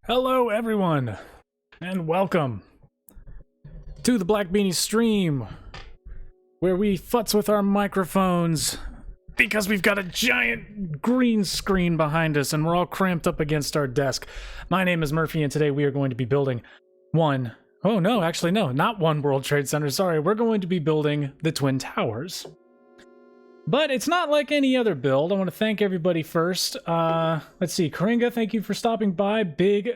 Hello everyone, and welcome to the Black Beanie stream, where we futz with our microphones because we've got a giant green screen behind us and we're all cramped up against our desk. My name is Murphy, and today we are going to be building not one World Trade Center, sorry. We're going to be building the Twin Towers. But it's not like any other build. I want to thank everybody first. Let's see. Karinga, thank you for stopping by. Big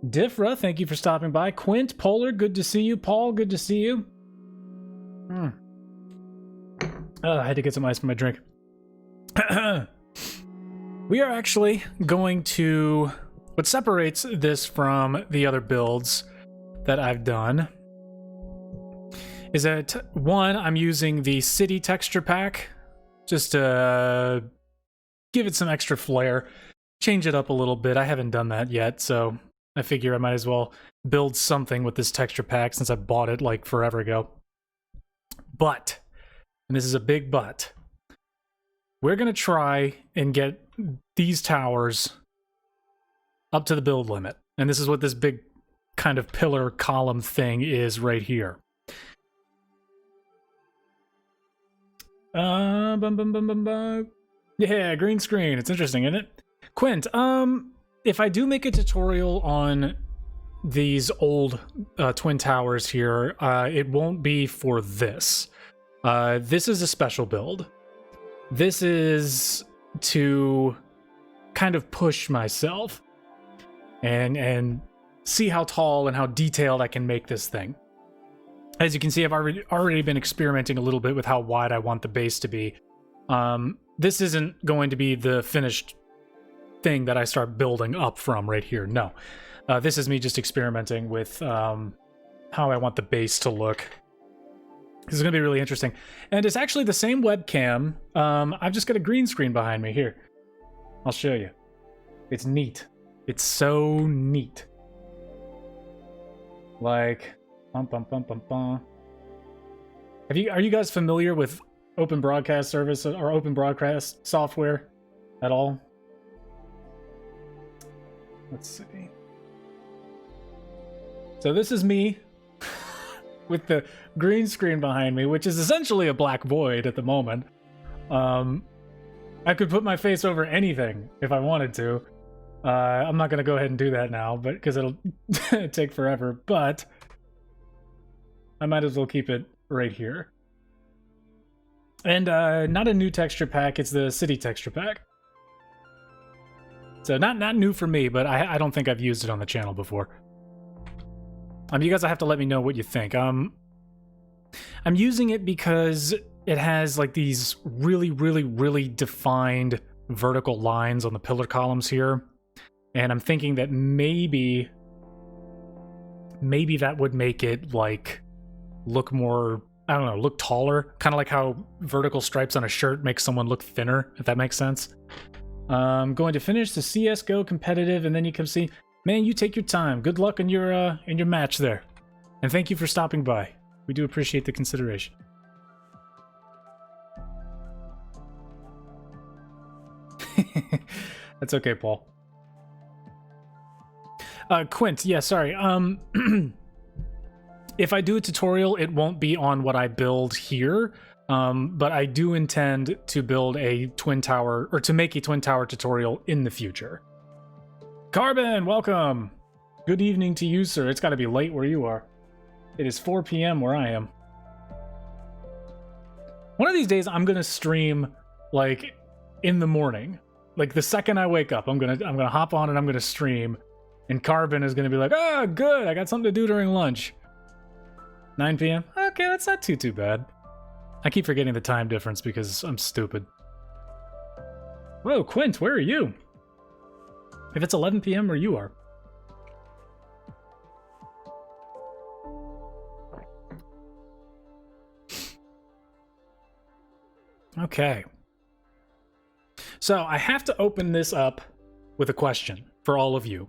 Diffra, thank you for stopping by. Quint, Polar, good to see you. Paul, good to see you. I had to get some ice for my drink. We are actually going to... What separates this from the other builds that I've done is that, one, I'm using the city texture pack just to give it some extra flair, change it up a little bit. I haven't done that yet, so I figure I might as well build something with this texture pack since I bought it like forever ago. But, and this is a big but, we're going to try and get these towers up to the build limit. And this is what this big kind of pillar column thing is right here. Yeah, green screen. It's interesting, isn't it? Quint, if I do make a tutorial on these old Twin Towers here, it won't be for this. This is a special build. This is to kind of push myself and see how tall and how detailed I can make this thing. As you can see, I've already been experimenting a little bit with how wide I want the base to be. This isn't going to be the finished thing that I start building up from right here. No. This is me just experimenting with how I want the base to look. This is going to be really interesting. And it's actually the same webcam. I've just got a green screen behind me. Here. I'll show you. It's neat. It's so neat. Like... Are you guys familiar with open broadcast service or open broadcast software at all? Let's see. So this is me with the green screen behind me, which is essentially a black void at the moment. I could put my face over anything if I wanted to. I'm not going to go ahead and do that now, but because it'll take forever, but I might as well keep it right here. And not a new texture pack, it's the city texture pack. So not new for me, but I don't think I've used it on the channel before. You guys have to let me know what you think. I'm using it because it has like these really defined vertical lines on the pillar columns here. And I'm thinking that maybe that would make it like look more, I don't know, look taller. Kind of like how vertical stripes on a shirt make someone look thinner, if that makes sense. I'm going to finish the CSGO competitive, and then you come see. Man, you take your time. Good luck in your match there. And thank you for stopping by. We do appreciate the consideration. That's okay, Paul. Quint, yeah, sorry. If I do a tutorial, it won't be on what I build here, but I do intend to build a Twin Tower, or to make a Twin Tower tutorial in the future. Carbon, welcome! Good evening to you, sir. It's gotta be late where you are. It is 4 p.m. where I am. One of these days, I'm gonna stream, like, in the morning. Like, the second I wake up, I'm gonna hop on and I'm gonna stream, and Carbon is gonna be like, oh, good, I got something to do during lunch. 9 p.m.? Okay, that's not too bad. I keep forgetting the time difference because I'm stupid. Whoa, Quint, where are you? If it's 11 p.m. where you are. Okay. So I have to open this up with a question for all of you.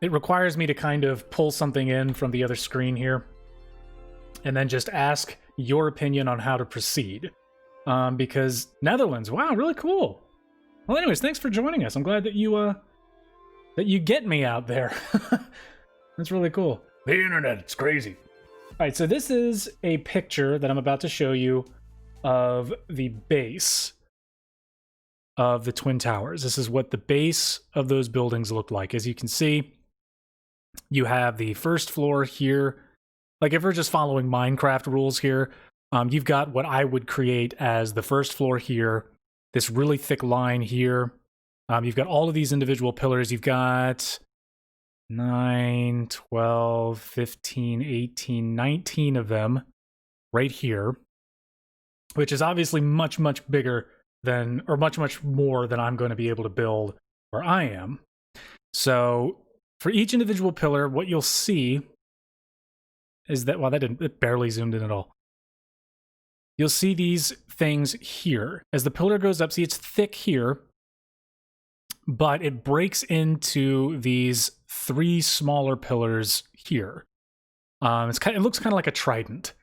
It requires me to kind of pull something in from the other screen here and then just ask your opinion on how to proceed. Because Netherlands, wow, really cool. Well, anyways, thanks for joining us. I'm glad that you that you get me out there. That's really cool. The internet, it's crazy. All right, so this is a picture that I'm about to show you of the base of the Twin Towers. This is what the base of those buildings look like. As you can see, you have the first floor here. Like if we're just following Minecraft rules here, you've got what I would create as the first floor here, this really thick line here. You've got all of these individual pillars. You've got 9, 12, 15, 18, 19 of them right here, which is obviously much, much bigger than, or much, much more than I'm going to be able to build where I am. So for each individual pillar, what you'll see is that, well, it barely zoomed in at all. You'll see these things here. As the pillar goes up, see it's thick here, but it breaks into these 3 smaller pillars here. It looks kind of like a trident.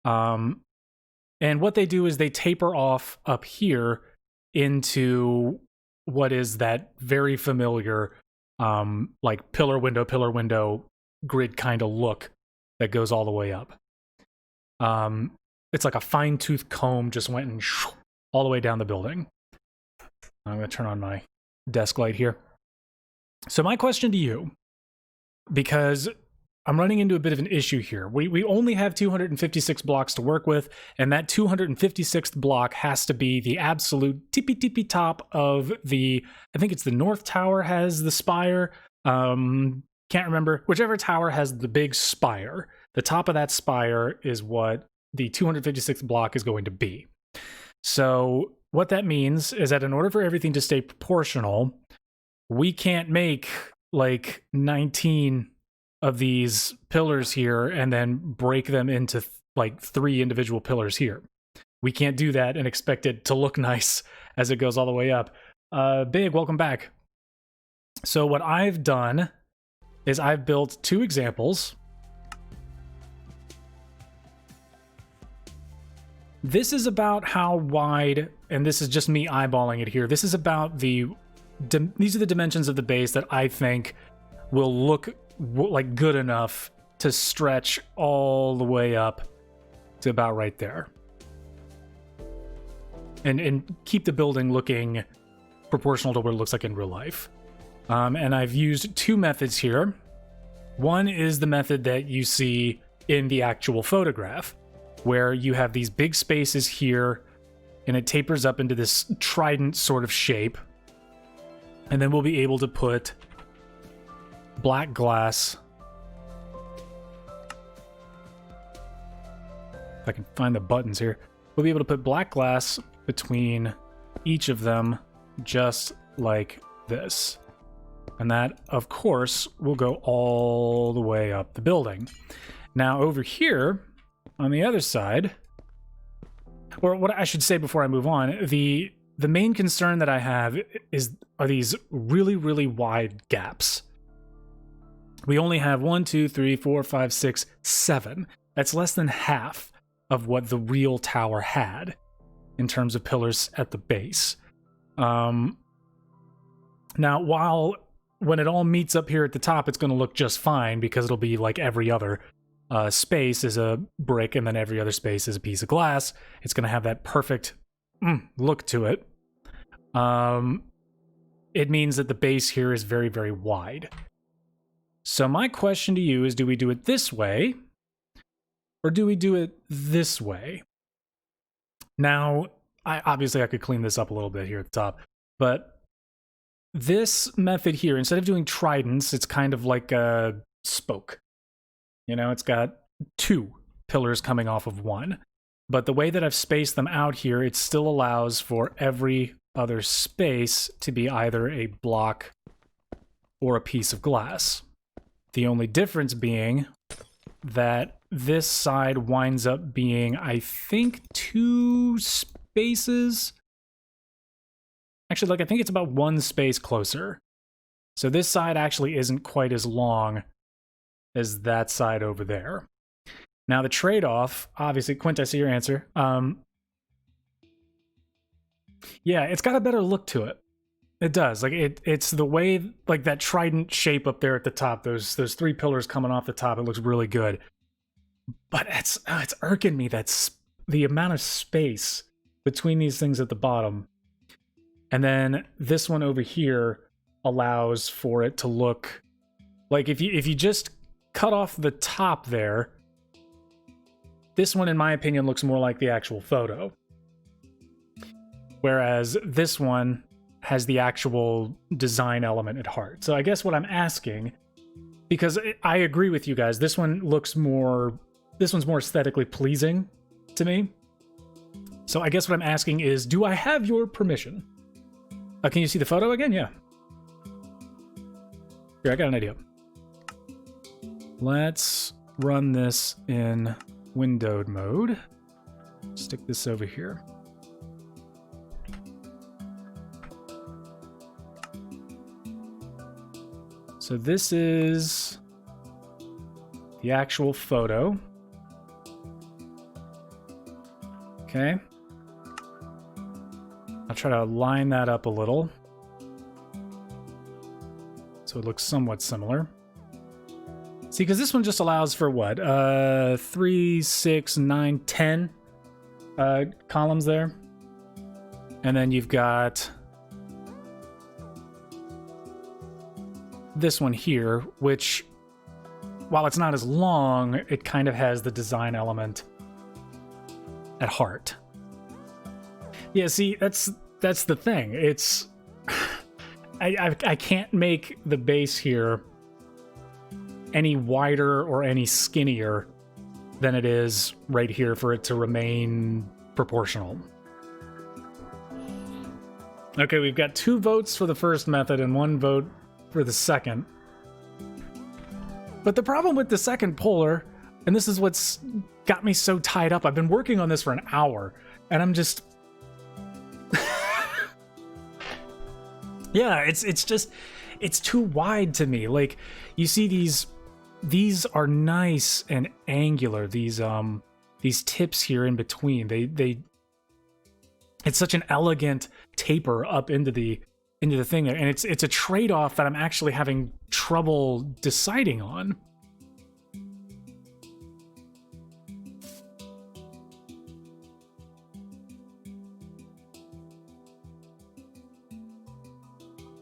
And what they do is they taper off up here into what is that very familiar, like pillar window grid kind of look that goes all the way up. It's like a fine-tooth comb just went and all the way down the building. I'm going to turn on my desk light here. So my question to you, because I'm running into a bit of an issue here. We only have 256 blocks to work with, and that 256th block has to be the absolute tippy top of the, I think it's the North Tower has the spire. Can't remember. Whichever tower has the big spire, the top of that spire is what the 256th block is going to be. So what that means is that in order for everything to stay proportional, we can't make like 19 of these pillars here and then break them into like 3 individual pillars here. We can't do that and expect it to look nice as it goes all the way up. Big, welcome back. So what I've done is I've built 2 examples. This is about how wide, and this is just me eyeballing it here. This is about these are the dimensions of the base that I think will look like good enough to stretch all the way up to about right there. And keep the building looking proportional to what it looks like in real life. And I've used 2 methods here. One is the method that you see in the actual photograph, where you have these big spaces here, and it tapers up into this trident sort of shape. And then we'll be able to put black glass. If I can find the buttons here. We'll be able to put black glass between each of them, just like this. And that, of course, will go all the way up the building. Now, over here, on the other side, or what I should say before I move on, the main concern that I have are these really, really wide gaps. We only have 1, 2, 3, 4, 5, 6, 7. That's less than half of what the real tower had in terms of pillars at the base. Now, when it all meets up here at the top, it's going to look just fine because it'll be like every other space is a brick, and then every other space is a piece of glass. It's going to have that perfect look to it. It means that the base here is very, very wide. So my question to you is, do we do it this way, or do we do it this way? Now, obviously I could clean this up a little bit here at the top, but this method here, instead of doing tridents, it's kind of like a spoke. You know, it's got 2 pillars coming off of 1. But the way that I've spaced them out here, it still allows for every other space to be either a block or a piece of glass. The only difference being that this side winds up being, I think, 2 spaces. Actually, like, I think it's about 1 space closer. So this side actually isn't quite as long as that side over there. Now the trade-off, obviously, Quint, I see your answer. Yeah, it's got a better look to it. It does. Like it's the way, like that trident shape up there at the top, those three pillars coming off the top, it looks really good. But it's irking me, that's the amount of space between these things at the bottom. And then this one over here allows for it to look like, if you just cut off the top there, this one in my opinion looks more like the actual photo. Whereas this one has the actual design element at heart. So I guess what I'm asking, because I agree with you guys, this one's more aesthetically pleasing to me. So I guess what I'm asking is, do I have your permission? Can you see the photo again? Yeah. Here, I got an idea. Let's run this in windowed mode. Stick this over here. So this is the actual photo. Okay. I'll try to line that up a little so it looks somewhat similar. See, because this one just allows for what? 3, 6, 9, 10 columns there. And then you've got this one here, which, while it's not as long, it kind of has the design element at heart. Yeah, see, that's the thing. It's I can't make the base here any wider or any skinnier than it is right here for it to remain proportional. Okay, we've got 2 votes for the first method and 1 vote for the second. But the problem with the second polar, and this is what's got me so tied up, I've been working on this for an hour, and I'm just... yeah, it's too wide to me. Like, you see these are nice and angular, these tips here in between. It's such an elegant taper up into the thing there, and it's a trade-off that I'm actually having trouble deciding on.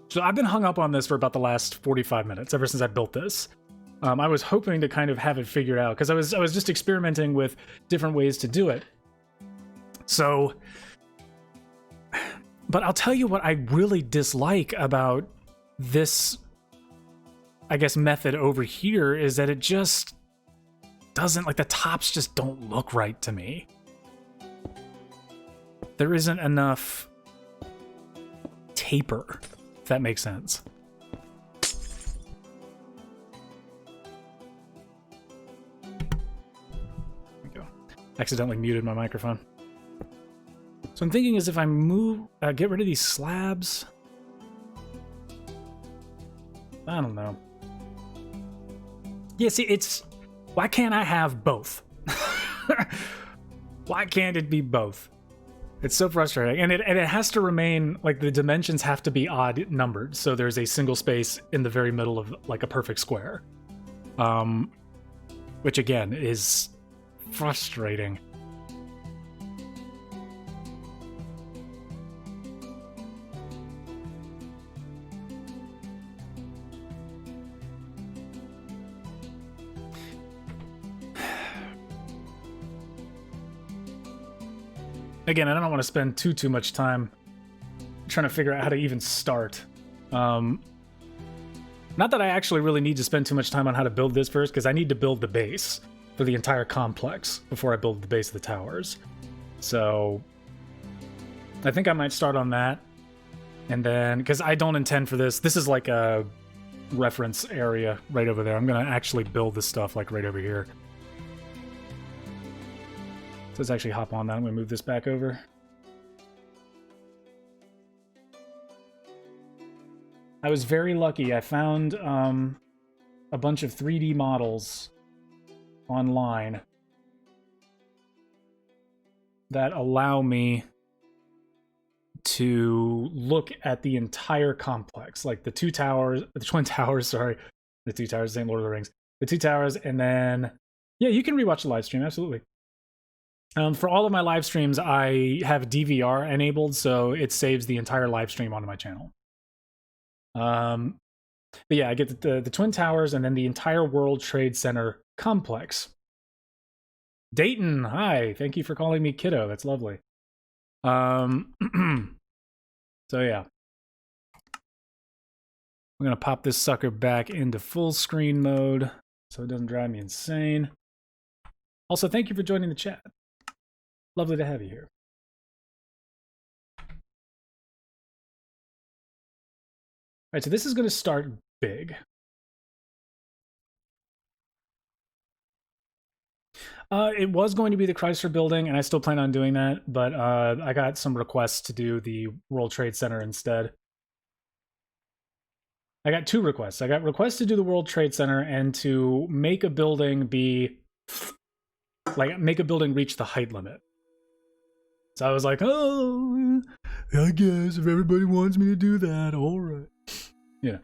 So I've been hung up on this for about the last 45 minutes, ever since I built this. I was hoping to kind of have it figured out, because I was just experimenting with different ways to do it. So, but I'll tell you what I really dislike about this, I guess, method over here is that it just doesn't, like, the tops just don't look right to me. There isn't enough taper, if that makes sense. There we go. Accidentally muted my microphone. So I'm thinking is if I get rid of these slabs. I don't know. Yeah, see, why can't I have both? Why can't it be both? It's so frustrating. And it has to remain, like, the dimensions have to be odd numbered. So there's a single space in the very middle of, like, a perfect square. Which, again, is frustrating. Again, I don't want to spend too much time trying to figure out how to even start. Not that I actually really need to spend too much time on how to build this first, because I need to build the base for the entire complex before I build the base of the towers. So I think I might start on that. And then, because I don't intend for this is like a reference area right over there. I'm going to actually build this stuff like right over here. So let's actually hop on that. I'm going to move this back over. I was very lucky. I found a bunch of 3D models online that allow me to look at the entire complex, like the twin towers, sorry, the two towers, same Lord of the Rings, the two towers, and then, yeah, you can rewatch the live stream, absolutely. For all of my live streams, I have DVR enabled, so it saves the entire live stream onto my channel. But yeah, I get the Twin Towers and then the entire World Trade Center complex. Dayton, hi, thank you for calling me kiddo, that's lovely. So yeah. I'm gonna pop this sucker back into full screen mode so it doesn't drive me insane. Also, thank you for joining the chat. Lovely to have you here. All right, so this is going to start big. It was going to be the Chrysler Building, and I still plan on doing that, but I got some requests to do the World Trade Center instead. I got two requests. I got requests to do the World Trade Center and to make a building make a building reach the height limit. So I was like, oh, I guess if everybody wants me to do that, all right. Yeah.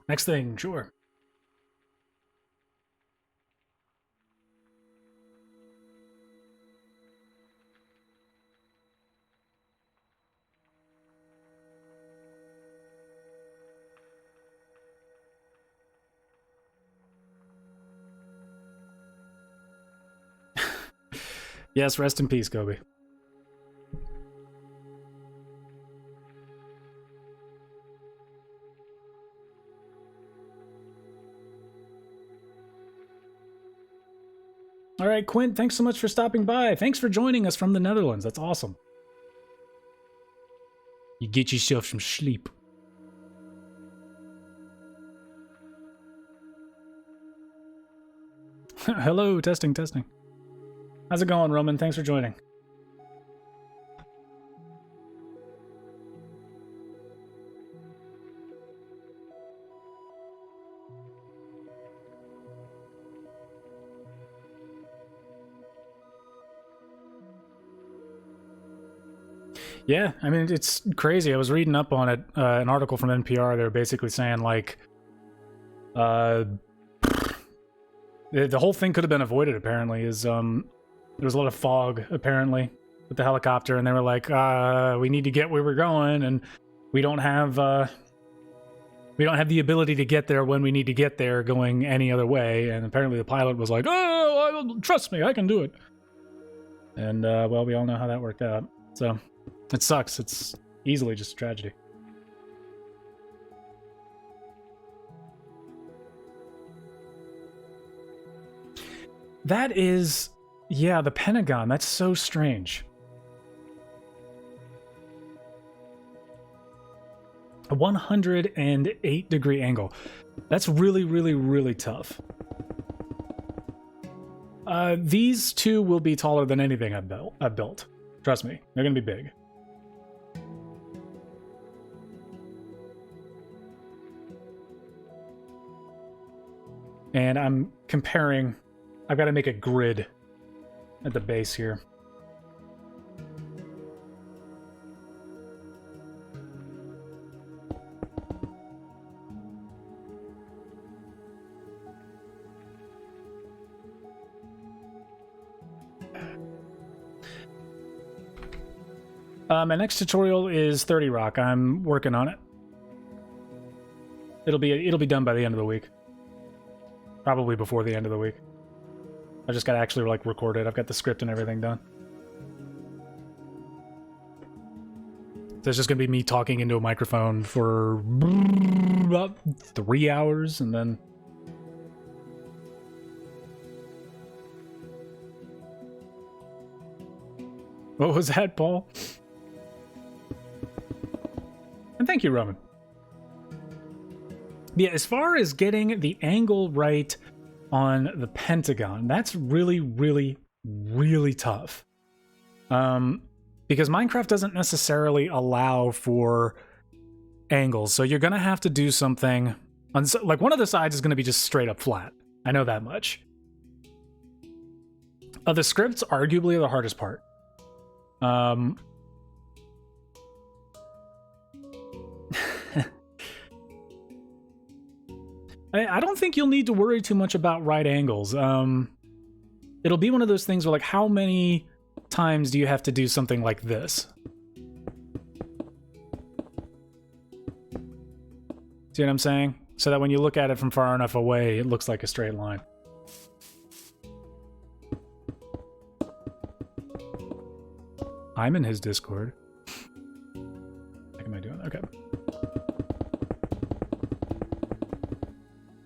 Next thing, sure. Yes, rest in peace, Kobe. All right, Quint, thanks so much for stopping by. Thanks for joining us from the Netherlands. That's awesome. You get yourself some sleep. Hello, testing, testing. How's it going, Roman? Thanks for joining. Yeah, I mean, it's crazy. I was reading up on it, an article from NPR. They were basically saying, like, the whole thing could have been avoided, apparently, is, there was a lot of fog, apparently, with the helicopter, and they were like, we need to get where we're going, and we don't have the ability to get there when we need to get there going any other way, and apparently the pilot was like, oh, trust me, I can do it. And, well, we all know how that worked out, so... It sucks. It's easily just a tragedy. That is... Yeah, the Pentagon. That's so strange. A 108-degree angle. That's really, really, really tough. These two will be taller than anything I've built. Trust me, they're gonna be big. And I'm comparing, I've got to make a grid at the base here. My next tutorial is 30 Rock. I'm working on it. It'll be done by the end of the week. Probably before the end of the week. I just gotta actually like record it. I've got the script and everything done. So it's just gonna be me talking into a microphone for about 3 hours, and then... What was that, Paul? And thank you, Roman. Yeah, as far as getting the angle right on the Pentagon, that's really, really, really tough. Because Minecraft doesn't necessarily allow for angles. So you're going to have to do something. Like one of the sides is going to be just straight up flat. I know that much. The script's arguably the hardest part. I don't think you'll need to worry too much about right angles. It'll be one of those things where, like, how many times do you have to do something like this? See what I'm saying? So that when you look at it from far enough away, it looks like a straight line. I'm in his Discord. What am I doing? Okay.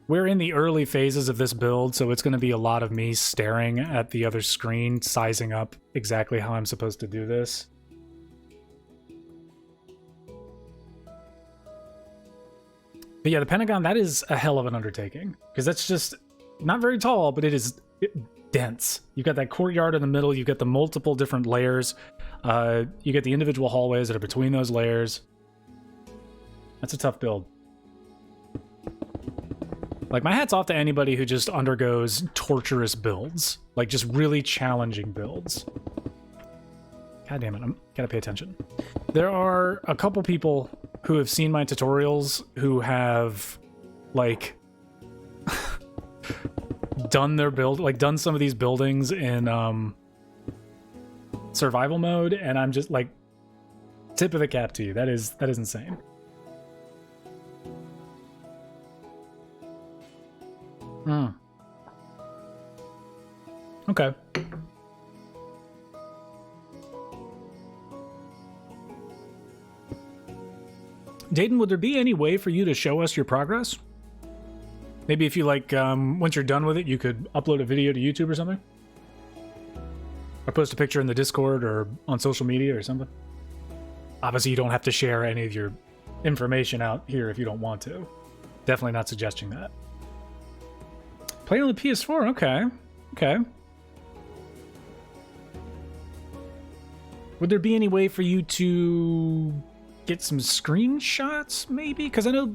We're in the early phases of this build, so it's going to be a lot of me staring at the other screen, sizing up exactly how I'm supposed to do this. But yeah, the Pentagon, that is a hell of an undertaking, because that's just not very tall, but it is dense. You've got that courtyard in the middle, you've got the multiple different layers, you get the individual hallways that are between those layers. That's a tough build. Like, my hat's off to anybody who just undergoes torturous builds. Like, just really challenging builds. God damn it, I'm gotta pay attention. There are a couple people who have seen my tutorials who have, like, done their build, like, done some of these buildings in, survival mode, and I'm just, like, tip of the cap to you. That is insane. Okay. Dayton, would there be any way for you to show us your progress? Maybe if you, like, once you're done with it, you could upload a video to YouTube or something? Or post a picture in the Discord or on social media or something? Obviously, you don't have to share any of your information out here if you don't want to. Definitely not suggesting that. Play on the PS4, okay. Okay. Would there be any way for you to get some screenshots, maybe? Because I know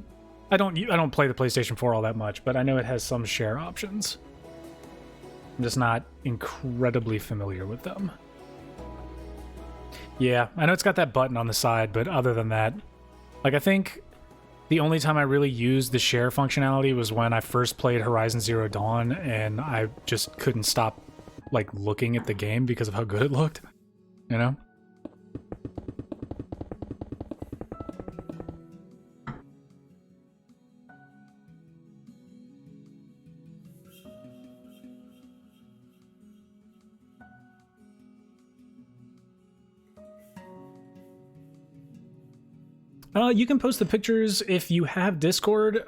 I don't play the PlayStation 4 all that much, but I know it has some share options. I'm just not incredibly familiar with them. Yeah, I know it's got that button on the side, but other than that, like, I think the only time I really used the share functionality was when I first played Horizon Zero Dawn, and I just couldn't stop, like, looking at the game because of how good it looked, you know? You can post the pictures if you have Discord.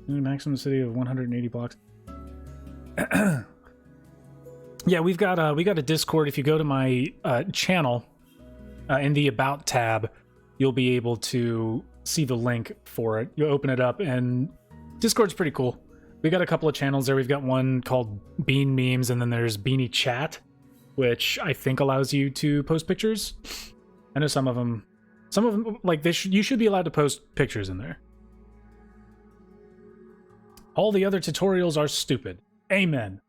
Maximum city of 180 blocks. Yeah, we got a Discord. If you go to my channel in the About tab, you'll be able to see the link for it. You open it up, and Discord's pretty cool. We got a couple of channels there. We've got one called Bean Memes, and then there's Beanie Chat, which I think allows you to post pictures. I know some of them, like, you should be allowed to post pictures in there. All the other tutorials are stupid. Amen.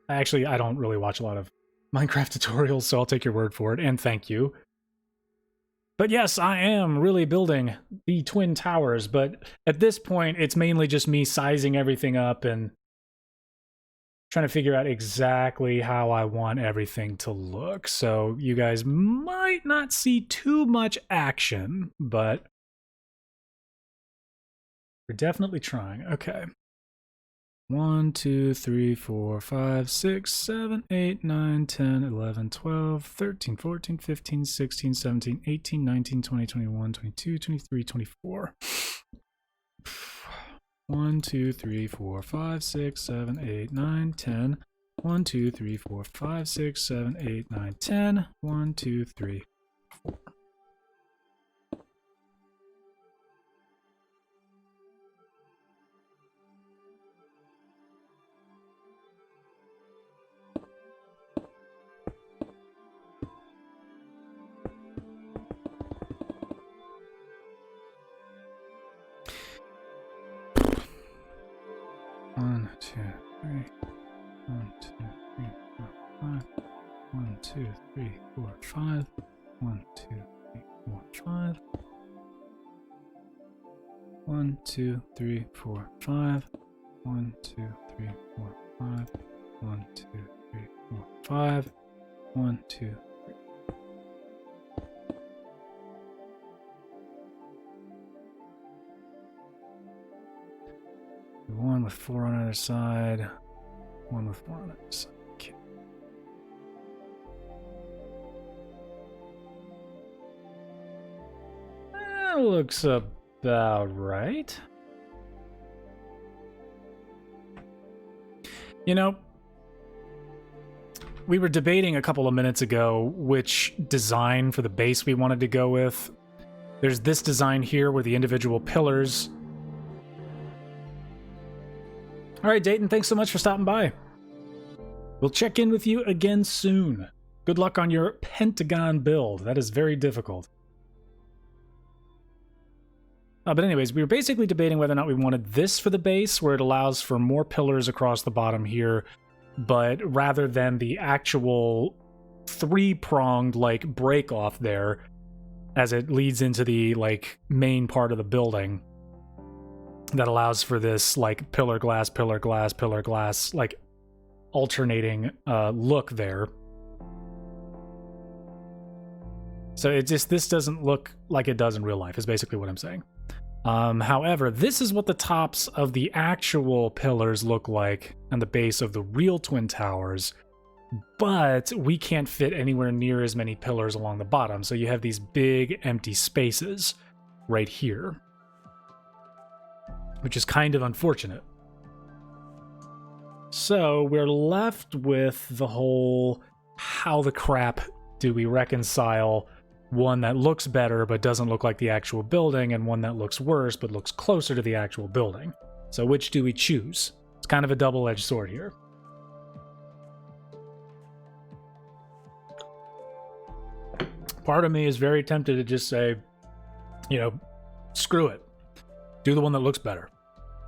Actually, I don't really watch a lot of Minecraft tutorials, so I'll take your word for it, and thank you. But yes, I am really building the Twin Towers, but at this point, it's mainly just me sizing everything up and trying to figure out exactly how I want everything to look. So you guys might not see too much action, but we're definitely trying. Okay. 1, 2, 3, 4, 5, 6, 7, 8, 9, 10, 11, 12, 13, 14, 15, 16, 17, 18, 19, 20, 21, 22, 23, 24. 1, 2, 3, 4, 5, 6, 7, 8, 9, 10. 1, 2, 3, 4, 5, 6, 7, 8, 9, 10. 1, 2, 3, 4. 3. 1, 2, 3, 4, 5. 1, 2, 3, 4, 5. 1, 2, 3, 4, 5. 1, 2, 3, 4, 5. 1, 2, 3, 4, 5. 1, 2, 3, 4, 5. 1, 2, 3. One with 4 on either side. One with 4 on either side. Okay. That looks about right. You know, we were debating a couple of minutes ago which design for the base we wanted to go with. There's this design here where the individual pillars. All right, Dayton, thanks so much for stopping by. We'll check in with you again soon. Good luck on your Pentagon build. That is very difficult. But anyways, we were basically debating whether or not we wanted this for the base, where it allows for more pillars across the bottom here, but rather than the actual 3-pronged, like, break off there, as it leads into the, like, main part of the building, that allows for this, like, pillar glass, like, alternating look there. So it just, this doesn't look like it does in real life, is basically what I'm saying. However, this is what the tops of the actual pillars look like and the base of the real Twin Towers, but we can't fit anywhere near as many pillars along the bottom, so you have these big empty spaces right here, which is kind of unfortunate. So we're left with the whole, how the crap do we reconcile one that looks better but doesn't look like the actual building, and one that looks worse but looks closer to the actual building. So which do we choose? It's kind of a double-edged sword here. Part of me is very tempted to just say, you know, screw it. Do the one that looks better,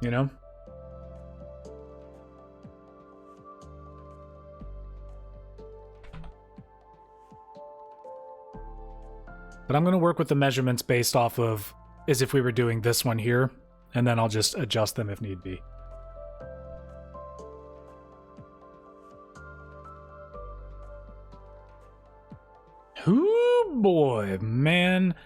you know? But I'm going to work with the measurements based off of as if we were doing this one here, and then I'll just adjust them if need be. Ooh, boy, man.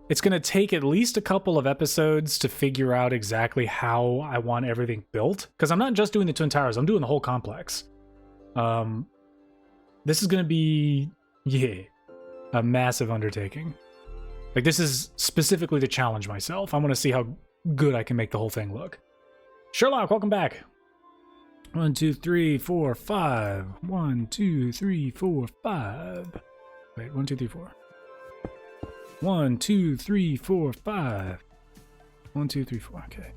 It's going to take at least a couple of episodes to figure out exactly how I want everything built, because I'm not just doing the Twin Towers, I'm doing the whole complex. This is going to be, yeah, a massive undertaking. Like, this is specifically to challenge myself. I want to see how good I can make the whole thing look. Sherlock, welcome back. 1, 2, 3, 4, 5. 1, 2, 3, 4, 5. Wait, 1, 2, 3, 4. 1, 2, 3, 4, 5. 1, 2, 3, 4. Okay.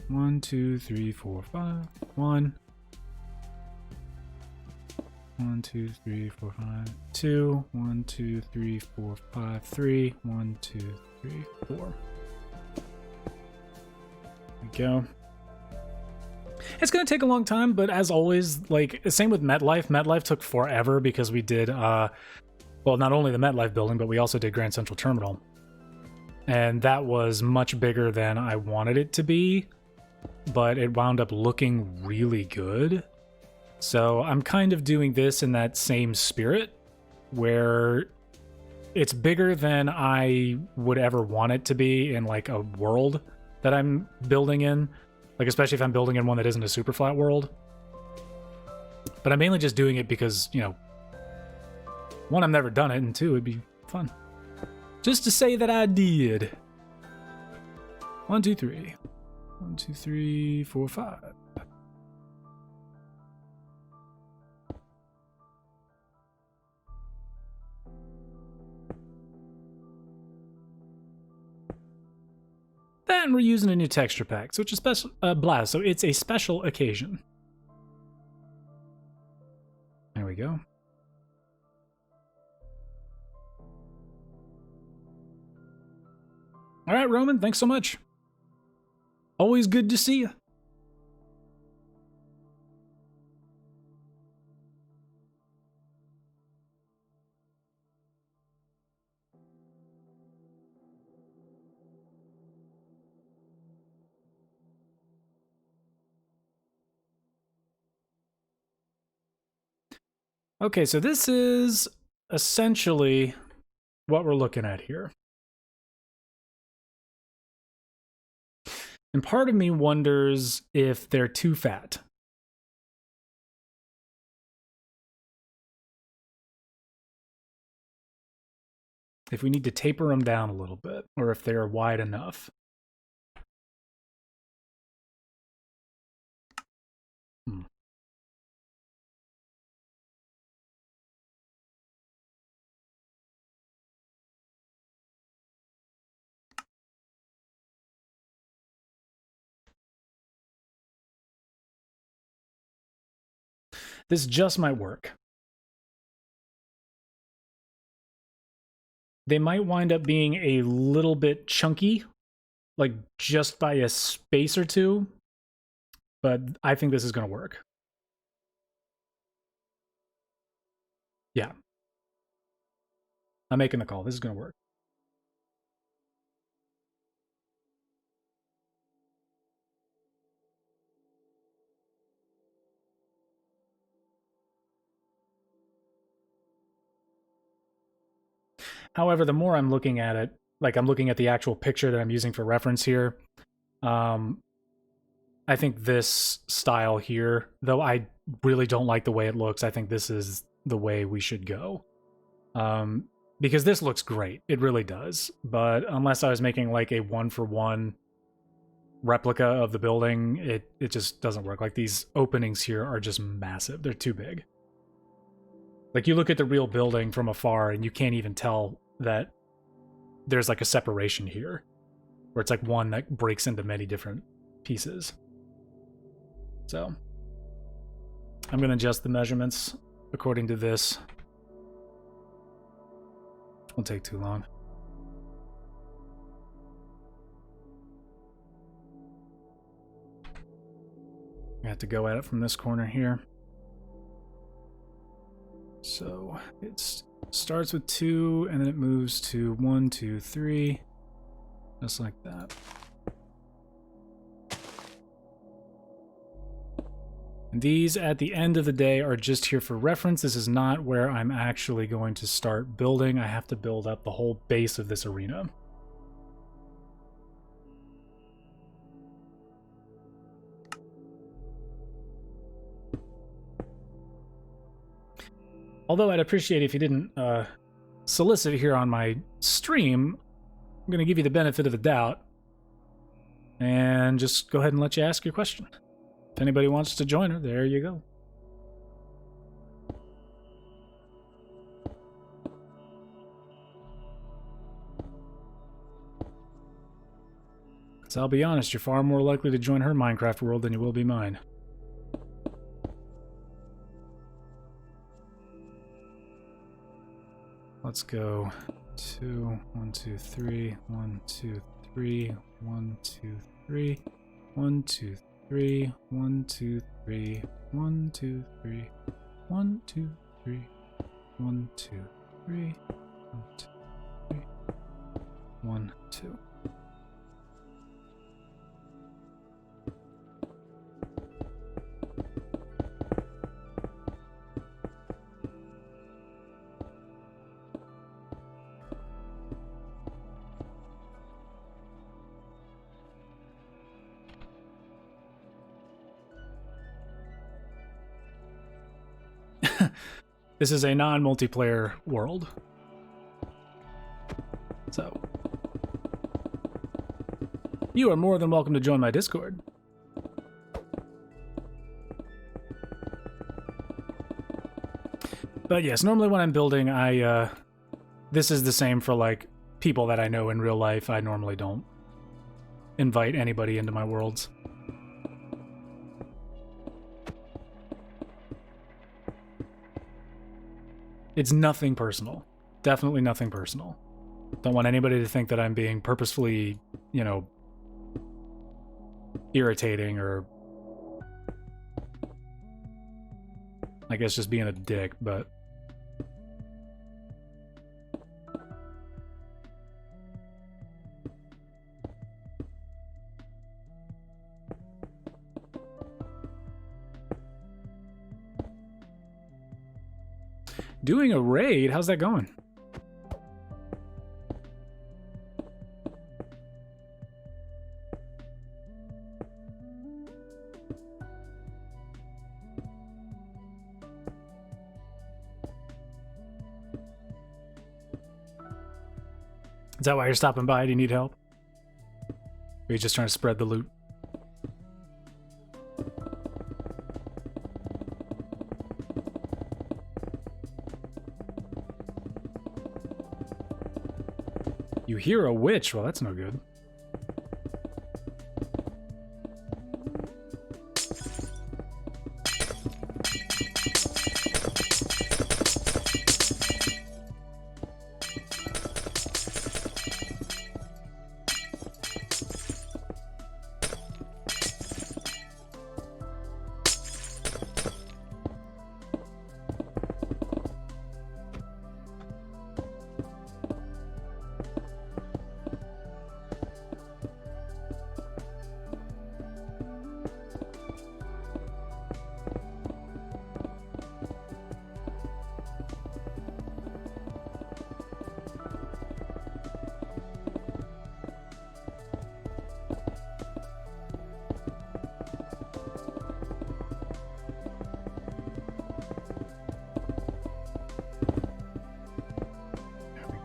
1, 2, 3, 4, 5. 1. 1, 2, 3, 4, 5. 2. 1, 2, 3, 4, 5. 3. 1, 2, 3, 4. There we go. It's going to take a long time, but as always, like, same with MetLife. MetLife took forever because we did, well, not only the MetLife building, but we also did Grand Central Terminal. And that was much bigger than I wanted it to be, but it wound up looking really good. So I'm kind of doing this in that same spirit, where it's bigger than I would ever want it to be in, like, a world that I'm building in. Like, especially if I'm building in one that isn't a super flat world. But I'm mainly just doing it because, you know, one, I've never done it, and two, it'd be fun. Just to say that I did. 1, 2, 3. 1, 2, 3, 4, 5. And we're using a new texture pack, so it's a special so it's a special occasion. There we go. All right, Roman, thanks so much. Always good to see you. Okay, so this is essentially what we're looking at here. And part of me wonders if they're too fat. If we need to taper them down a little bit, or if they're wide enough. This just might work. They might wind up being a little bit chunky, like just by a space or two, but I think this is going to work. Yeah. I'm making the call. This is going to work. However, the more I'm looking at it, like I'm looking at the actual picture that I'm using for reference here, I think this style here, though I really don't like the way it looks, I think this is the way we should go. Because this looks great. It really does. But unless I was making like a one-for-one replica of the building, it just doesn't work. Like these openings here are just massive. They're too big. Like you look at the real building from afar and you can't even tell that there's like a separation here. Where it's like one that breaks into many different pieces. So I'm going to adjust the measurements according to this. Won't take too long. I have to go at it from this corner here. So it starts with 2 and then it moves to 1, 2, 3. Just like that. And these, at the end of the day, are just here for reference. This is not where I'm actually going to start building. I have to build up the whole base of this arena. Although I'd appreciate if you didn't solicit here on my stream, I'm going to give you the benefit of the doubt and just go ahead and let you ask your question. If anybody wants to join her, there you go. So I'll be honest, you're far more likely to join her Minecraft world than you will be mine. Let's go 2, 1, 2, 3, 1, 2, 3, 1, 2, 3, 1, 2, 3, 1, 2, 3, 1, 2, 3, 1, 2, 3, 1, 2, 3, 1, 2, 3, 1, 2. This is a non-multiplayer world. So, you are more than welcome to join my Discord. But yes, normally when I'm building, this is the same for like people that I know in real life. I normally don't invite anybody into my worlds. It's nothing personal. Definitely nothing personal. Don't want anybody to think that I'm being purposefully, you know, irritating or I guess just being a dick, but Doing a raid? How's that going? Is that why you're stopping by? Do you need help? Or are you just trying to spread the loot? You hear a witch? Well, that's no good.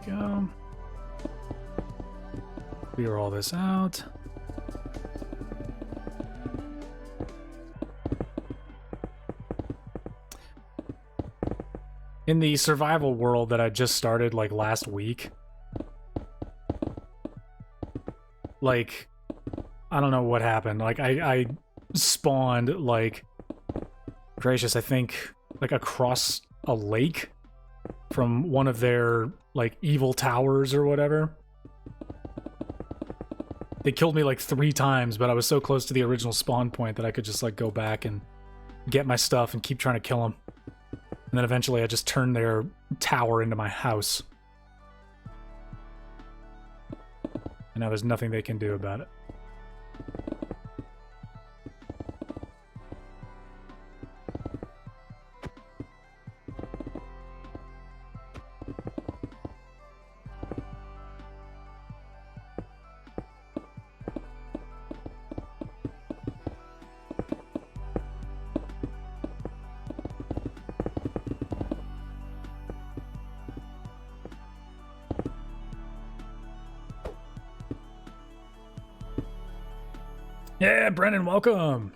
Go. Clear all this out. In the survival world that I just started like last week, like, I don't know what happened. Like, I spawned, like, gracious, I think, like across a lake from one of their, like, evil towers or whatever. They killed me like 3 times, but I was so close to the original spawn point that I could just, like, go back and get my stuff and keep trying to kill them. And then eventually I just turned their tower into my house. And now there's nothing they can do about it. Yeah, Brennan, welcome.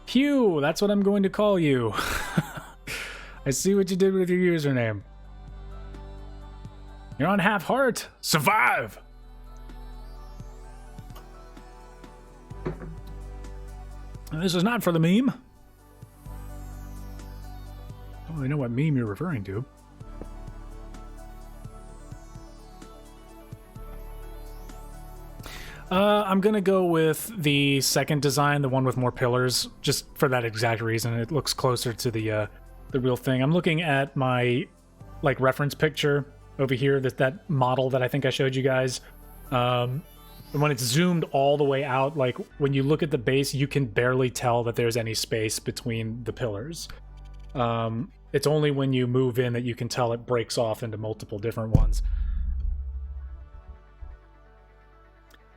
Hugh, that's what I'm going to call you. I see what you did with your username. You're on half heart. Survive! And this is not for the meme. Don't really know what meme you're referring to. I'm gonna go with the second design, the one with more pillars, just for that exact reason. It looks closer to the real thing. I'm looking at my, like, reference picture over here, that model that I think I showed you guys. And when it's zoomed all the way out, like, when you look at the base, you can barely tell that there's any space between the pillars. It's only when you move in that you can tell it breaks off into multiple different ones.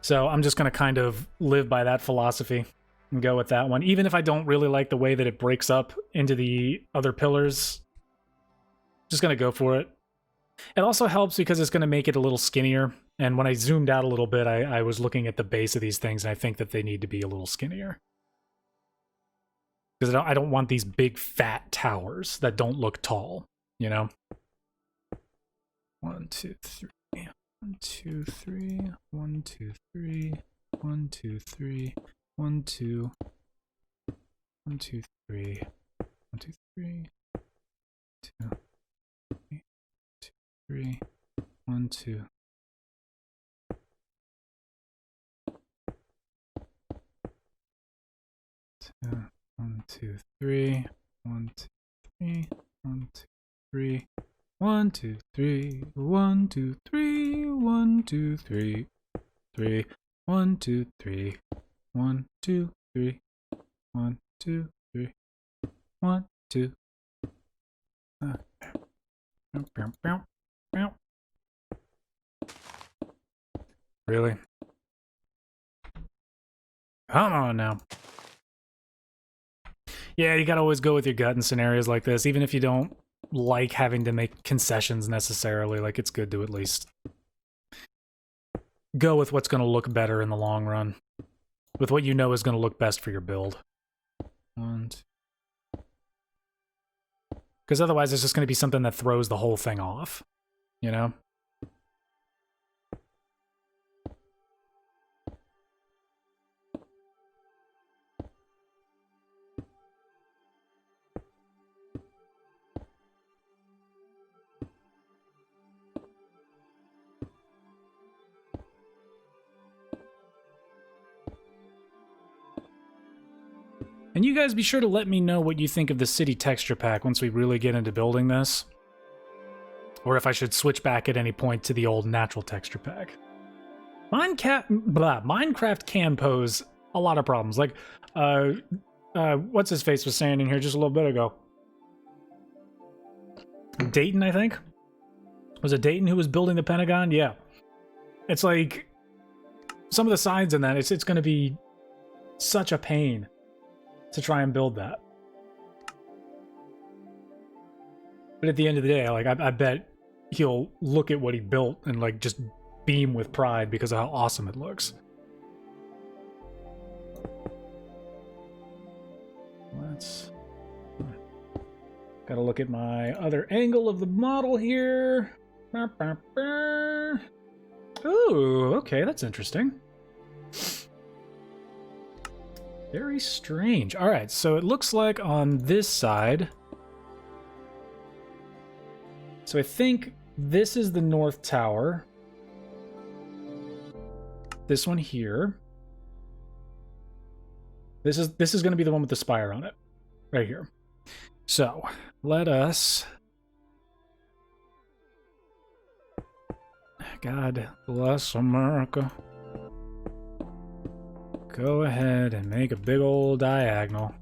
So I'm just going to kind of live by that philosophy and go with that one. Even if I don't really like the way that it breaks up into the other pillars, just going to go for it. It also helps because it's going to make it a little skinnier. And when I zoomed out a little bit, I was looking at the base of these things, and I think that they need to be a little skinnier. Because I don't want these big fat towers that don't look tall, you know? 1, 2, 3. 1, 2, 3, 1, 2, 3, 1, 2, 3, 1, 2, 1, 2, 3, 1, 2, 3, 2, 3, 1, 2. 1, 2, 3, 1, 2, 3, 1, 2, 3. 1, 2, 3, 1, 2, 3, 1, 2, 3, 3, 1, 2, 3, 1, 2, 3, 1, 2, 3, 1, 2. Really? Come on now. Yeah, you gotta always go with your gut in scenarios like this, even if you don't like having to make concessions necessarily. Like, it's good to at least go with what's gonna look better in the long run. With what you know is gonna look best for your build. Because otherwise it's just gonna be something that throws the whole thing off, you know? And you guys be sure to let me know what you think of the city texture pack once we really get into building this. Or if I should switch back at any point to the old natural texture pack. Minecraft can pose a lot of problems. Like, what's his face was saying in here just a little bit ago. Dayton, I think? Was it Dayton who was building the Pentagon? Yeah. It's like, some of the sides in that, it's going to be such a pain to try and build that. But at the end of the day, like, I bet he'll look at what he built and, like, just beam with pride because of how awesome it looks. Gotta look at my other angle of the model here. Ooh, okay, that's interesting. Very strange. All right, so it looks like on this side... So I think this is the North Tower. This one here. This is going to be the one with the spire on it. Right here. So, let us... God bless America. Go ahead and make a big old diagonal.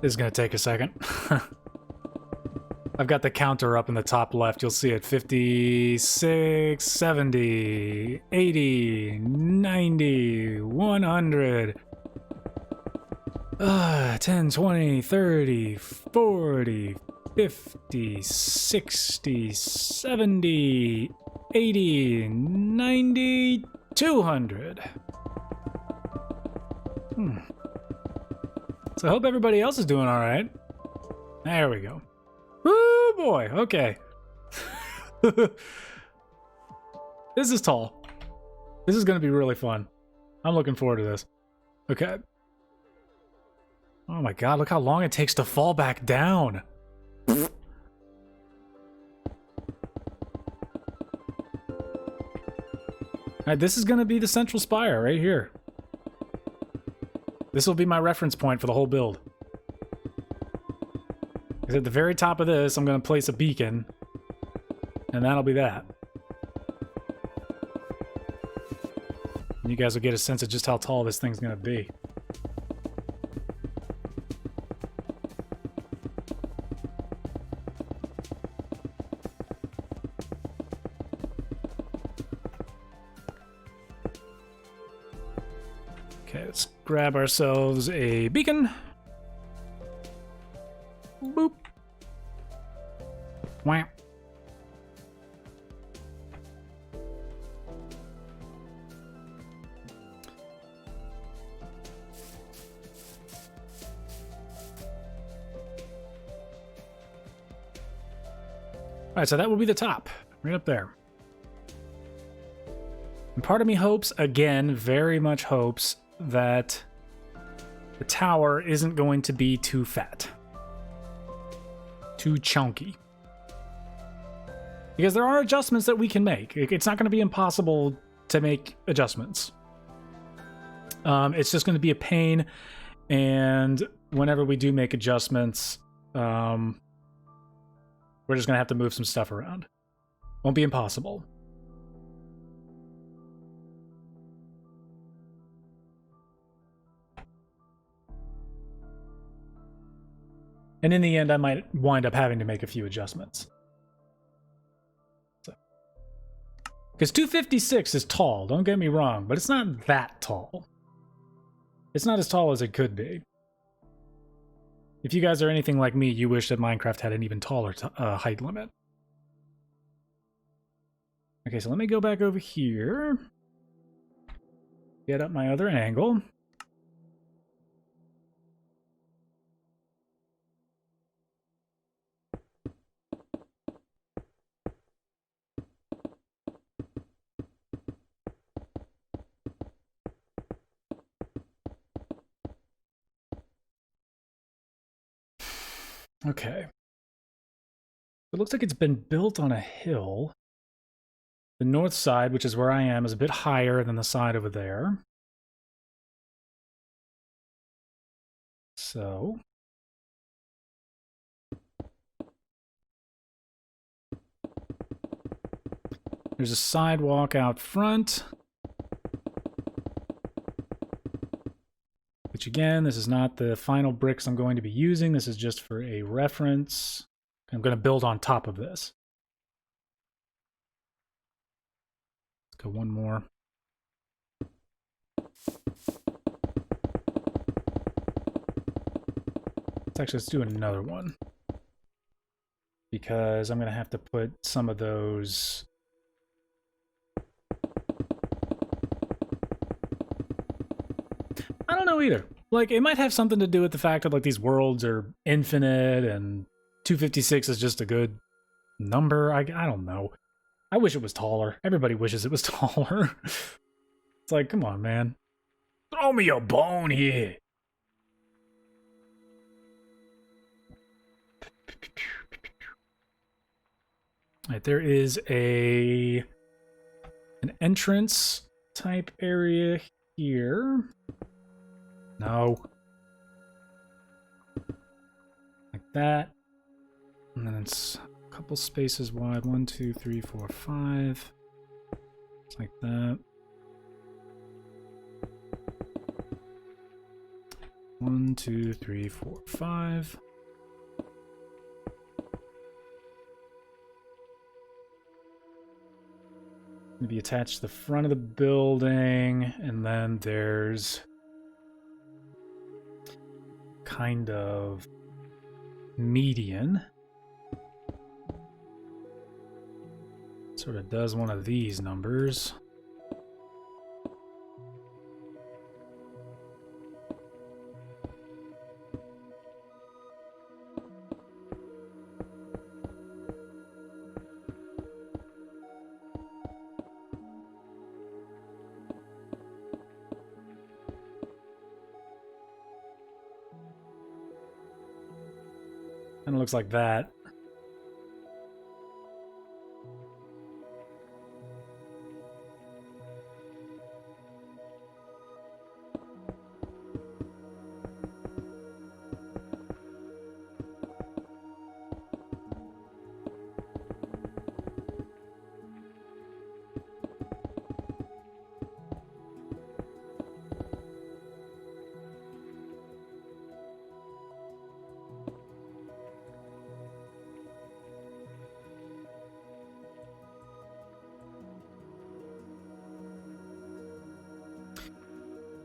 This is going to take a second. I've got the counter up in the top left. You'll see it. 56, 70, 80, 90, 100. 10, 20, 30, 40, 50, 60, 70, 80, 90, 200. So I hope everybody else is doing all right. There we go. Woo, boy. Okay. This is tall. This is going to be really fun. I'm looking forward to this. Okay. Oh my god, look how long it takes to fall back down. Alright, this is going to be the central spire right here. This will be my reference point for the whole build. Because at the very top of this, I'm going to place a beacon. And that'll be that. And you guys will get a sense of just how tall this thing's going to be. Okay, let's grab ourselves a beacon. Boop. Wham. right, so that will be the top, right up there. And part of me hopes, again, very much hopes, that the tower isn't going to be too fat. Too chunky. Because there are adjustments that we can make. It's not going to be impossible to make adjustments. It's just going to be a pain, and whenever we do make adjustments, we're just going to have to move some stuff around. Won't be impossible. And in the end, I might wind up having to make a few adjustments. Because 256 is tall, don't get me wrong, but it's not that tall. It's not as tall as it could be. If you guys are anything like me, you wish that Minecraft had an even taller height limit. Okay, so let me go back over here. Get up my other angle. Okay. It looks like it's been built on a hill. The north side, which is where I am, is a bit higher than the side over there. So... there's a sidewalk out front. Which again, this is not the final bricks I'm going to be using. This is just for a reference. I'm going to build on top of this. Let's go one more. Let's do another one. Because I'm going to have to put some of those... I don't know either. Like, it might have something to do with the fact that, like, these worlds are infinite and 256 is just a good number. I don't know. I wish it was taller. Everybody wishes it was taller. It's like, come on, man. Throw me a bone here. Right, there is an entrance type area here. No. Like that. And then it's a couple spaces wide. 1, 2, 3, 4, 5. It's like that. 1, 2, 3, 4, 5. Maybe attach to the front of the building, and then there's kind of median. Sort of does one of these numbers. Kind of looks like that.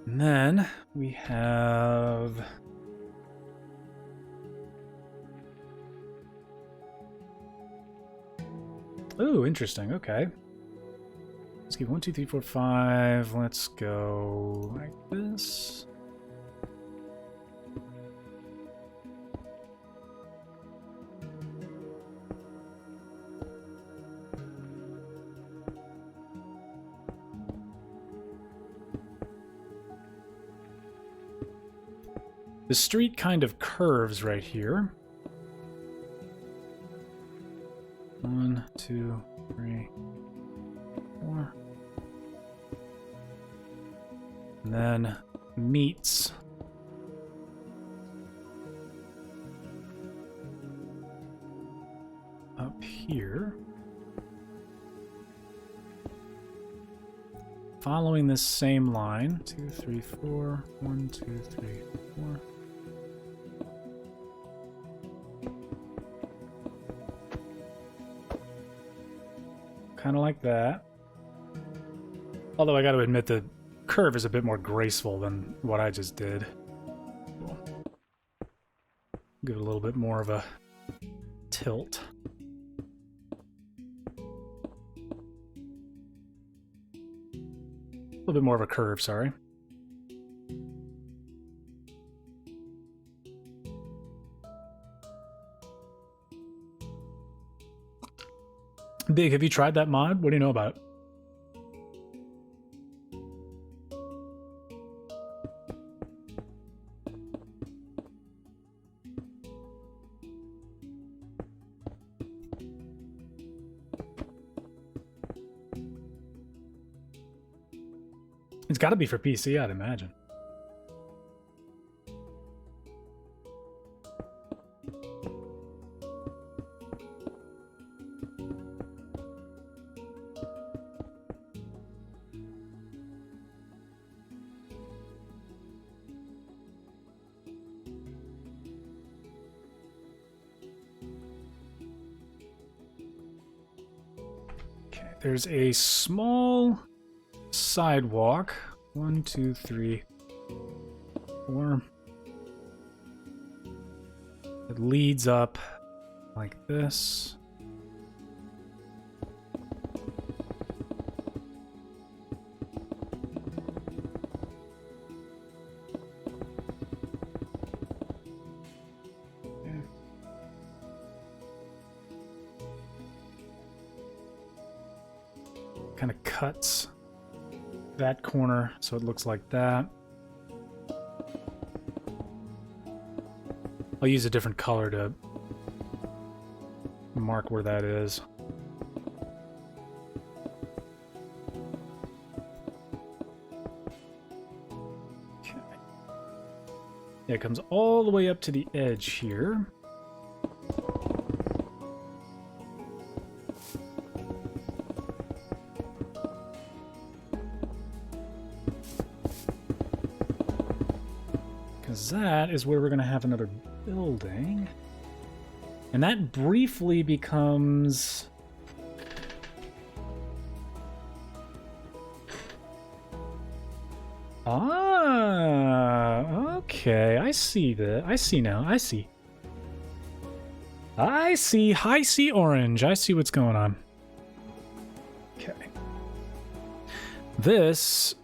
And then we have ooh, interesting. Okay. Let's get 1, 2, 3, 4, 5. Let's go like this. The street kind of curves right here. 1, 2, 3, 4. And then meets up here. Following this same line. 2, 3, 4. 1, 2, 3, 4. Kind of like that. Although I got to admit the curve is a bit more graceful than what I just did. Cool. Give it a little bit more of a tilt. A little bit more of a curve, sorry. Big, have you tried that mod? What do you know about it? It's got to be for PC, I'd imagine. Okay, there's a small sidewalk. 1, 2, 3, 4. It leads up like this. Okay. Kind of cuts that corner, so it looks like that. I'll use a different color to mark where that is. Okay. Yeah, it comes all the way up to the edge here. That is where we're going to have another building. And that briefly becomes... Ah, okay. I see that. I see now. I see. I see orange. I see what's going on. Okay. This...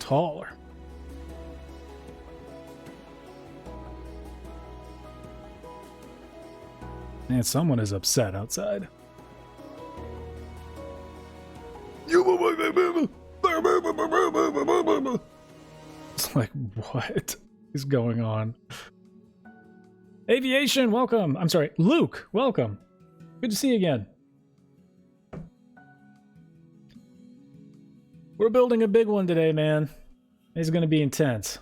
taller. Man, someone is upset outside. It's like, what is going on? Aviation, welcome. I'm sorry, Luke, welcome. Good to see you again. We're building a big one today, man. It's going to be intense.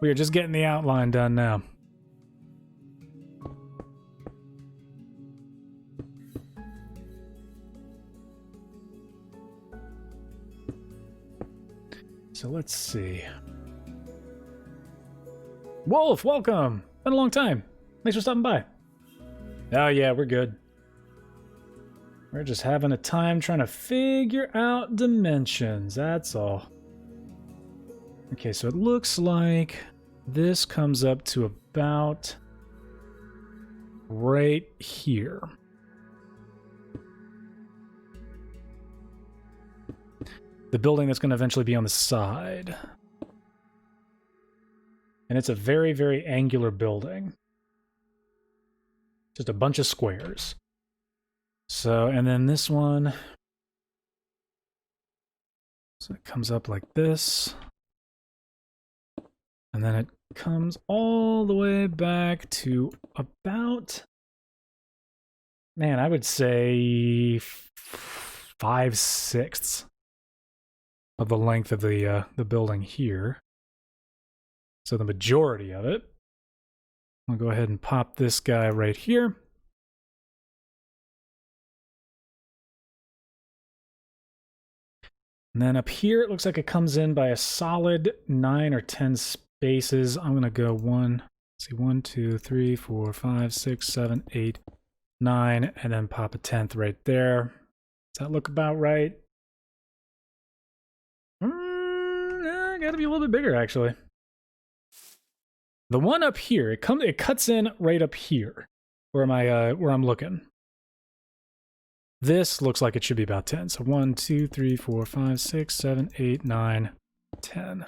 We are just getting the outline done now. So let's see. Wolf, welcome. Been a long time. Thanks for stopping by. Oh yeah, we're good. We're just having a time trying to figure out dimensions, that's all. Okay, so it looks like this comes up to about right here. The building that's going to eventually be on the side. And it's a very, very angular building. Just a bunch of squares. So, and then this one. So it comes up like this. And then it comes all the way back to about, man, I would say 5/6 of the length of the building here. So the majority of it. I'll go ahead and pop this guy right here. And then up here, it looks like it comes in by a solid 9 or 10 spaces. I'm going to go 1, 2, 3, 4, 5, 6, 7, 8, 9, and then pop a 10th right there. Does that look about right? Gotta be a little bit bigger, actually. The one up here, it cuts in right up here, where I'm looking. This looks like it should be about 10. So 1, 2, 3, 4, 5, 6, 7, 8, 9, 10.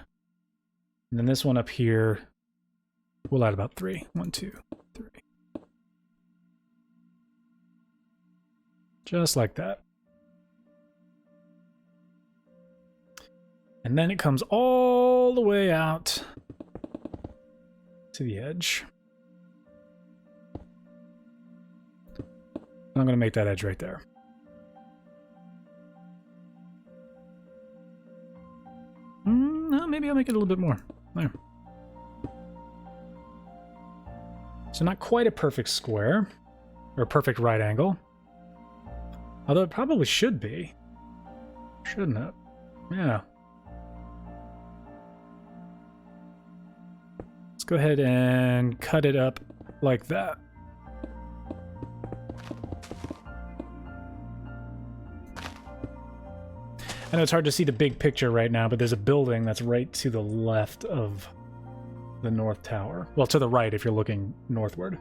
And then this one up here, we'll add about 3. 1, 2, 3. Just like that. And then it comes all the way out to the edge. I'm going to make that edge right there. No, maybe I'll make it a little bit more. There. So not quite a perfect square, or a perfect right angle. Although it probably should be. Shouldn't it? Yeah. Let's go ahead and cut it up like that. I know it's hard to see the big picture right now, but there's a building that's right to the left of the North Tower. Well, to the right if you're looking northward.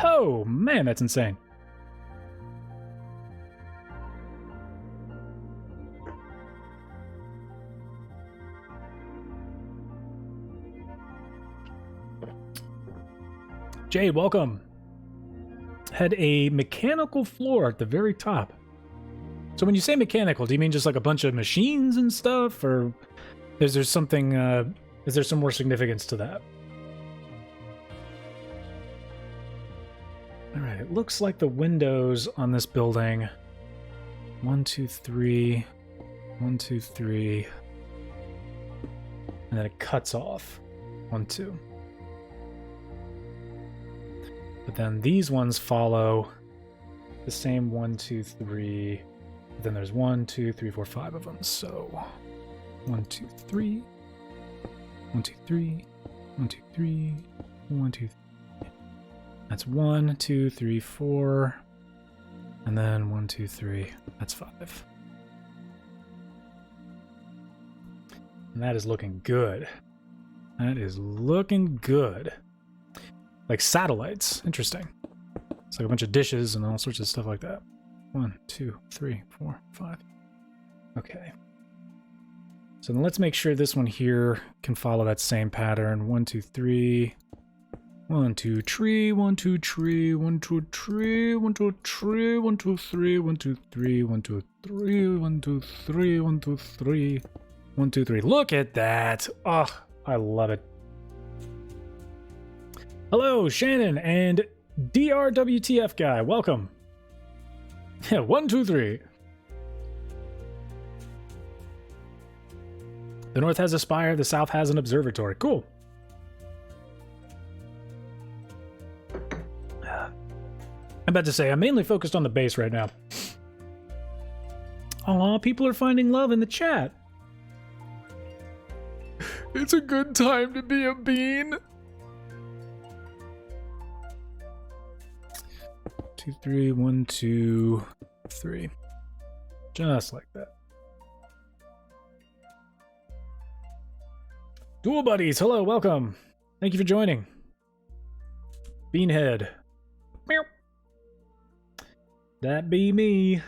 Oh, man, that's insane. Jay, welcome. Had a mechanical floor at the very top. So when you say mechanical, do you mean just like a bunch of machines and stuff, or is there something, is there some more significance to that? All right, it looks like the windows on this building, 1, 2, 3, 1, 2, 3, and then it cuts off, 1, 2. But then these ones follow the same 1, 2, 3. But then there's 1, 2, 3, 4, 5 of them. So 1, 2, 3, 1, 2, 3, 1, 2, 3, 1, 2, 3. That's 1, 2, 3, 4, and then 1, 2, 3. That's 5. And that is looking good. That is looking good. Like satellites. Interesting. It's like a bunch of dishes and all sorts of stuff like that. 1, 2, 3, 4, 5. Okay. So then let's make sure this one here can follow that same pattern. 1, 2, 3. 1, 2, 3, 1, 2, 3, 1, 2, 3, 1, 2, 3, 1, 2, 3, 1, 2, 3, 1, 2, 3, 1, 2, 3, 1, 2, 3, 1, 2, 3. Look at that. Oh, I love it. Hello, Shannon and DRWTF guy. Welcome. Yeah, 1, 2, 3. The north has a spire, the south has an observatory. Cool. I'm about to say, I'm mainly focused on the base right now. Aw, people are finding love in the chat. It's a good time to be a bean. 2, 3, 1, 2, 3. Just like that. Dual buddies, hello, welcome. Thank you for joining. Beanhead. Meow. That be me.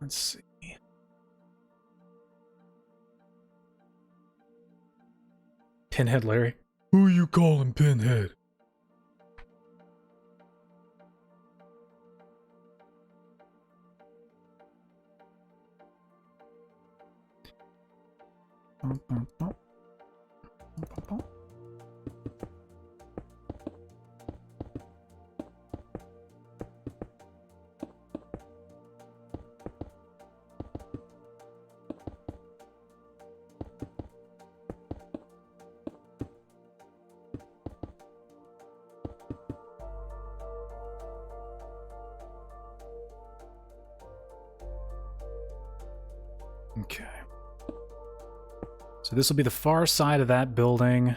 Let's see. Pinhead Larry. Who you calling Pinhead? Okay. So this will be the far side of that building,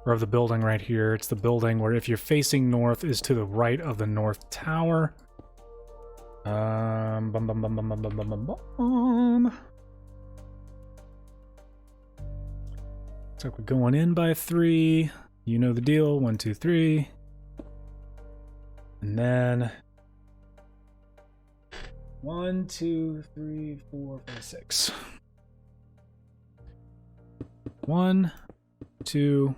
or of the building right here. It's the building where if you're facing north is to the right of the north tower. Bum, bum, bum, bum, bum, bum, bum, bum, bum. Looks like we're going in by 3. You know the deal. 1, 2, 3. And then 1, 2, 3, 4, 5, 6. 1, 2,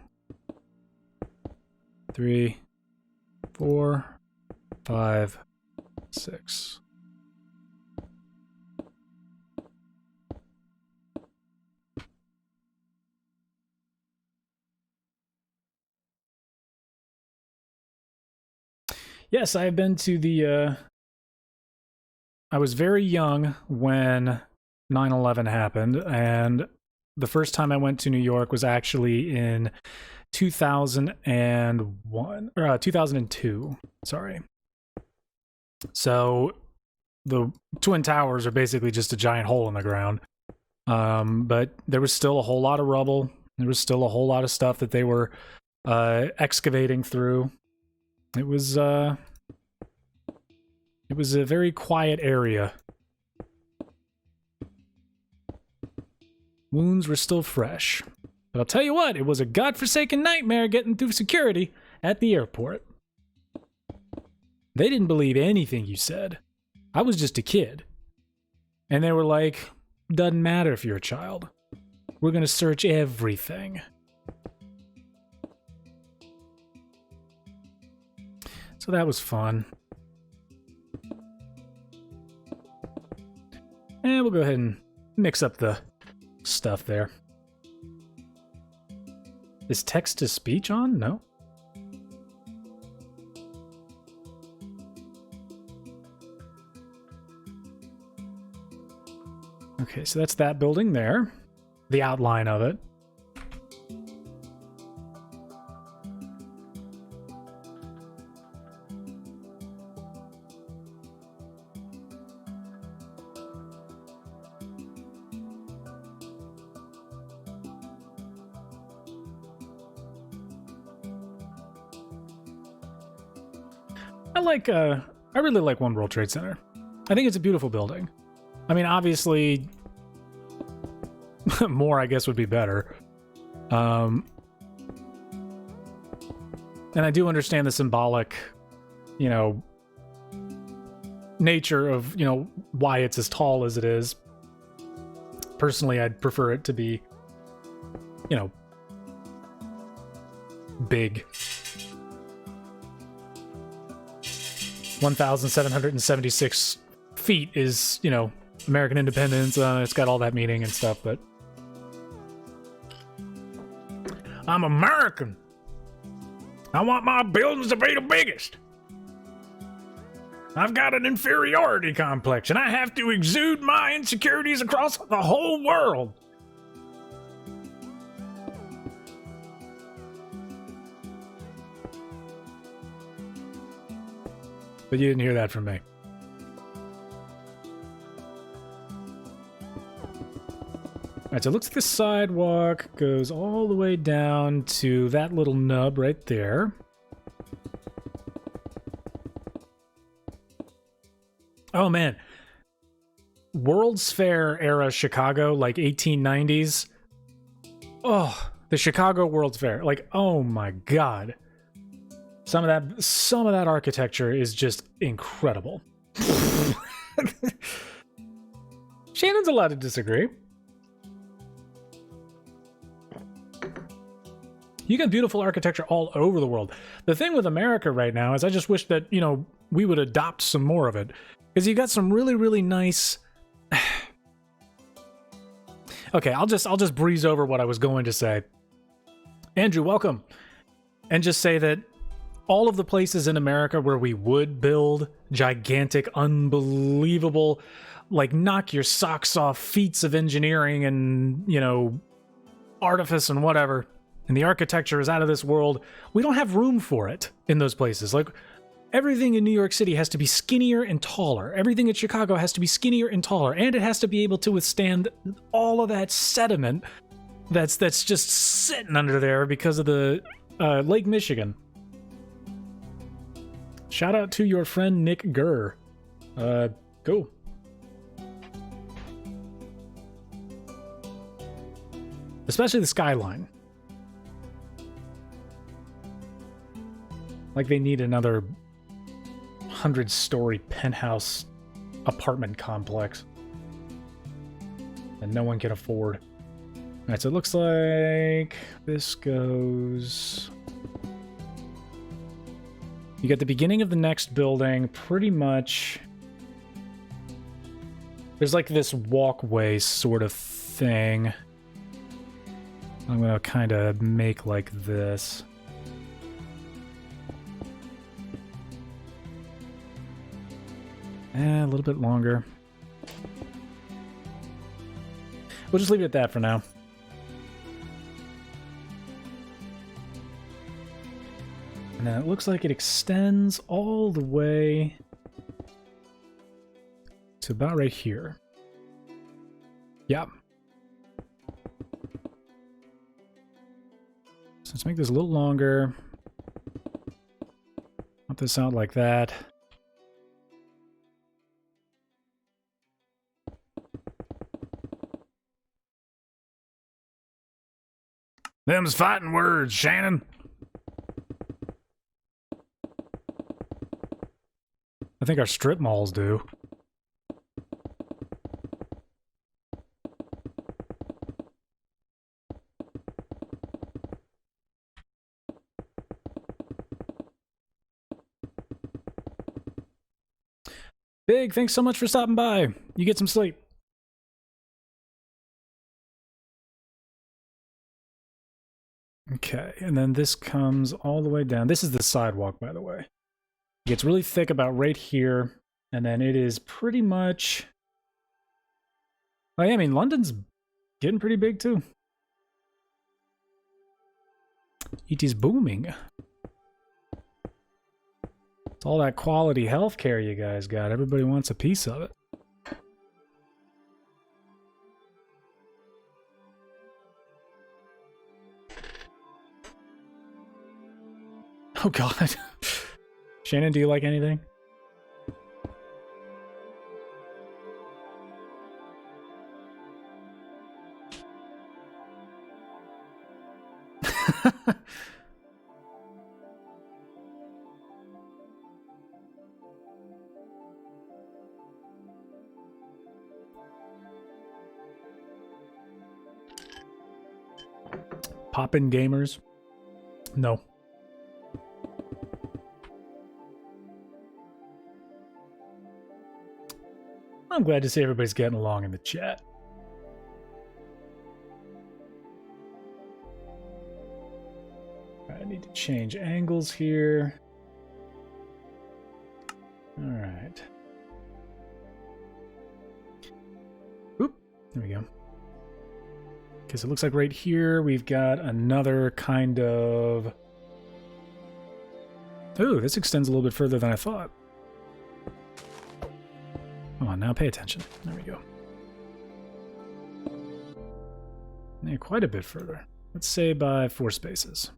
3, 4, 5, 6. Yes, I have been to the I was very young when 9/11 happened, and the first time I went to New York was actually in 2001 or 2002. Sorry. So the Twin Towers are basically just a giant hole in the ground. But there was still a whole lot of rubble. There was still a whole lot of stuff that they were excavating through. It was a very quiet area. Wounds were still fresh. But I'll tell you what, it was a godforsaken nightmare getting through security at the airport. They didn't believe anything you said. I was just a kid. And they were like, doesn't matter if you're a child. We're gonna search everything. So that was fun. And we'll go ahead and mix up the stuff there. Is text-to-speech on? No. Okay, so that's that building there. The outline of it. I really like One World Trade Center. I think it's a beautiful building. I mean, obviously, more, I guess, would be better. And I do understand the symbolic, nature of, why it's as tall as it is. Personally, I'd prefer it to be, big. 1,776 feet is, American independence. It's got all that meaning and stuff, but I'm American. I want my buildings to be the biggest. I've got an inferiority complex, and I have to exude my insecurities across the whole world. But you didn't hear that from me. Alright, so it looks like the sidewalk goes all the way down to that little nub right there. Oh man. World's Fair era Chicago, like 1890s. Oh, the Chicago World's Fair. Like, oh my god. Some of that architecture is just incredible. Shannon's allowed to disagree. You got beautiful architecture all over the world. The thing with America right now is I just wish that, we would adopt some more of it. Because you got some really, really nice... Okay, I'll just breeze over what I was going to say. Andrew, welcome. And just say that all of the places in America where we would build gigantic, unbelievable, like knock your socks off feats of engineering and, you know, artifice and whatever, and the architecture is out of this world, we don't have room for it in those places. Like, everything in New York City has to be skinnier and taller. Everything in Chicago has to be skinnier and taller, and it has to be able to withstand all of that sediment that's just sitting under there because of the Lake Michigan. Shout out to your friend Nick Gurr. Go. Especially the skyline. Like they need another 100-story penthouse apartment complex that no one can afford. Alright, so it looks like this goes... You get the beginning of the next building, pretty much... There's like this walkway sort of thing. I'm gonna kind of make like this. A little bit longer. We'll just leave it at that for now. And then it looks like it extends all the way to about right here. Yeah. So let's make this a little longer. Want this out like that. Them's fighting words, Shannon. I think our strip malls do. Big, thanks so much for stopping by. You get some sleep. Okay, and then this comes all the way down. This is the sidewalk, by the way. It gets really thick about right here, and then it is pretty much... Oh, yeah, I mean, London's getting pretty big, too. It is booming. It's all that quality healthcare you guys got. Everybody wants a piece of it. Oh, God. Shannon, do you like anything? Poppin' gamers? No. I'm glad to see everybody's getting along in the chat. I need to change angles here. All right. Oop, there we go. Okay, so it looks like right here we've got another kind of... Ooh, this extends a little bit further than I thought. Come on, now pay attention. There we go. Yeah, quite a bit further. Let's say by 4 spaces.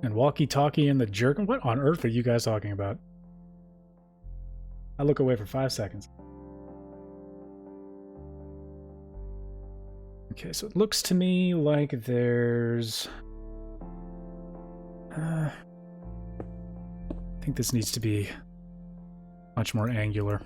And walkie-talkie and the jerk. What on earth are you guys talking about? I look away for 5 seconds. Okay, so it looks to me like there's... I think this needs to be much more angular.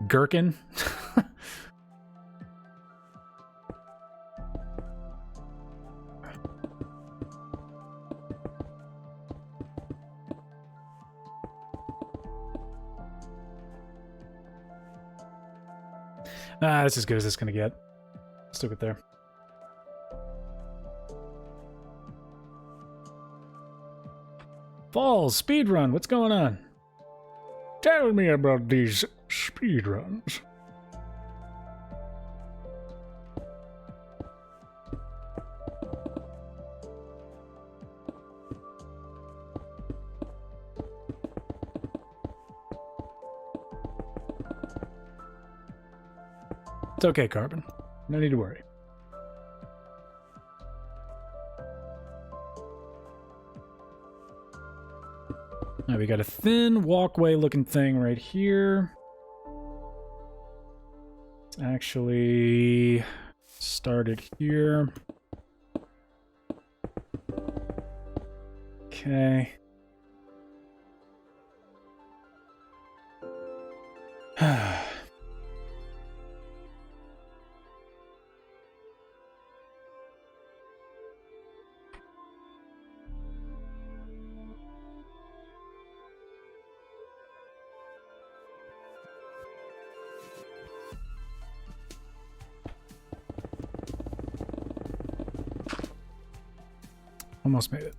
Gherkin. That's as good as it's gonna get. Stick it there. Falls, speedrun, what's going on? Tell me about these speedruns. It's okay, Carbon. No need to worry. Now we got a thin walkway looking thing right here. It's actually started here. Okay. Almost made it.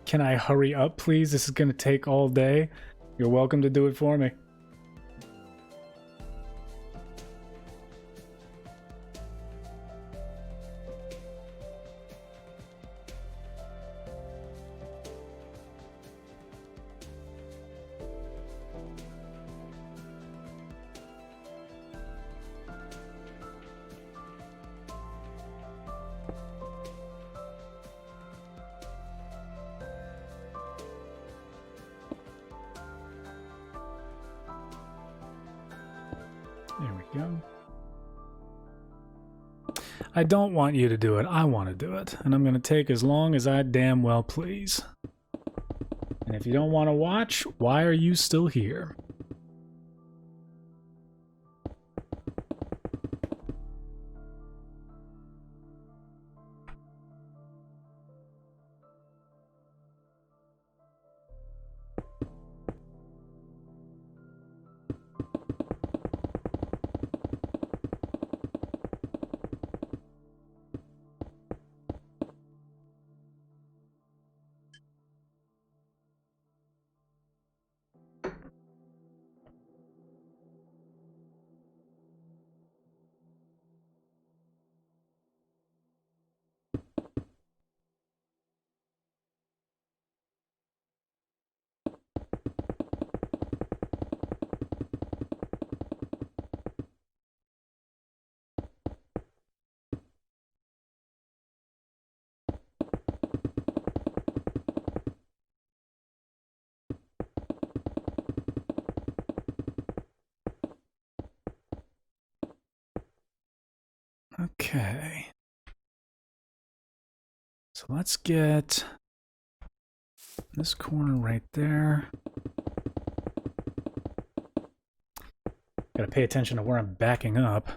Can I hurry up, please? This is going to take all day. You're welcome to do it for me. There we go. I don't want you to do it. I want to do it. And I'm going to take as long as I damn well please. And if you don't want to watch, why are you still here? Okay. So let's get this corner right there. Gotta pay attention to where I'm backing up.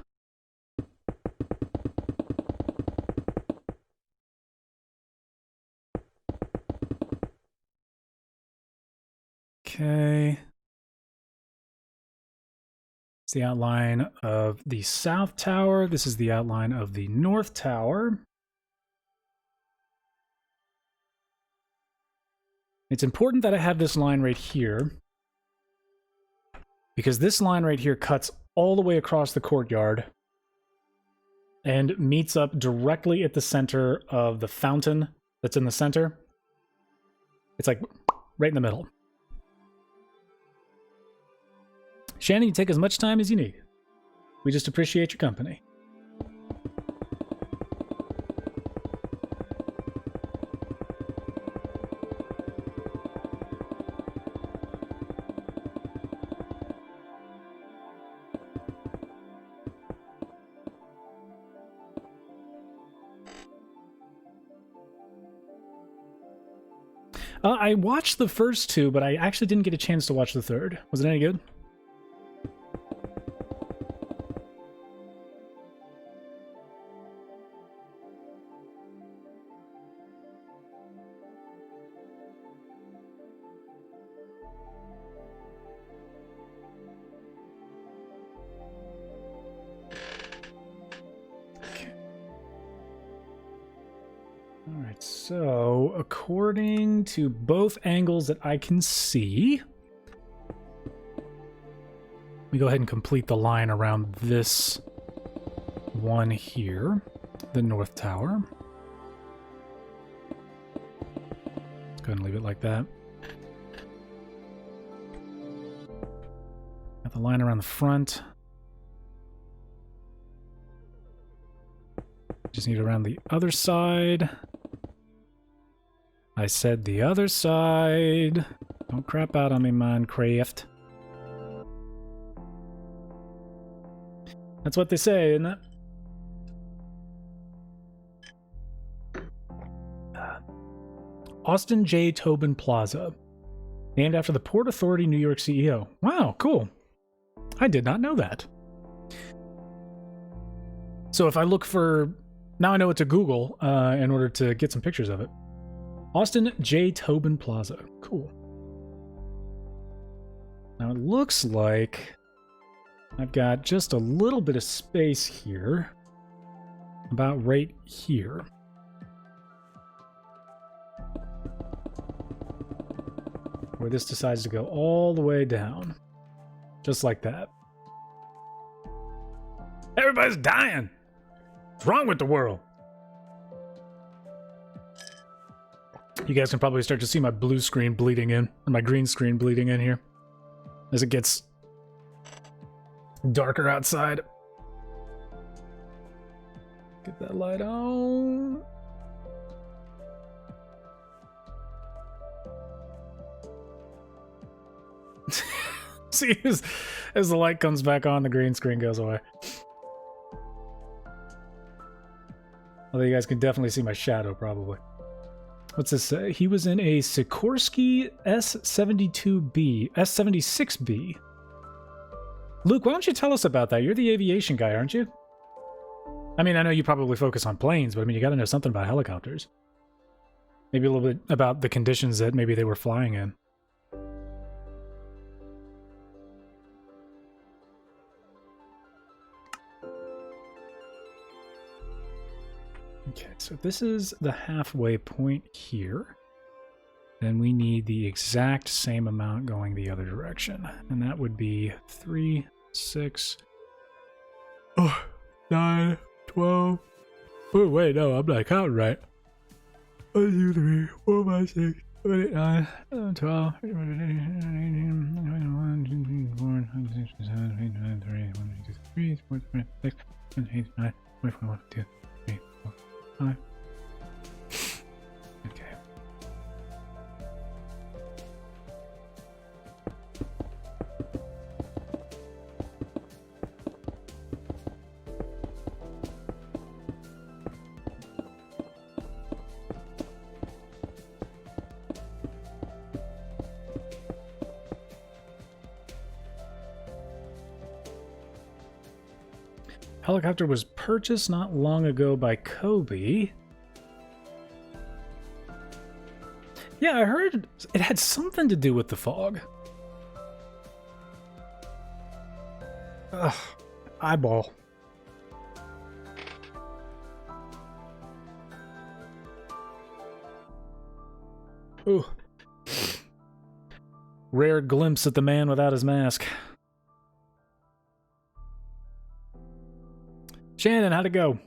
Okay. It's the outline of the south tower. This is the outline of the north tower. It's important that I have this line right here, because this line right here cuts all the way across the courtyard and meets up directly at the center of the fountain that's in the center. It's like right in the middle. Shannon, you take as much time as you need. We just appreciate your company. I watched the first two, but I actually didn't get a chance to watch the third. Was it any good? Alright, so according to both angles that I can see, we go ahead and complete the line around this one here, the North Tower. Let's go ahead and leave it like that. Got the line around the front. Just need it around the other side. I said the other side. Don't crap out on me, Minecraft. That's what they say, isn't it? Austin J. Tobin Plaza. Named after the Port Authority New York CEO. Wow, cool. I did not know that. So if I look for... Now I know what to Google in order to get some pictures of it. Austin J. Tobin Plaza. Cool. Now it looks like I've got just a little bit of space here. About right here. Where this decides to go all the way down. Just like that. Everybody's dying! What's wrong with the world? You guys can probably start to see my blue screen bleeding in, or my green screen bleeding in here, as it gets darker outside. Get that light on. See, as the light comes back on, the green screen goes away. Although you guys can definitely see my shadow, probably. What's this say? He was in a Sikorsky S-72B, S-76B. Luke, why don't you tell us about that? You're the aviation guy, aren't you? I mean, I know you probably focus on planes, but I mean, you gotta know something about helicopters. Maybe a little bit about the conditions that maybe they were flying in. Okay, so this is the halfway point here. Then we need the exact same amount going the other direction. And that would be 3, 6, 9, 12. Oh, wait, no, I'm not counting right. 1, 2, 3, 4, 5, 6, 7, 8, 9, 11, 12, 13, 14, Okay. Helicopter was purchased not long ago by Kobe. Yeah, I heard it had something to do with the fog. Ugh, eyeball. Ooh. Rare glimpse at the man without his mask. Shannon, how'd it go?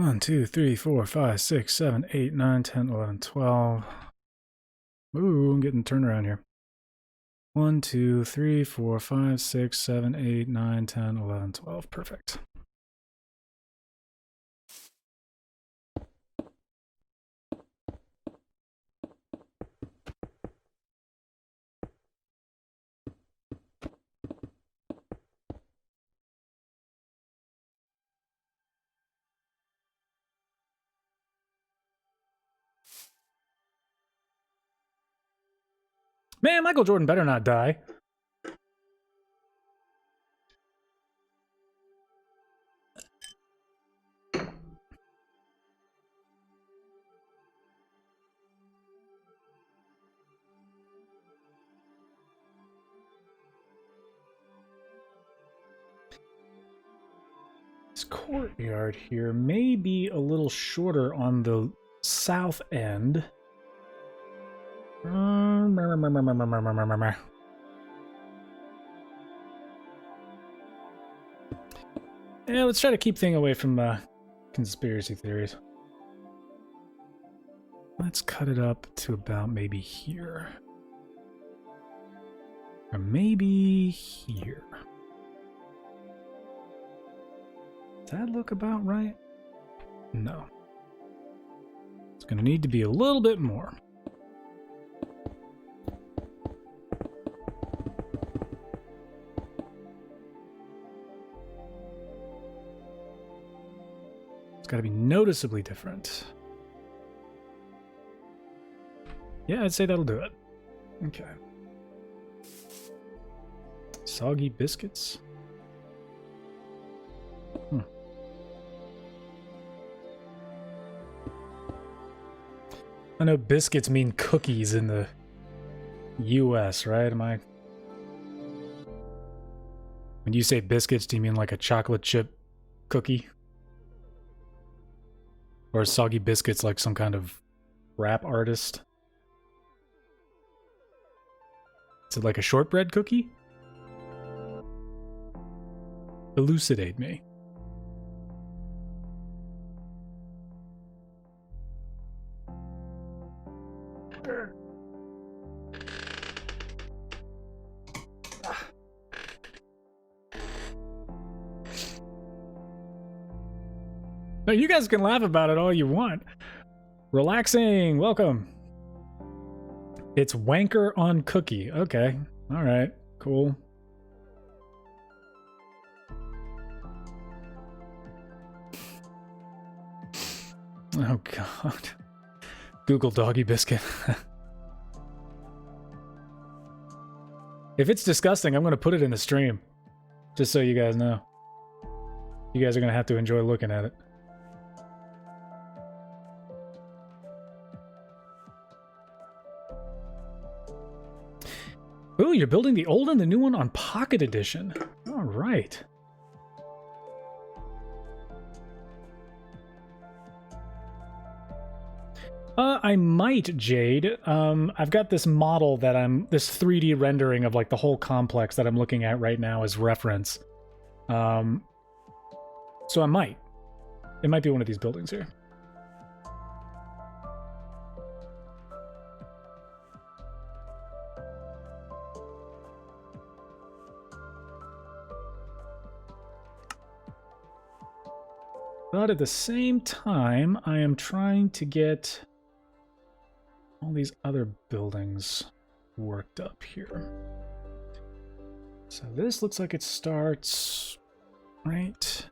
1, 2, 3, 4, 5, 6, 7, 8, 9, 10, 11, 12. Ooh, I'm getting turned around here. 1, 2, 3, 4, 5, 6, 7, 8, 9, 10, 11, 12. Perfect. Man, Michael Jordan better not die. This courtyard here may be a little shorter on the south end. Yeah, let's try to keep things away from conspiracy theories. Let's cut it up to about maybe here. Or maybe here. Does that look about right? No. It's going to need to be a little bit more. It's got to be noticeably different. Yeah, I'd say that'll do it. Okay. Soggy biscuits. I know biscuits mean cookies in the US, right? Am I... When you say biscuits, do you mean like a chocolate chip cookie? Or soggy biscuits like some kind of rap artist? Is it like a shortbread cookie? Elucidate me. No, you guys can laugh about it all you want. Relaxing, welcome. It's wanker on cookie. Okay, all right, cool. Oh God. Google doggy biscuit. If it's disgusting, I'm going to put it in the stream. Just so you guys know. You guys are going to have to enjoy looking at it. Ooh, you're building the old and the new one on Pocket Edition. All right. I might, Jade. I've got this model that this 3D rendering of like the whole complex that I'm looking at right now as reference. So I might. It might be one of these buildings here. But at the same time, I am trying to get all these other buildings worked up here. So this looks like it starts right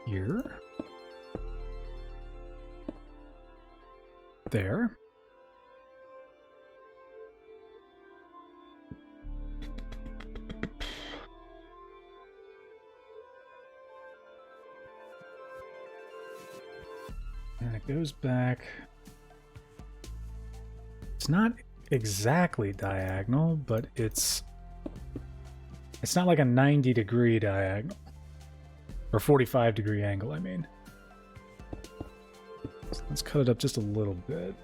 here. There. And it goes back. It's not exactly diagonal, but it's not like a 90-degree diagonal. Or 45-degree angle, I mean. So let's cut it up just a little bit.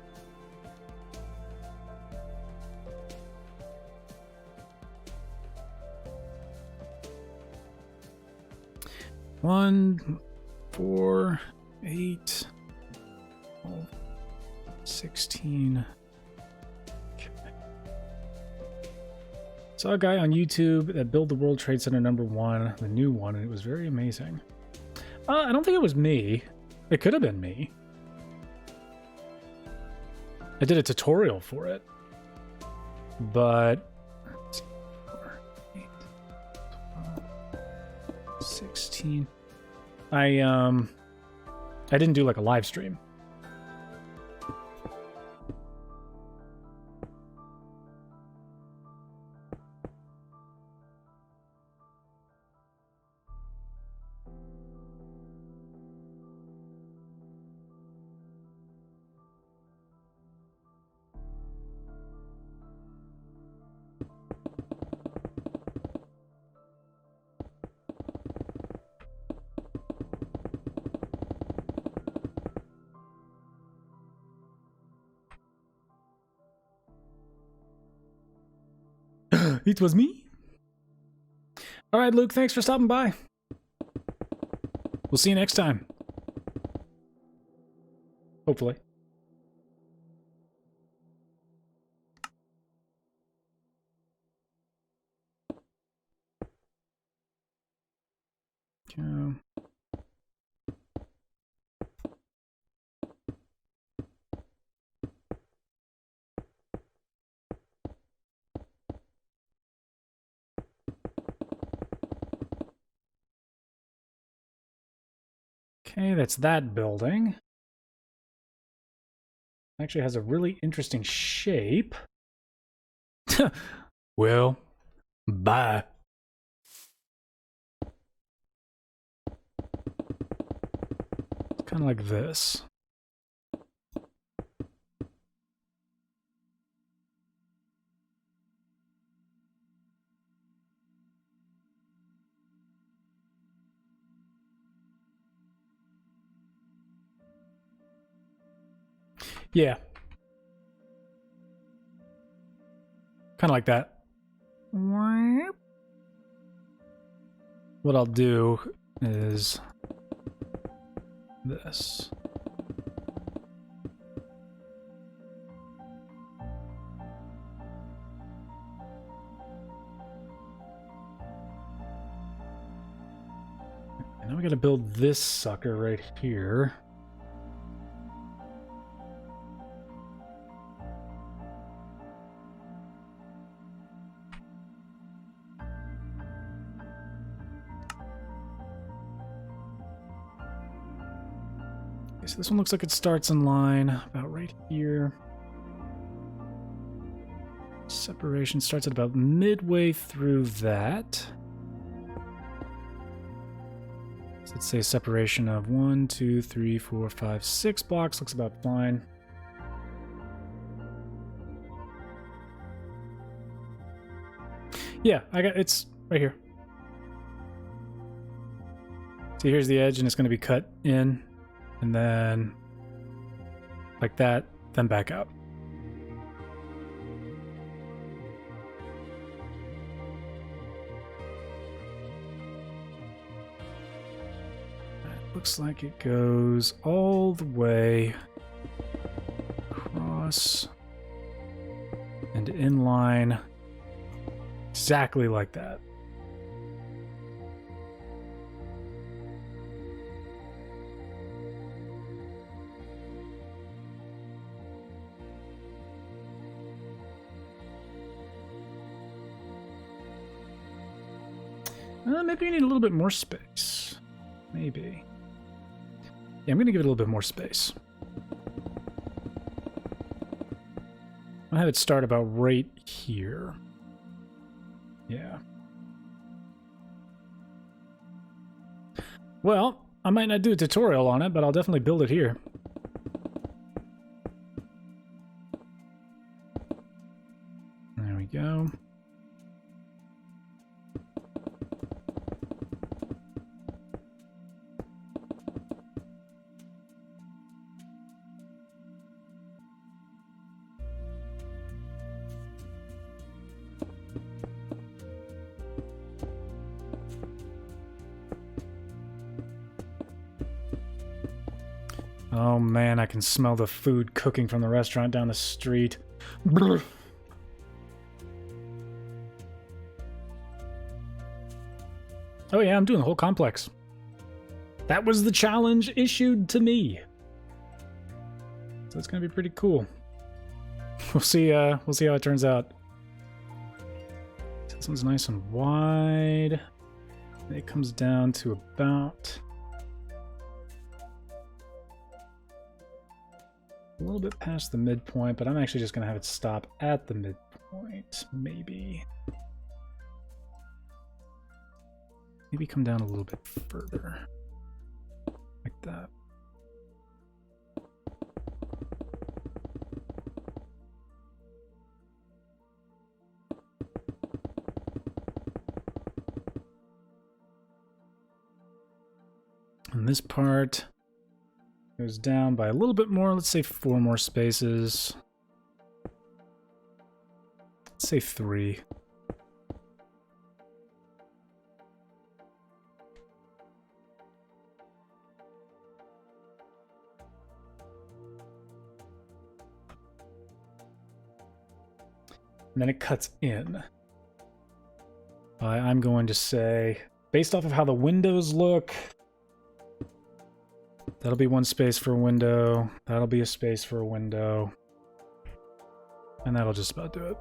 One, 4, 8, 12, 16. Okay. Saw a guy on YouTube that built the World Trade Center #1, the new one, and it was very amazing. I don't think it was me. It could have been me. I did a tutorial for it. But 4, 8, 12, 16. I didn't do like a live stream. It was me. All right, Luke, thanks for stopping by. We'll see you next time. Hopefully. Okay. Okay, that's that building. Actually has a really interesting shape. Well, bye. It's kind of like this. Yeah. Kind of like that. What I'll do is this. And now we gotta build this sucker right here. Okay, so this one looks like it starts in line about right here. Separation starts at about midway through that. So let's say separation of 1, 2, 3, 4, 5, 6 blocks looks about fine. Yeah, it's right here. See, here's the edge, and it's going to be cut in, and then like that, then back out. Looks like it goes all the way across and in line, exactly like that. Maybe you need a little bit more space. Maybe. Yeah, I'm going to give it a little bit more space. I'll have it start about right here. Yeah. Well, I might not do a tutorial on it, but I'll definitely build it here. There we go. Oh man, I can smell the food cooking from the restaurant down the street. Brr. Oh yeah, I'm doing the whole complex. That was the challenge issued to me. So it's gonna be pretty cool. We'll see how it turns out. This one's nice and wide. It comes down to about a little bit past the midpoint, but I'm actually just gonna have it stop at the midpoint, maybe. Maybe come down a little bit further. Like that. And this part goes down by a little bit more, let's say 4 more spaces. Let's say 3. And then it cuts in. I'm going to say, based off of how the windows look, that'll be 1 space for a window. That'll be a space for a window. And that'll just about do it.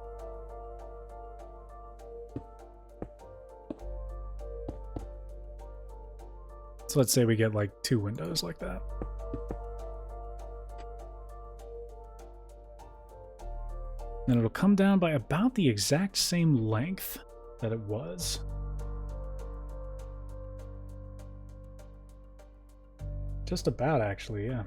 So let's say we get like 2 windows like that. Then it'll come down by about the exact same length that it was. Just about, actually, yeah.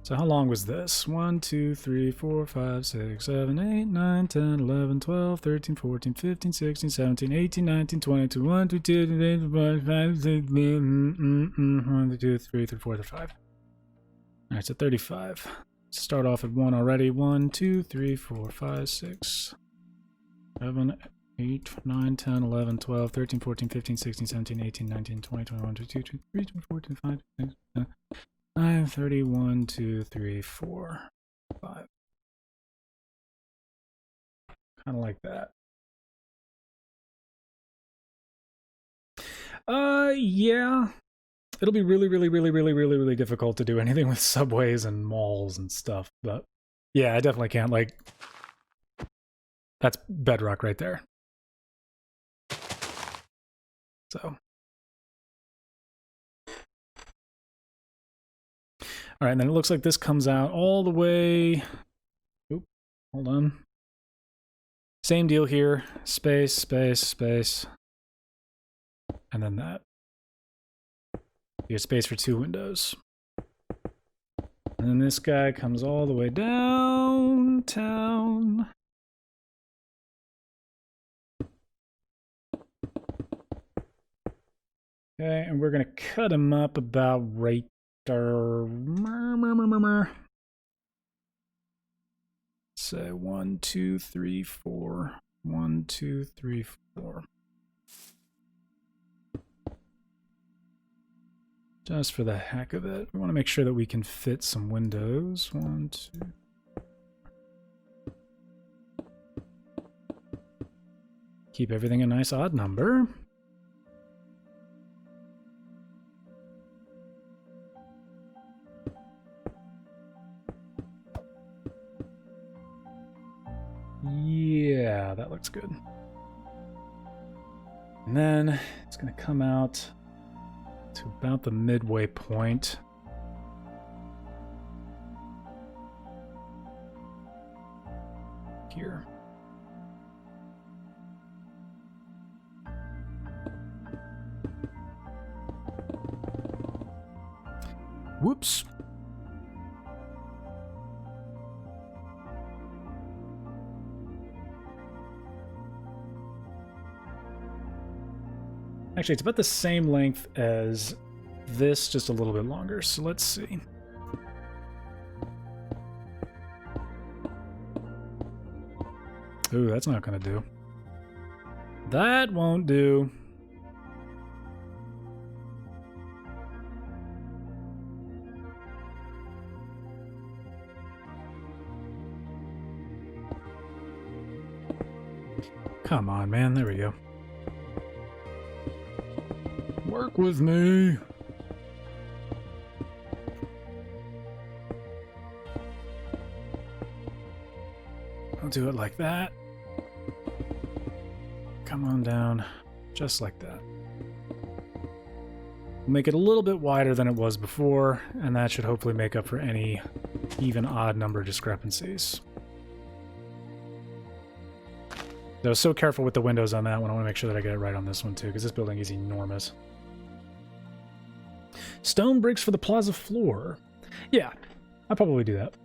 So how long was this? 1, 2, 3, 4, 5, 6, 7, 8, 9, 10, 11, 12, 13, 14, 15, 16, 17, 18, 19, 20, 21, 22, 23, 25, 6, 1, 2, 3, 4, 5. Alright, so 35. Start off at 1 already. 1, 2, 3, 4, 5, 6, 7, 8, 9, 10, 11, 12, 13, 14, 15, 16, 17, 18, 19, 20, 21, 22, 23, 24, 25, 26, 27, 30, 1, 2, 3, 4, 5. Kind of like that. Yeah. It'll be really difficult to do anything with subways and malls and stuff, but yeah, I definitely can't, like, that's bedrock right there. So. All right, and then it looks like this comes out all the way. Oop, hold on. Same deal here. Space, space, space. And then that. You get space for 2 windows. And then this guy comes all the way downtown. Okay, and we're gonna cut him up about right there. Say 1, 2, 3, 4. 1, 2, 3, 4. Just for the heck of it. We want to make sure that we can fit some windows. 1, 2. Keep everything a nice odd number. Yeah, that looks good. And then it's going to come out to about the midway point. Here. Whoops. Actually, it's about the same length as this, just a little bit longer. So let's see. Ooh, that's not gonna do. That won't do. Come on, man. There we go. Work with me. I'll do it like that. Come on down. Just like that. Make it a little bit wider than it was before, and that should hopefully make up for any even odd number discrepancies. I was so careful with the windows on that one. I want to make sure that I get it right on this one too, because this building is enormous. Stone bricks for the plaza floor. Yeah, I'll probably do that.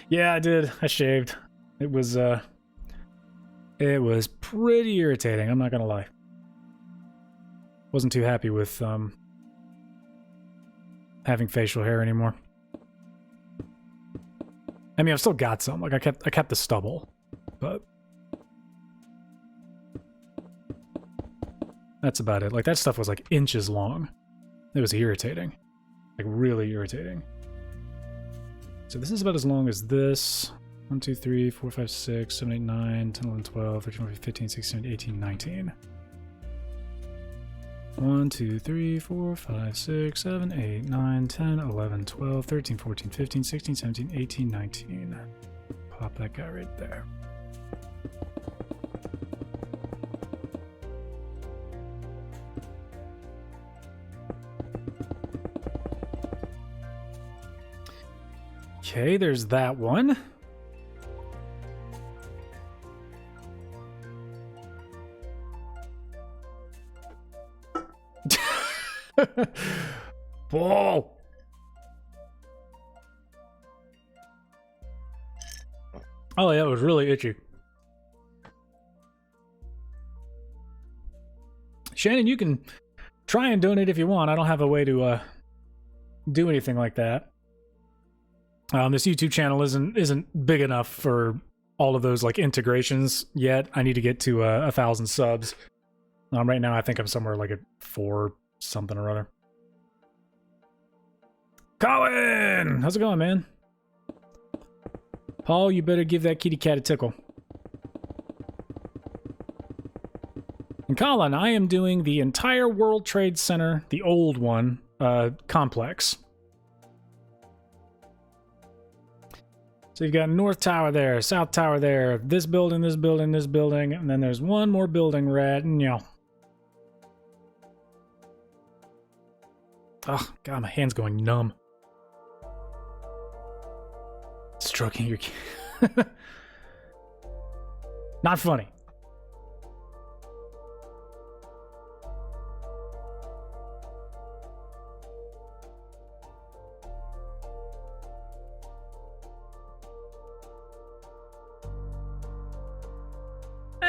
Yeah, I did. I shaved. It was pretty irritating, I'm not gonna lie. Wasn't too happy with having facial hair anymore. I mean, I've still got some. Like I kept the stubble, but that's about it. Like that stuff was like inches long. It was irritating. Like really irritating. So this is about as long as this. 1, 2, 3, 4, 5, 6, 7, 8, 9, 10, 11, 12, 13, 14, 15, 16, 18, 19. 1, 2, 3, 4, 5, 6, 7, 8, 9, 10, 11, 12, 13, 14, 15, 16, 17, 18, 19. Pop that guy right there. Okay, there's that one. Ball. Oh yeah, it was really itchy. Shannon, you can try and donate if you want. I don't have a way to do anything like that. This YouTube channel isn't big enough for all of those like integrations yet. I need to get to 1,000 subs. Right now, I think I'm somewhere like at 4 something or other. Colin! How's it going, man? Paul, you better give that kitty cat a tickle. And Colin, I am doing the entire World Trade Center, the old one, complex. So you've got North Tower there, South Tower there, this building, this building, this building, and then there's one more building right now. Oh, God, my hand's going numb. Stroking your kid. Not funny.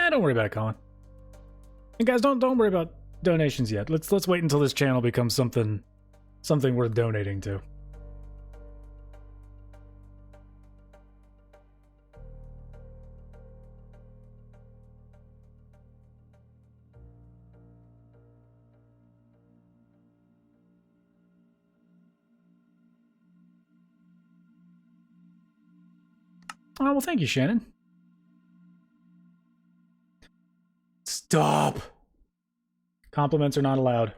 Don't worry about it, Colin. And guys, don't worry about donations yet. Let's wait until this channel becomes something worth donating to. Oh, well, thank you, Shannon. Stop. Compliments are not allowed.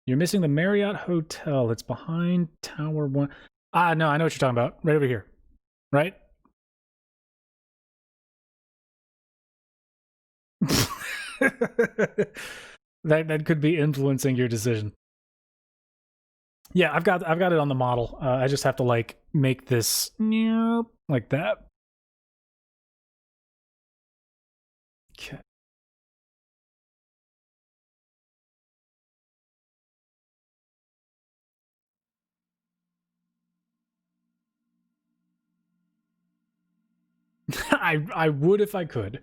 You're missing the Marriott Hotel. It's behind Tower 1. Ah, no, I know what you're talking about. Right over here. Right? that could be influencing your decision. Yeah, I've got it on the model. I just have to like make this like that. Okay. I would if I could.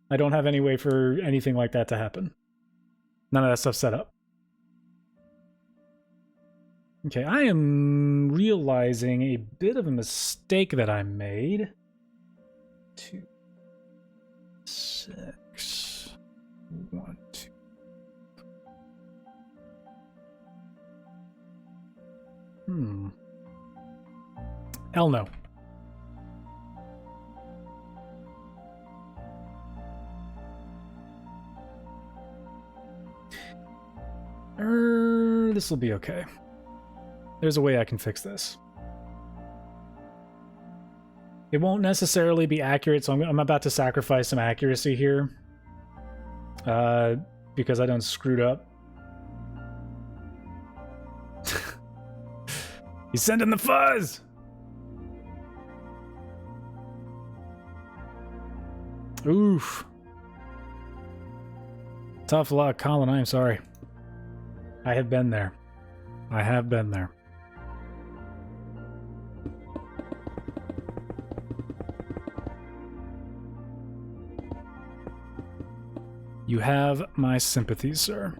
I don't have any way for anything like that to happen. None of that stuff's set up. Okay, I am realizing a bit of a mistake that I made. 2, 6, 1, 2. Hell no. This will be okay. There's a way I can fix this. It won't necessarily be accurate, so I'm about to sacrifice some accuracy here. Because I done screwed up. He's sending the fuzz! Oof. Tough luck, Colin, I am sorry. I have been there. I have been there. You have my sympathies, sir.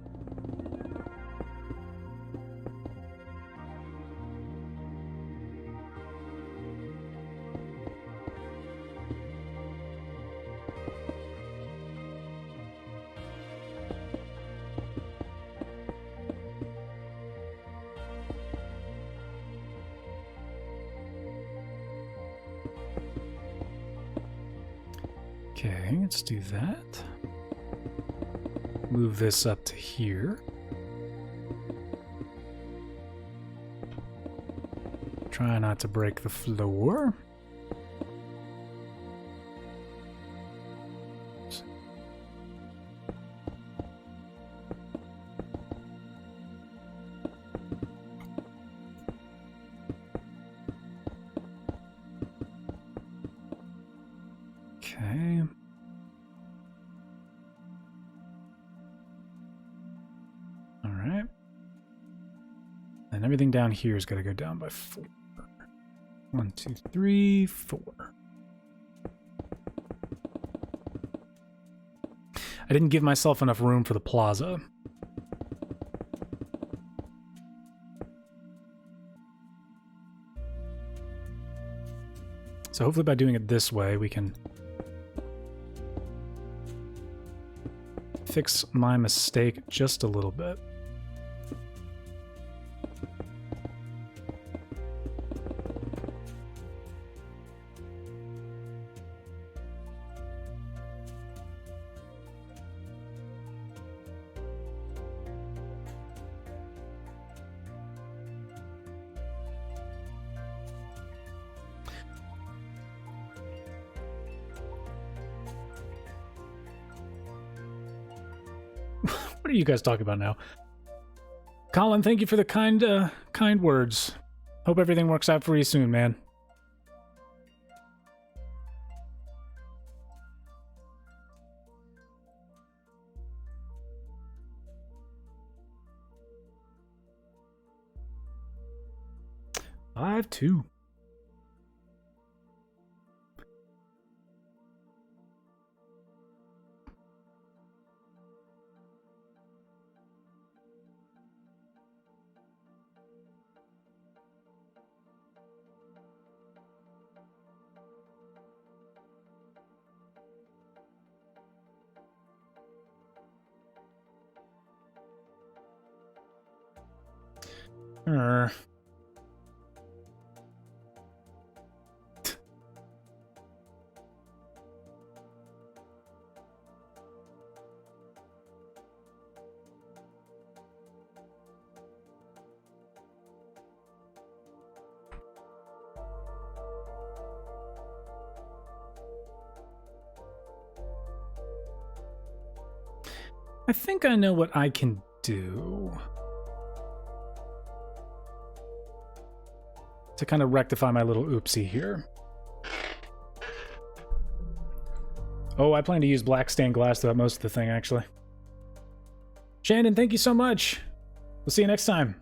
Okay, let's do that. Move this up to here. Try not to break the floor. Okay. All right. And everything down here is going to go down by 4. 1, 2, 3, 4. I didn't give myself enough room for the plaza. So hopefully by doing it this way, we can fix my mistake just a little bit. What are you guys talking about now? Colin, thank you for the kind words. Hope everything works out for you soon, man. I have 2. I think I know what I can do to kind of rectify my little oopsie here. Oh, I plan to use black stained glass throughout most of the thing, actually. Shannon, thank you so much. We'll see you next time.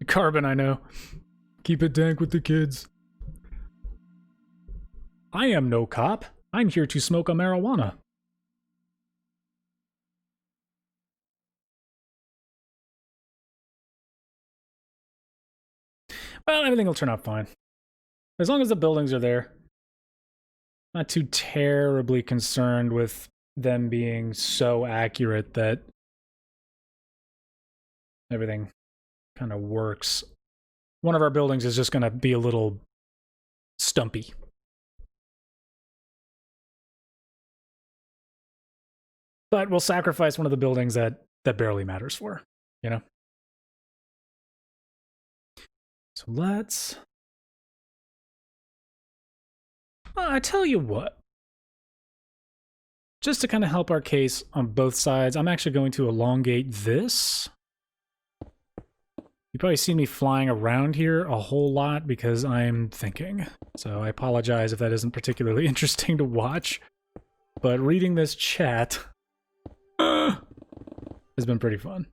Carbon, I know. Keep it dank with the kids. I am no cop. I'm here to smoke a marijuana. Well, everything will turn out fine. As long as the buildings are there. Not too terribly concerned with them being so accurate that everything kind of works. One of our buildings is just going to be a little stumpy. But we'll sacrifice one of the buildings that barely matters for, you know? So let's... Well, I tell you what. Just to kind of help our case on both sides, I'm actually going to elongate this. You probably see me flying around here a whole lot because I'm thinking. So I apologize if that isn't particularly interesting to watch. But reading this chat has been pretty fun.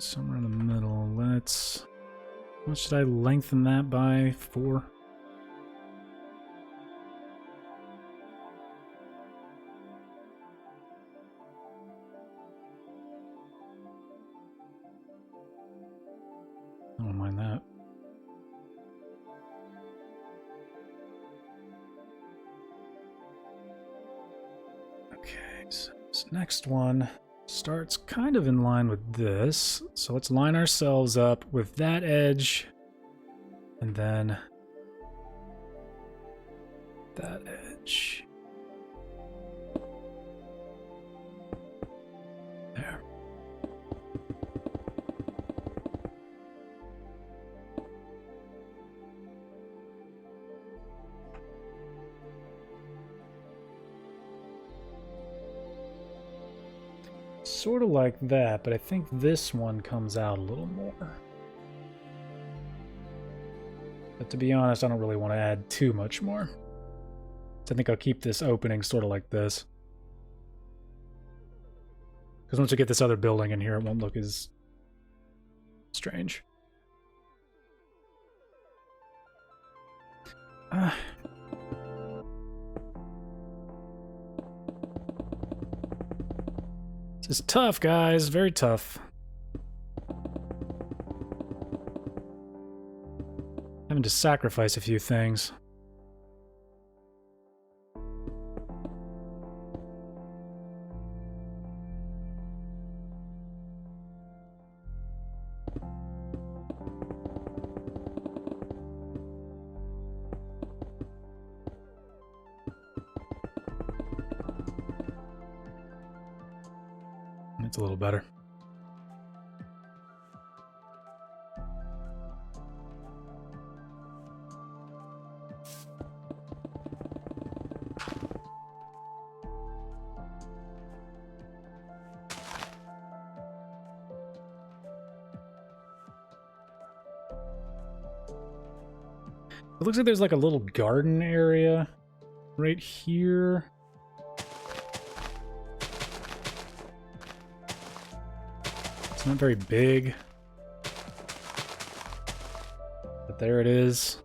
Somewhere in the middle. Let's... What should I lengthen that by? 4? I don't mind that. Okay, so this next one starts kind of in line with this. So let's line ourselves up with that edge and then that edge. There. Sort of like that, but I think this one comes out a little more. But to be honest, I don't really want to add too much more. So I think I'll keep this opening sort of like this. Because once we get this other building in here, it won't look as strange. This is tough, guys. Very tough. Having to sacrifice a few things. It's a little better. It looks like there's like a little garden area right here. It's not very big, but there it is.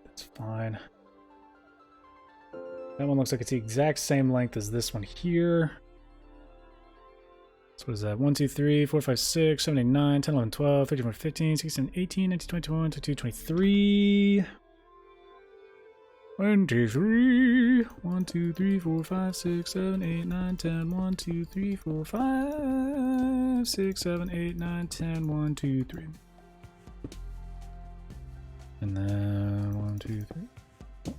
That's fine. That one looks like it's the exact same length as this one here. So what is that? 1, 2, 3, 4, 5, 6, 7, 8, 9, 10, 11, 12, 13, 14, 15, 16, 18, 19, 20, 21, 22, 23. 1, 2, 3. 1, 2, 3, 4, 5, 6, 7, 8, 9, 10. 1, 2, 3, 4, 5, 6, 7, 8, 9, 10. 1, 2, 3. And then 1, 2, 3.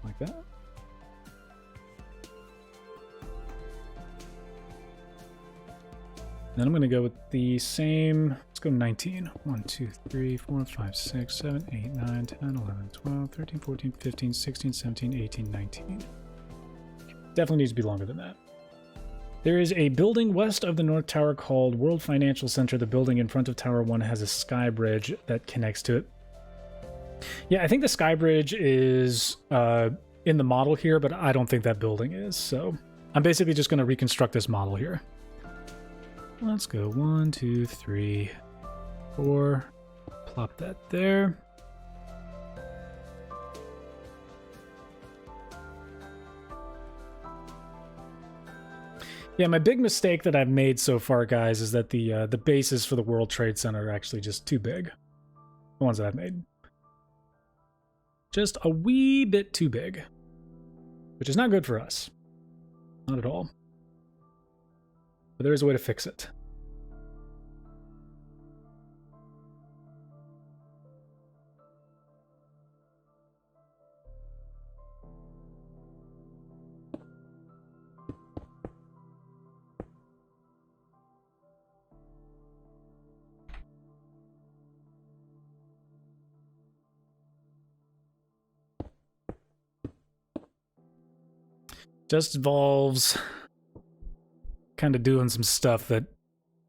Like that. Then I'm going to go with the same. Let's go 19. 1, 2, 3, 4, 5, 6, 7, 8, 9, 10, 11, 12, 13, 14, 15, 16, 17, 18, 19. Definitely needs to be longer than that. There is a building west of the North Tower called World Financial Center. The building in front of Tower 1 has a sky bridge that connects to it. Yeah, I think the sky bridge is in the model here, but I don't think that building is. So I'm basically just going to reconstruct this model here. Let's go 1, 2, 3, 4. Plop that there. Yeah, my big mistake that I've made so far, guys, is that the bases for the World Trade Center are actually just too big. The ones that I've made. Just a wee bit too big. Which is not good for us. Not at all. But there is a way to fix it. Just involves kind of doing some stuff that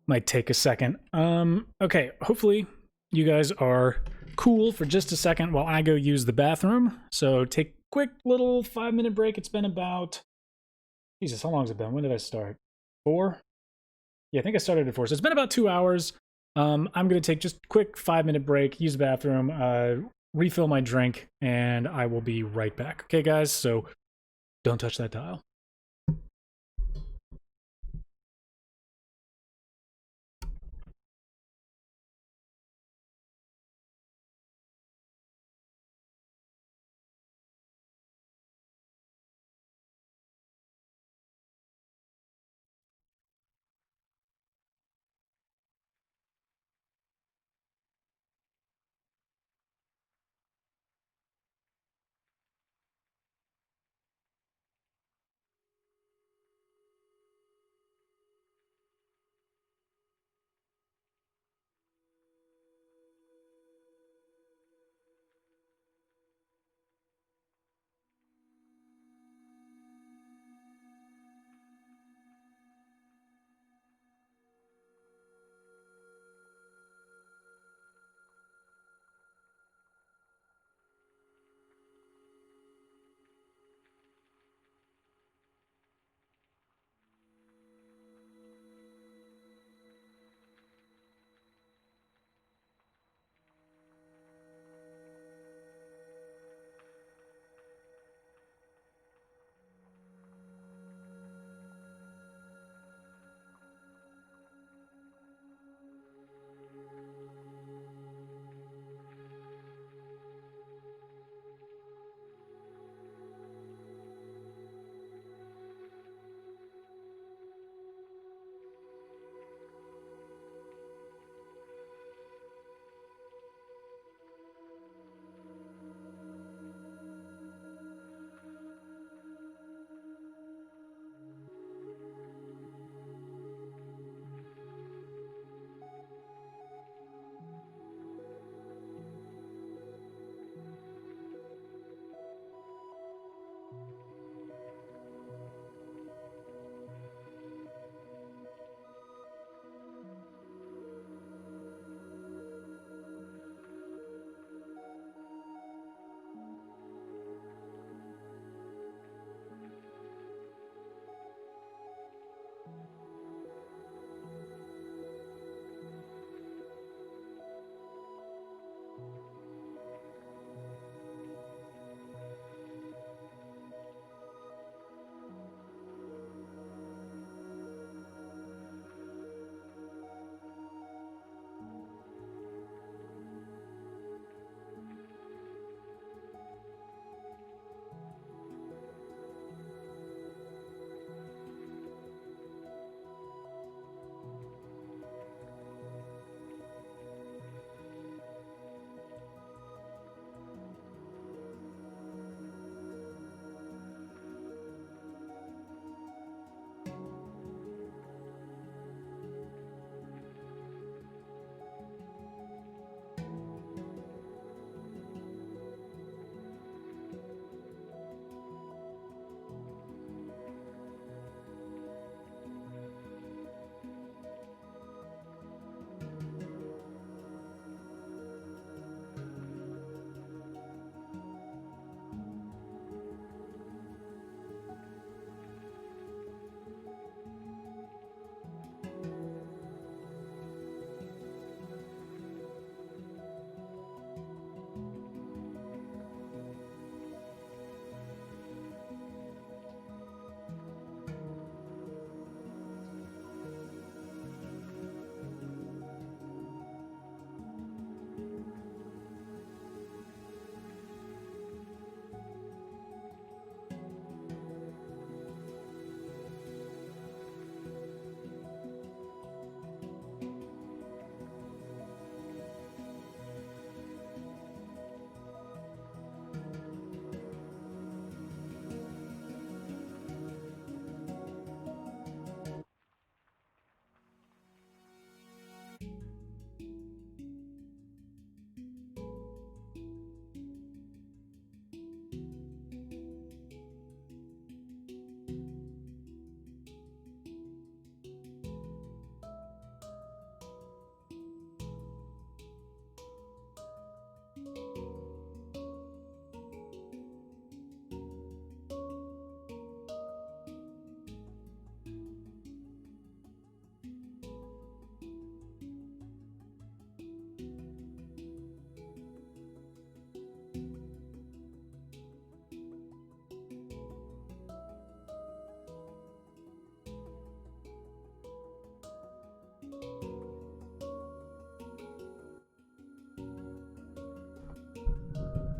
might take a second. Okay, hopefully you guys are cool for just a second while I go use the bathroom. So take a quick little 5-minute break. It's been about, Jesus, how long has it been? When did I start? 4? Yeah, I think I started at 4. So it's been about 2 hours. I'm going to take just a quick 5-minute break, use the bathroom, refill my drink, and I will be right back. Okay, guys? So don't touch that dial.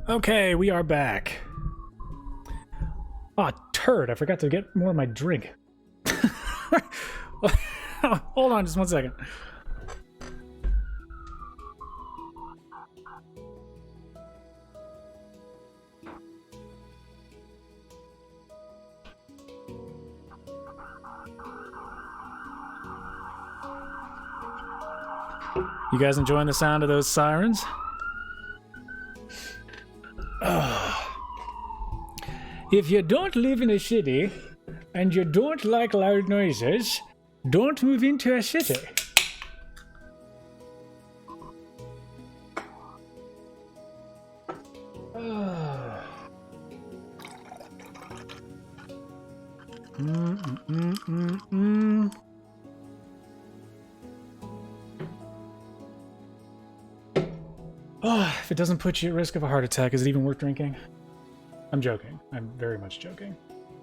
Okay, we are back. Ah, turd, I forgot to get more of my drink. Hold on just 1 second. You guys enjoying the sound of those sirens? If you don't live in a city and you don't like loud noises, don't move into a city. Oh, if it doesn't put you at risk of a heart attack, is it even worth drinking? I'm joking. I'm very much joking.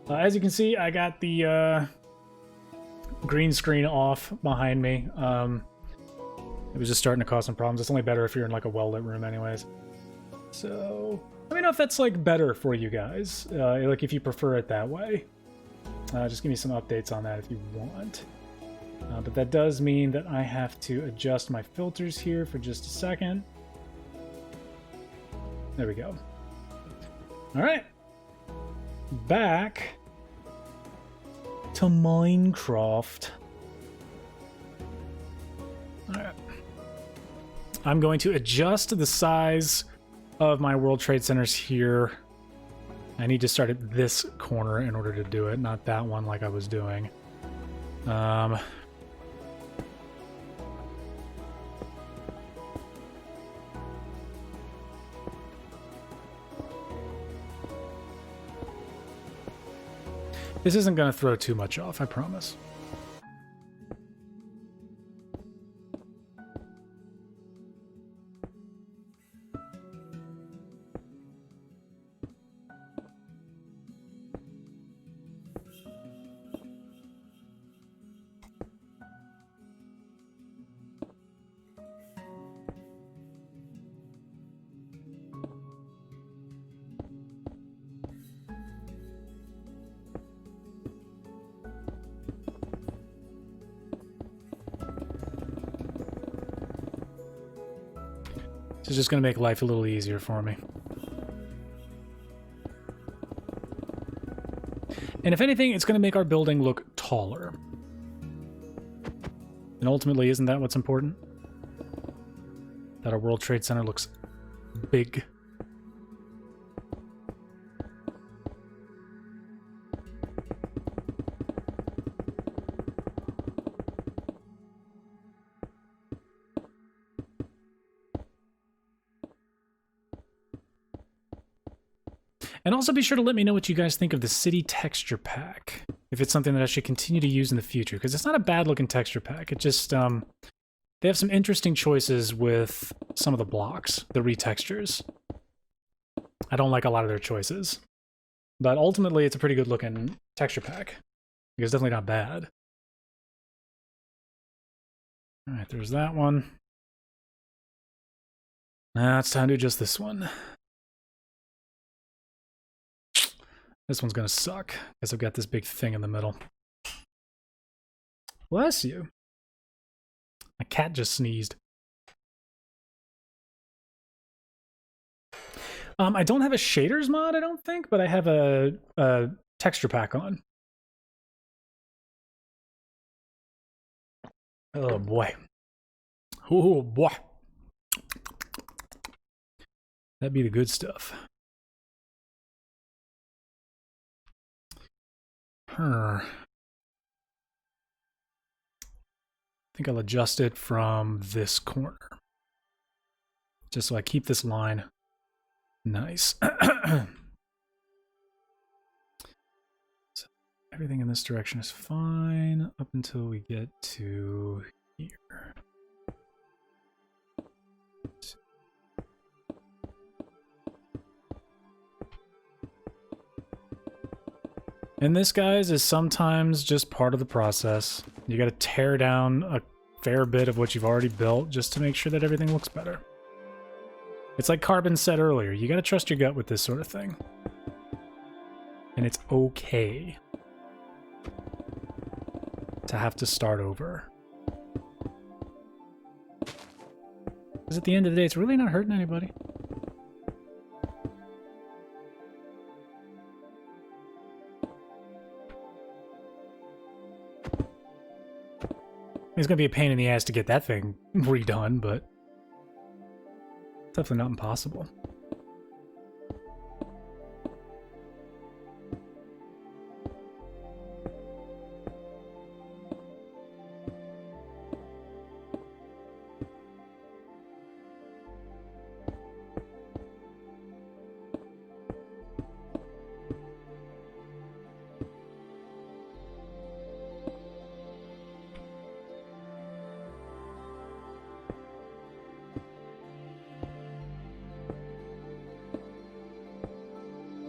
As you can see, I got the green screen off behind me. It was just starting to cause some problems. It's only better if you're in like a well-lit room anyways. So, let me know if that's like better for you guys. Like if you prefer it that way. Just give me some updates on that if you want. But that does mean that I have to adjust my filters here for just a second. There we go. All right. Back to Minecraft. All right. I'm going to adjust the size of my World Trade Centers here. I need to start at this corner in order to do it, not that one like I was doing. This isn't going to throw too much off, I promise. This is just going to make life a little easier for me. And if anything, it's going to make our building look taller. And ultimately, isn't that what's important? That our World Trade Center looks big. And also be sure to let me know what you guys think of the city texture pack. If it's something that I should continue to use in the future. Because it's not a bad looking texture pack. It just, they have some interesting choices with some of the blocks. The retextures. I don't like a lot of their choices. But ultimately, it's a pretty good looking texture pack. It's definitely not bad. Alright, there's that one. Now it's time to adjust this one. This one's gonna suck, because I've got this big thing in the middle. Bless you. My cat just sneezed. I don't have a shaders mod, I don't think, but I have a texture pack on. Oh boy. Oh boy. That'd be the good stuff. I think I'll adjust it from this corner. Just so I keep this line nice. So everything in this direction is fine up until we get to here. And this, guys, is sometimes just part of the process. You got to tear down a fair bit of what you've already built just to make sure that everything looks better. It's like Carbon said earlier, you gotta trust your gut with this sort of thing. And it's okay to have to start over. Because at the end of the day, it's really not hurting anybody. It's gonna be a pain in the ass to get that thing redone, but it's definitely not impossible.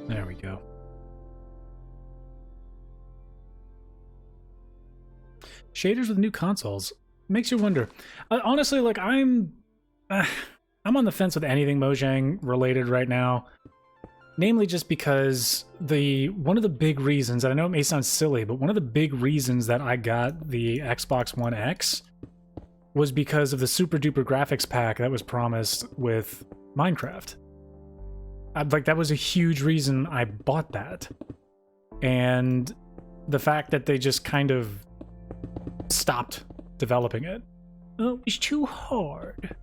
There we go. Shaders with new consoles makes you wonder. Honestly, like I'm on the fence with anything Mojang related right now. Namely, just because one of the big reasons, and I know it may sound silly, but one of the big reasons that I got the Xbox One X was because of the super duper graphics pack that was promised with Minecraft. Like, that was a huge reason I bought that. And the fact that they just kind of stopped developing it. Oh, it was too hard.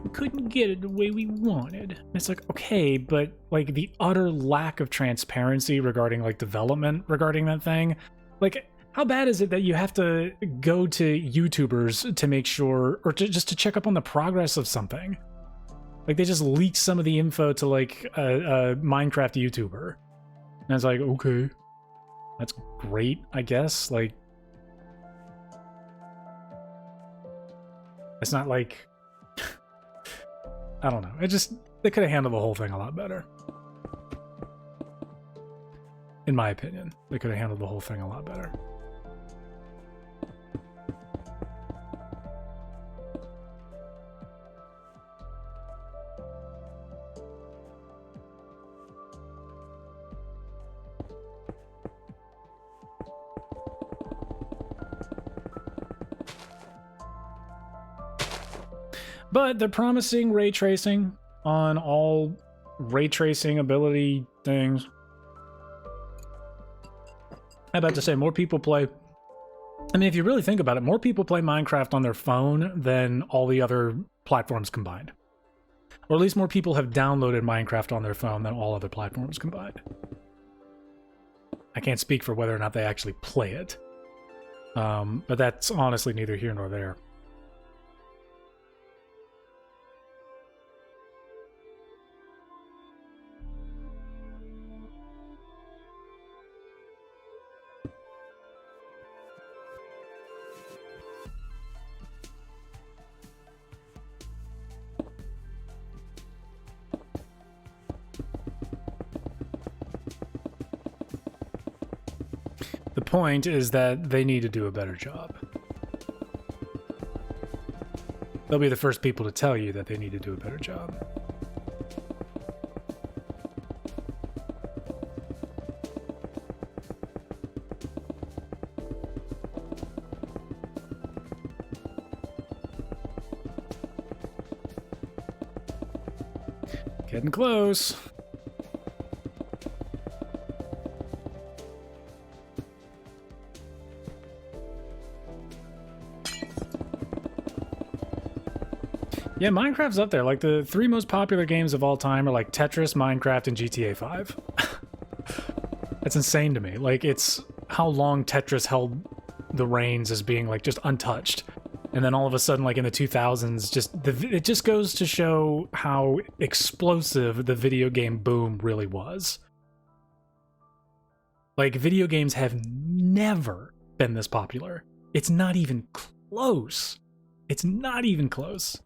We couldn't get it the way we wanted. And it's like, okay, but like the utter lack of transparency regarding like development regarding that thing. Like, how bad is it that you have to go to YouTubers to make sure, or just to check up on the progress of something? Like, they just leaked some of the info to, like, a Minecraft YouTuber. And it's like, okay. That's great, I guess. Like, it's not like... I don't know. They could have handled the whole thing a lot better. In my opinion. They could have handled the whole thing a lot better. But they're promising ray tracing on all ray tracing ability things. I'm about to say more people play... I mean, if you really think about it, more people play Minecraft on their phone than all the other platforms combined. Or at least more people have downloaded Minecraft on their phone than all other platforms combined. I can't speak for whether or not they actually play it. But that's honestly neither here nor there. The point is that they need to do a better job. They'll be the first people to tell you that they need to do a better job. Getting close. Yeah, Minecraft's up there. Like, the 3 most popular games of all time are like Tetris, Minecraft, and GTA 5. That's insane to me. Like, it's how long Tetris held the reins as being like just untouched. And then all of a sudden, like in the 2000s, it just goes to show how explosive the video game boom really was. Like, video games have never been this popular. It's not even close. It's not even close.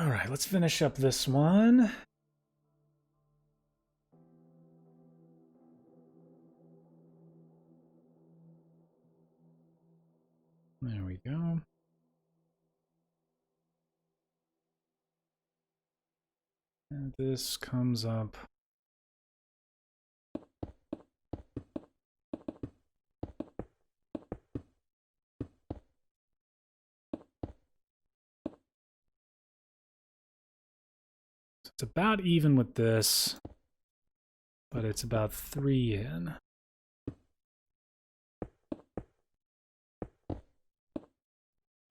All right, let's finish up this one. There we go. And this comes up. So it's about even with this, but it's about 3 in.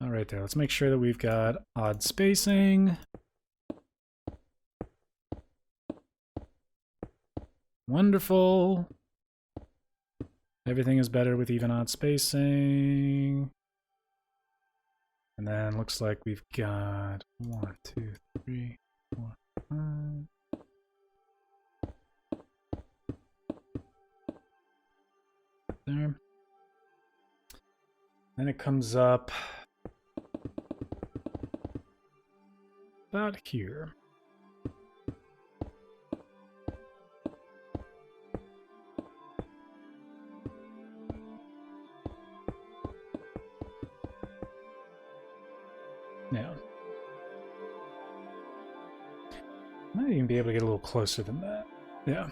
All right there, let's make sure that we've got odd spacing. Wonderful. Everything is better with even odd spacing. And then looks like we've got 1, 2, 3, 4, 5. There. Then it comes up about here. Yeah. Might even be able to get a little closer than that. Yeah.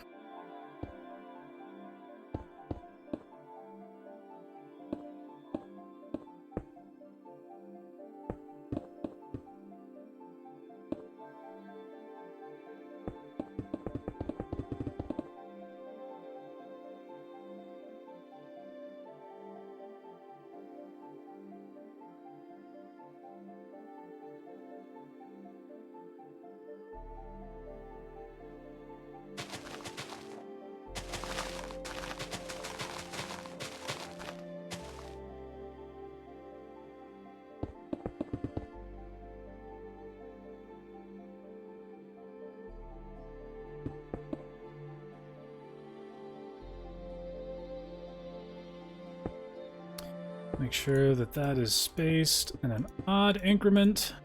Make sure that that is spaced in an odd increment.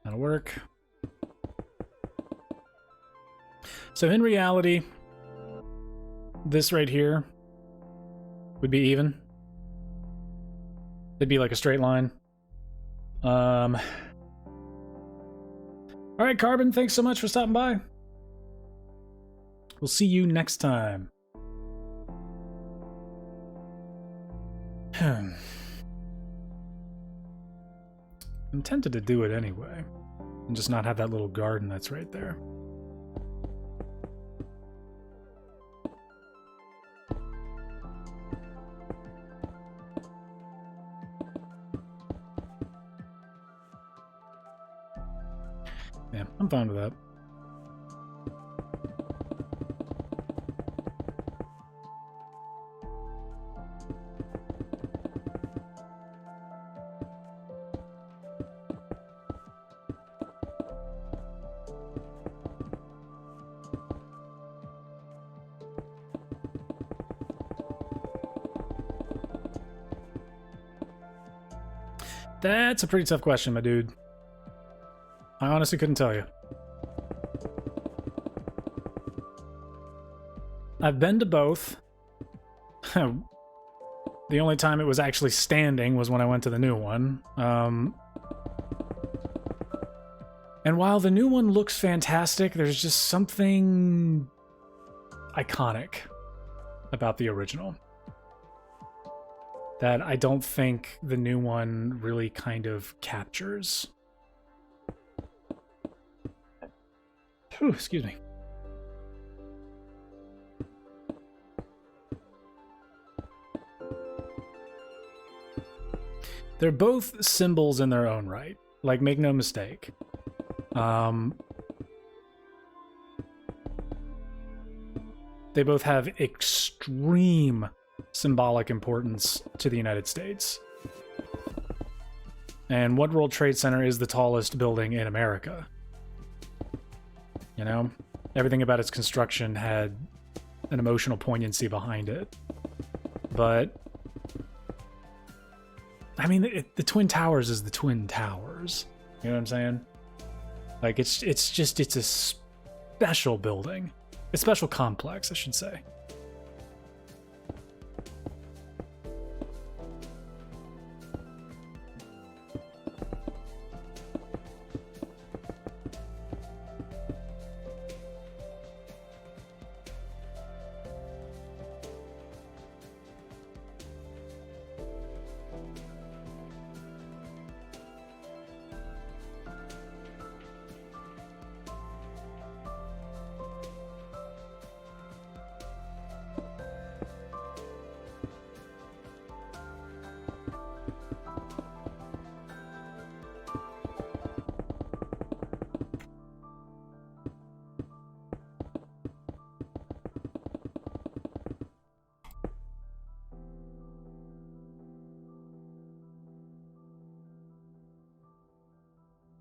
That'll work. So in reality, this right here would be even. It'd be like a straight line. All right, Carbon, thanks so much for stopping by. We'll see you next time. I'm tempted to do it anyway, and just not have that little garden that's right there. Yeah, I'm fine with that. That's a pretty tough question, my dude. I honestly couldn't tell you. I've been to both. The only time it was actually standing was when I went to the new one. And while the new one looks fantastic, there's just something iconic about the original that I don't think the new one really kind of captures. Whew, excuse me. They're both symbols in their own right. Like, make no mistake. They both have extreme symbolic importance to the United States. And what World Trade Center is the tallest building in America? You know? Everything about its construction had an emotional poignancy behind it. But I mean, the Twin Towers is the Twin Towers. You know what I'm saying? Like, it's a special building. A special complex, I should say.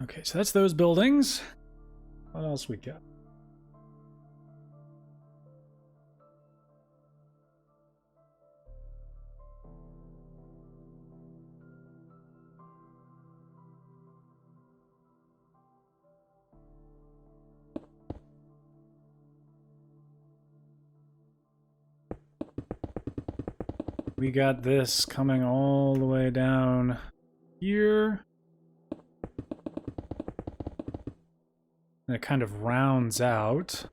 Okay, so that's those buildings. What else we got? We got this coming all the way down here. And it kind of rounds out.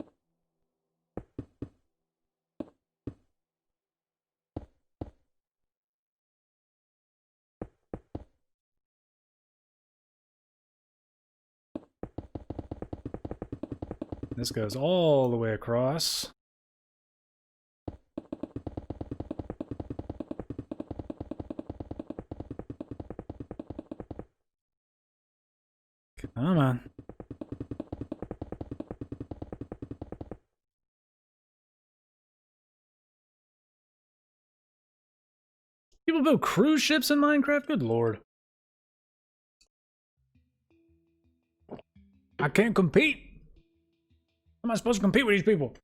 This goes all the way across. Come on. People build cruise ships in Minecraft? Good lord. I can't compete. How am I supposed to compete with these people?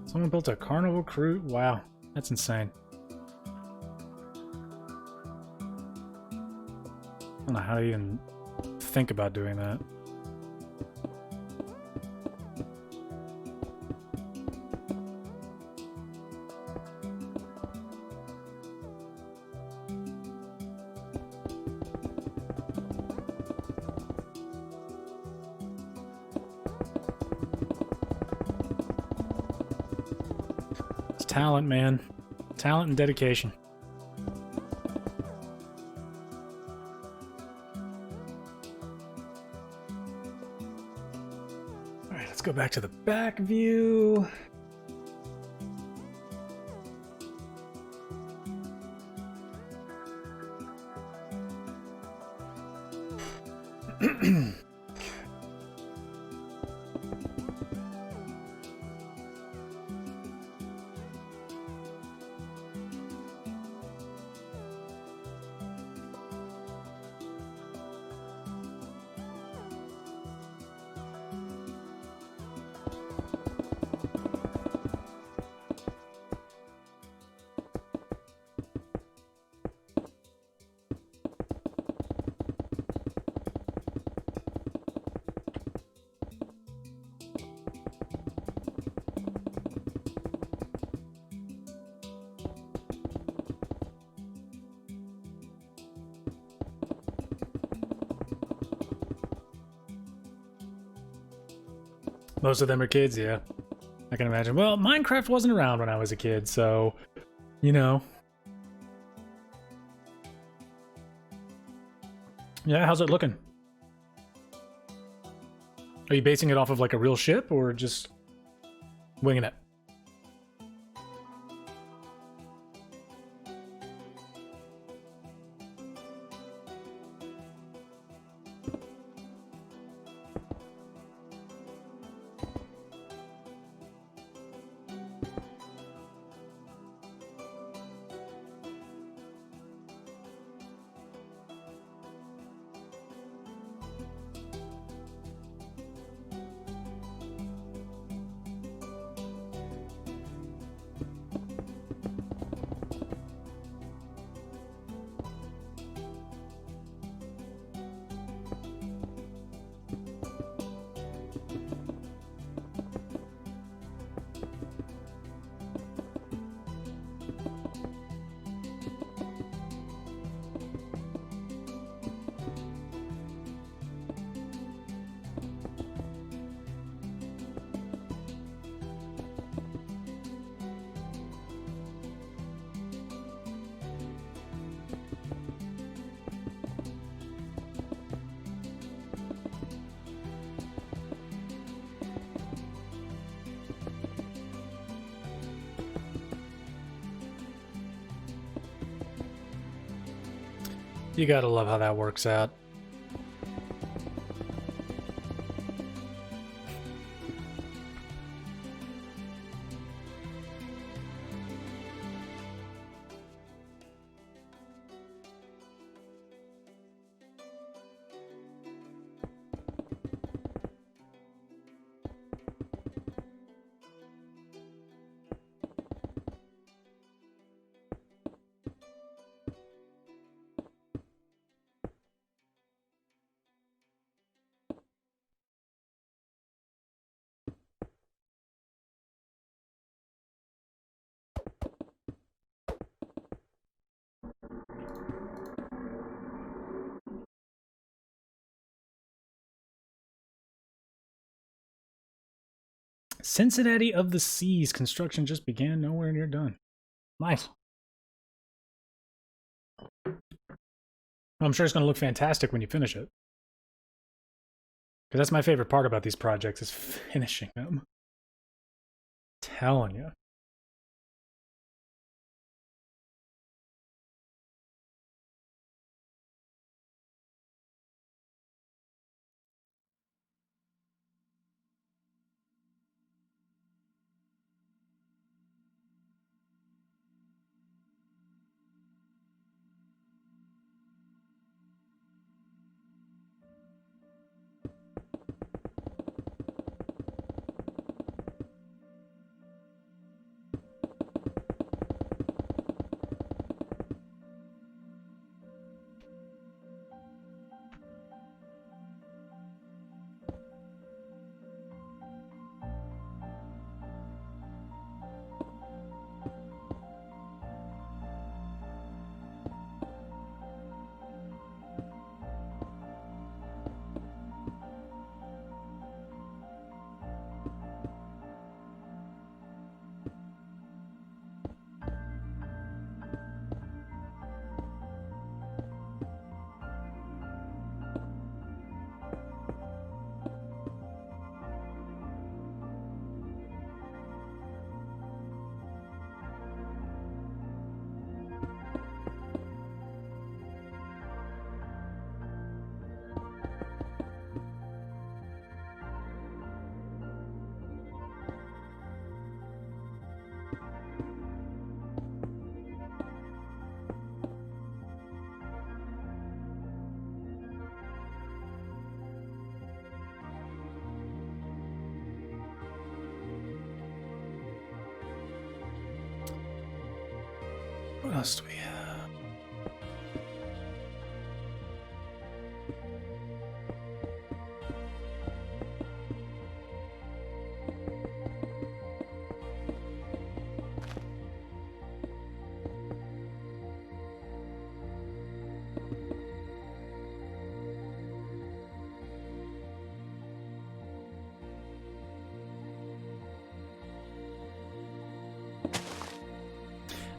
Someone built a carnival cruise? Wow, that's insane. I don't know how you even think about doing that. Talent, man. Talent and dedication. Alright, let's go back to the back view. Most of them are kids, yeah. I can imagine. Well, Minecraft wasn't around when I was a kid, so, you know. Yeah, how's it looking? Are you basing it off of like a real ship or just winging it? You gotta love how that works out. Cincinnati of the Seas. Construction just began, nowhere near done. Nice. I'm sure it's going to look fantastic when you finish it. Because that's my favorite part about these projects is finishing them. Telling you. What else do we have?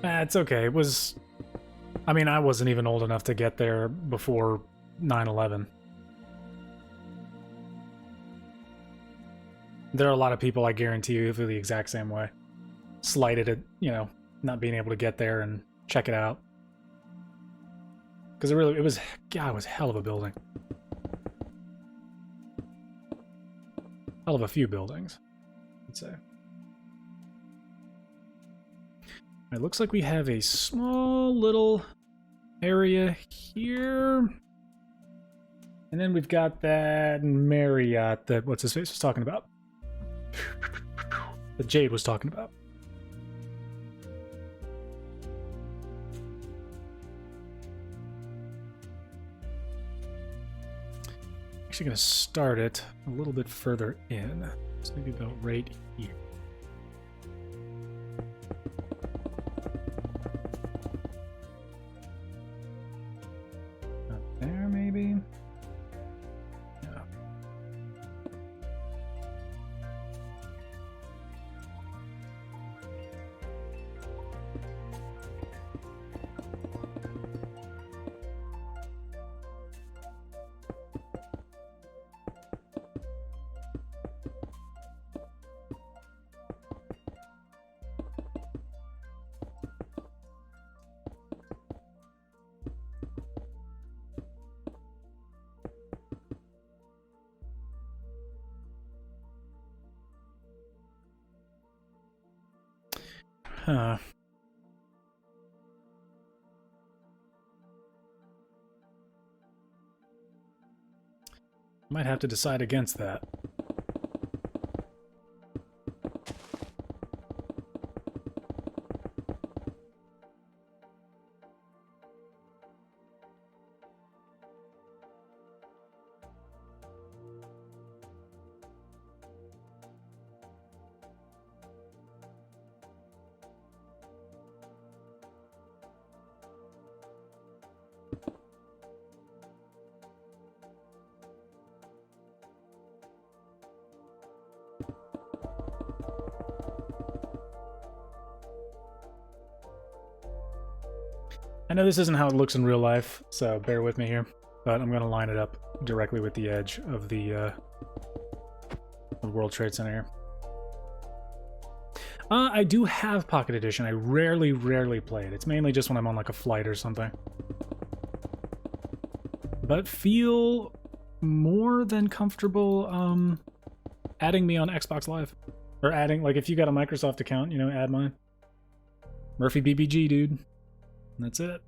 It's okay. It was... I mean, I wasn't even old enough to get there before 9/11. There are a lot of people, I guarantee you, who feel the exact same way. Slighted at, you know, not being able to get there and check it out. Because it was, God, it was hell of a building. Hell of a few buildings, I'd say. It looks like we have a small little area here. And then we've got that Marriott that what's-his-face was talking about. That Jade was talking about. Actually going to start it a little bit further in. So maybe about right here. Up there, maybe? Yeah. Huh. Might have to decide against that. I know this isn't how it looks in real life, so bear with me here, but I'm going to line it up directly with the edge of the World Trade Center here. I do have Pocket Edition. I rarely play it. It's mainly just when I'm on like a flight or something. But feel more than comfortable adding me on Xbox Live. Or adding, like if you got a Microsoft account, you know, add mine. Murphy BBG, dude. That's it.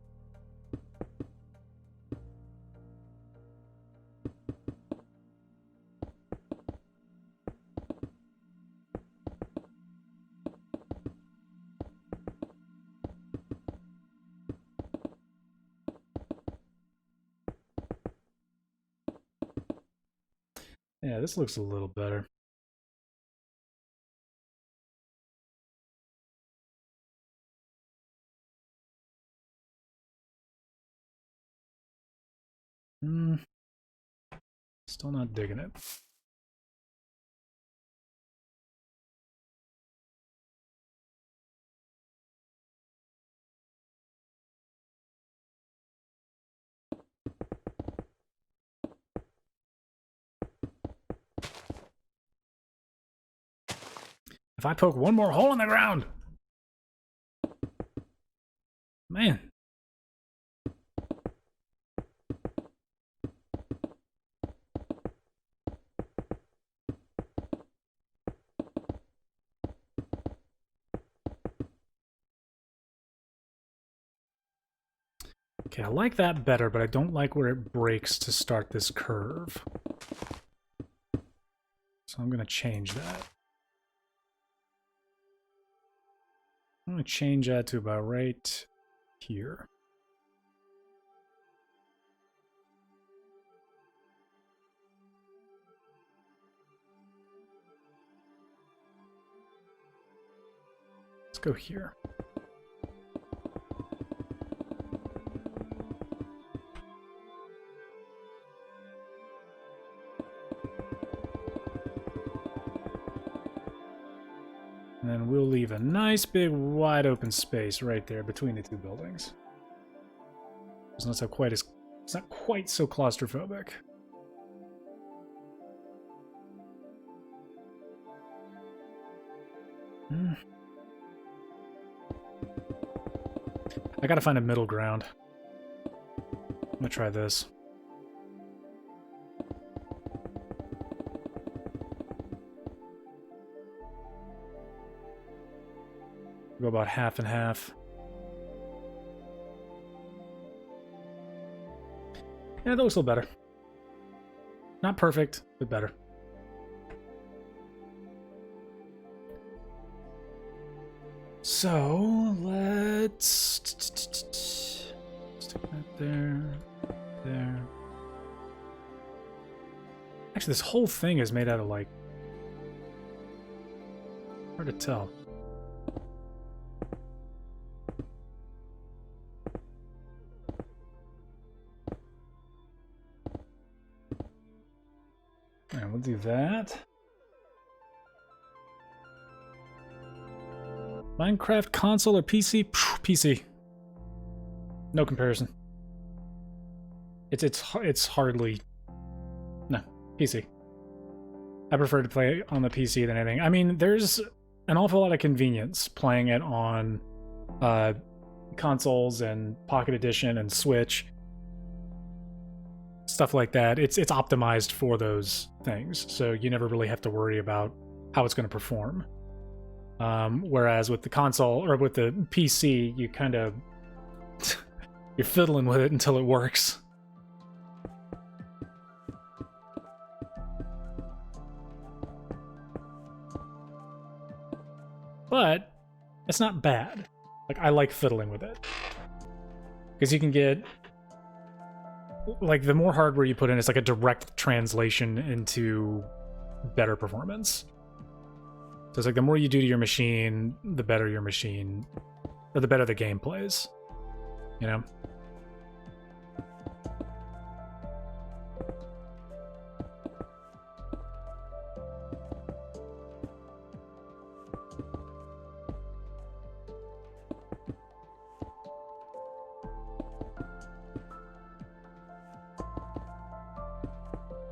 Yeah, this looks a little better. Still not digging it. If I poke one more hole in the ground! Man. Okay, I like that better, but I don't like where it breaks to start this curve. So I'm going to change that. I'm going to change that to about right here. Let's go here. And then we'll leave a nice big wide open space right there between the two buildings. It's not it's not quite so claustrophobic. I gotta find a middle ground. I'm gonna try this. Go about half and half. Yeah, that looks a little better. Not perfect, but better. So, let's stick that there. Actually, this whole thing is made out of, like... hard to tell. Alright, we'll do that. Minecraft console or PC? PC. No comparison. It's hardly... No, PC. I prefer to play on the PC than anything. I mean, there's an awful lot of convenience playing it on consoles and Pocket Edition and Switch. Stuff like that. It's optimized for those things, so you never really have to worry about how it's going to perform. Whereas with the console or with the PC, you kind of you're fiddling with it until it works. But it's not bad. Like, I like fiddling with it because you can get, like, the more hardware you put in, it's like a direct translation into better performance. So it's like the more you do to your machine, the better your machine, or the better the game plays, you know?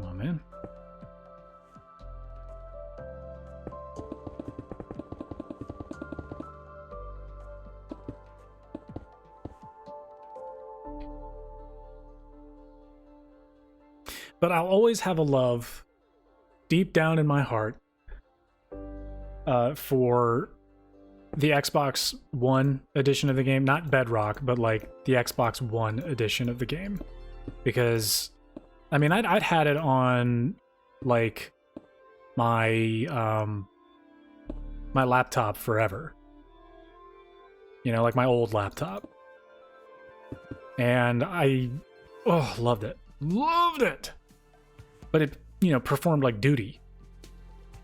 Oh, man. But I'll always have a love, deep down in my heart, for the Xbox One edition of the game. Not Bedrock, but like the Xbox One edition of the game. Because, I mean, I'd had it on, like, my, my laptop forever. You know, like my old laptop. And I, loved it. Loved it! But it, you know, performed like duty.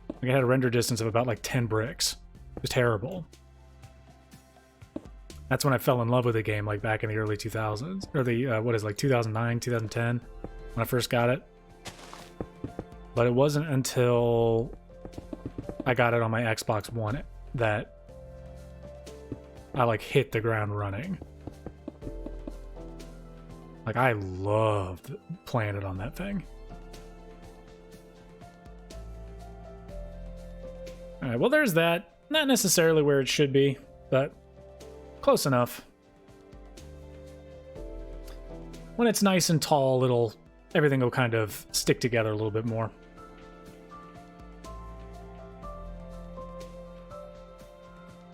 Like, it had a render distance of about like 10 bricks. It was terrible. That's when I fell in love with the game, like back in the early 2000s. Or the, what is it, like 2009, 2010, when I first got it. But it wasn't until I got it on my Xbox One that I, like, hit the ground running. Like, I loved playing it on that thing. Alright, well, there's that. Not necessarily where it should be, but close enough. When it's nice and tall, everything will kind of stick together a little bit more.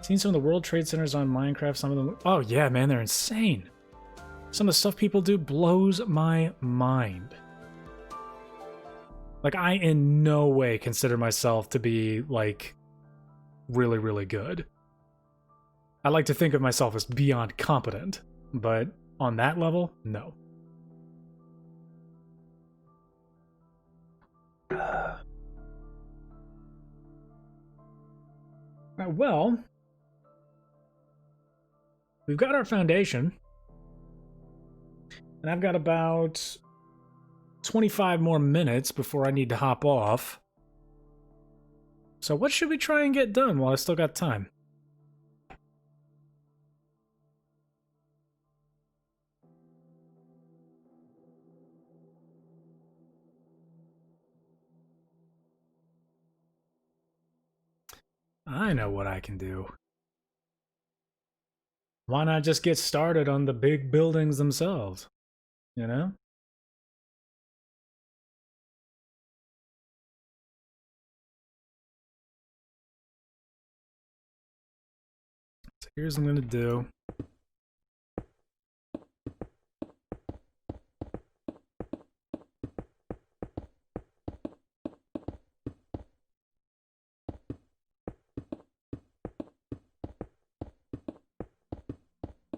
Seen some of the World Trade Centers on Minecraft, some of them... Oh yeah, man, they're insane. Some of the stuff people do blows my mind. Like, I in no way consider myself to be, like, really, really good. I like to think of myself as beyond competent, but on that level, no. Well, we've got our foundation, and I've got about 25 more minutes before I need to hop off. So what should we try and get done while I still got time? I know what I can do. Why not just get started on the big buildings themselves? You know? So here's what I'm gonna do.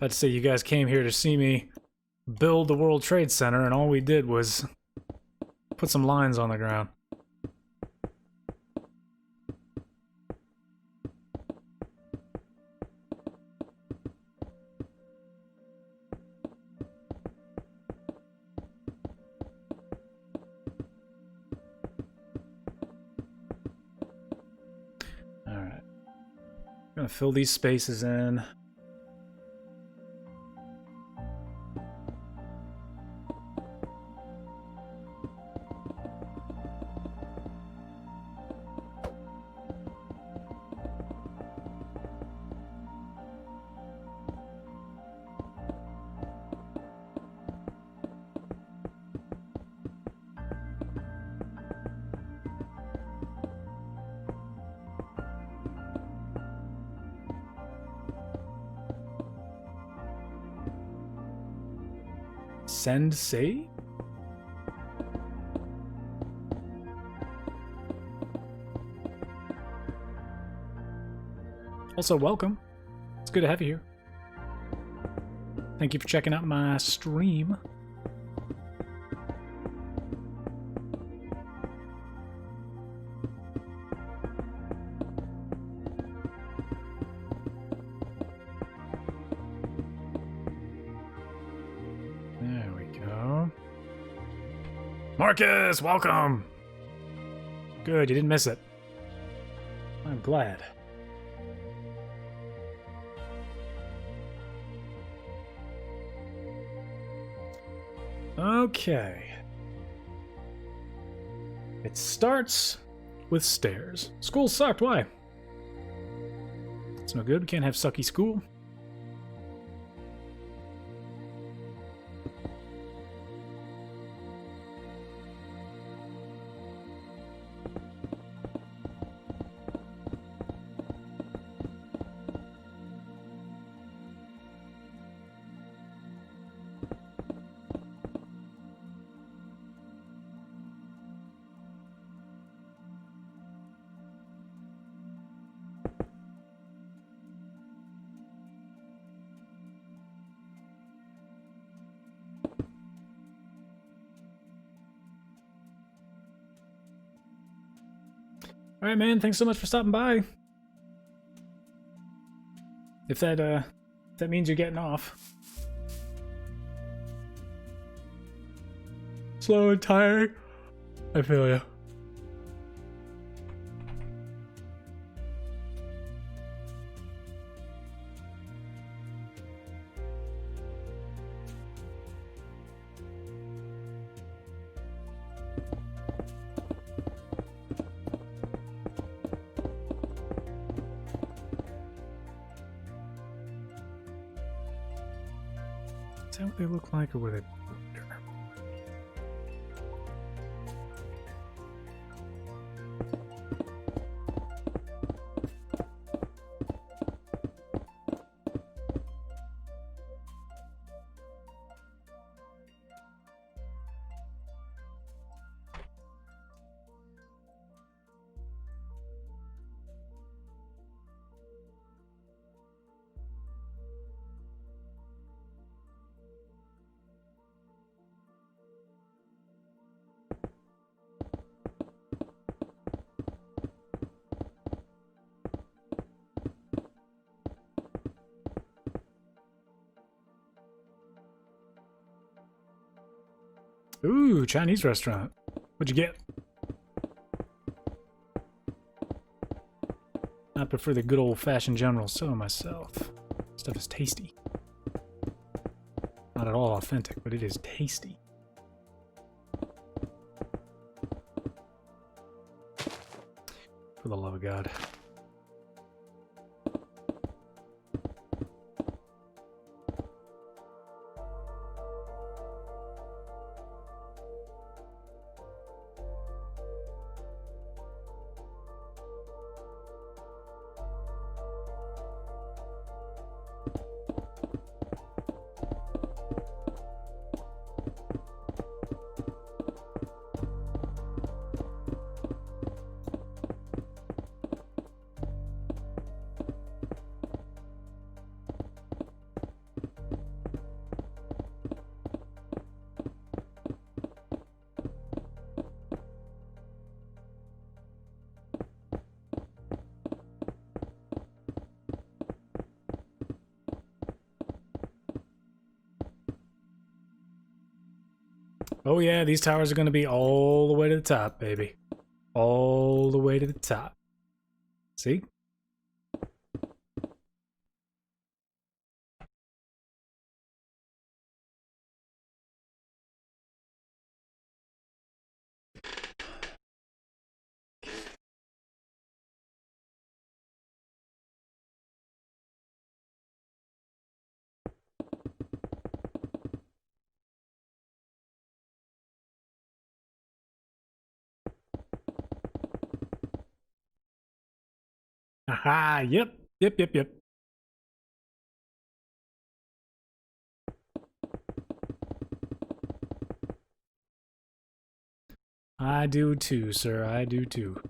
Let's say you guys came here to see me build the World Trade Center, and all we did was put some lines on the ground. Alright. I'm gonna fill these spaces in. Send say? Also, welcome. It's good to have you here. Thank you for checking out my stream. There we go. Marcus, welcome! Good, you didn't miss it. I'm glad. Okay. It starts with stairs. School sucked, why? It's no good, we can't have sucky school. All right, man. Thanks so much for stopping by. If that means you're getting off. Slow and tired. I feel you. Is that what they look like, or were they older? Ooh, Chinese restaurant. What'd you get? I prefer the good old-fashioned General Tso myself. Stuff is tasty. Not at all authentic, but it is tasty. For the love of God. Oh yeah, these towers are going to be all the way to the top, baby. All the way to the top. See? Aha, yep. Yep. I do too, sir. I do too.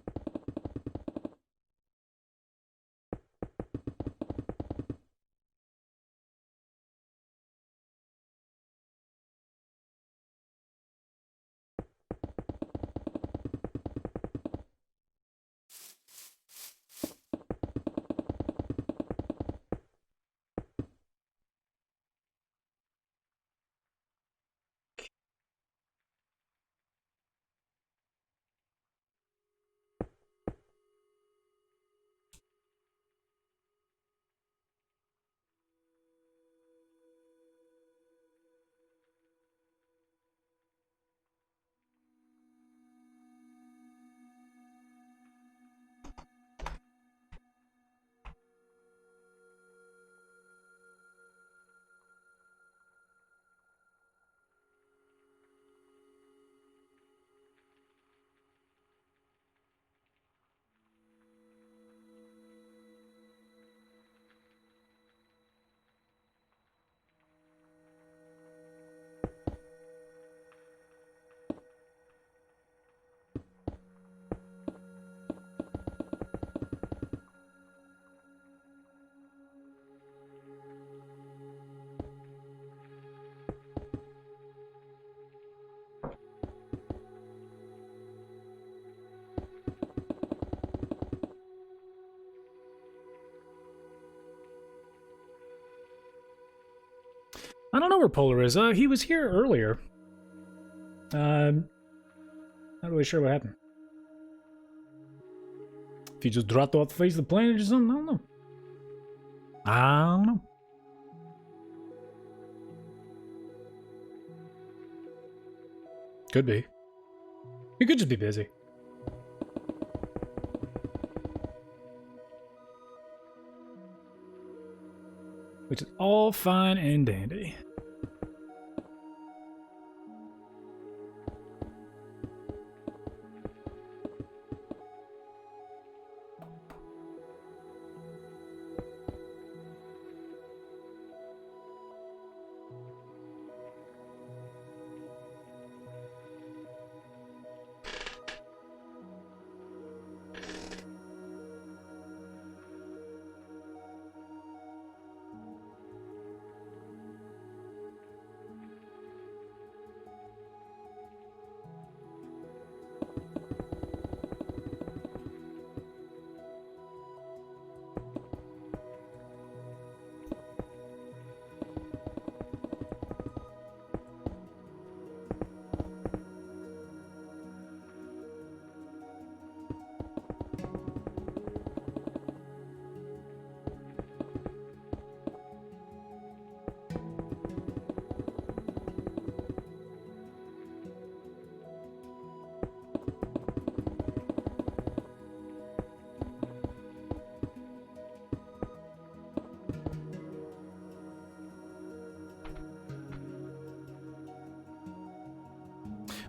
I don't know where Polar is. He was here earlier. Not really sure what happened. If he just dropped off the face of the planet or something, I don't know. I don't know. Could be. He could just be busy. Which is all fine and dandy.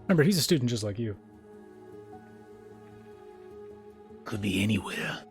Remember, he's a student just like you. Could be anywhere.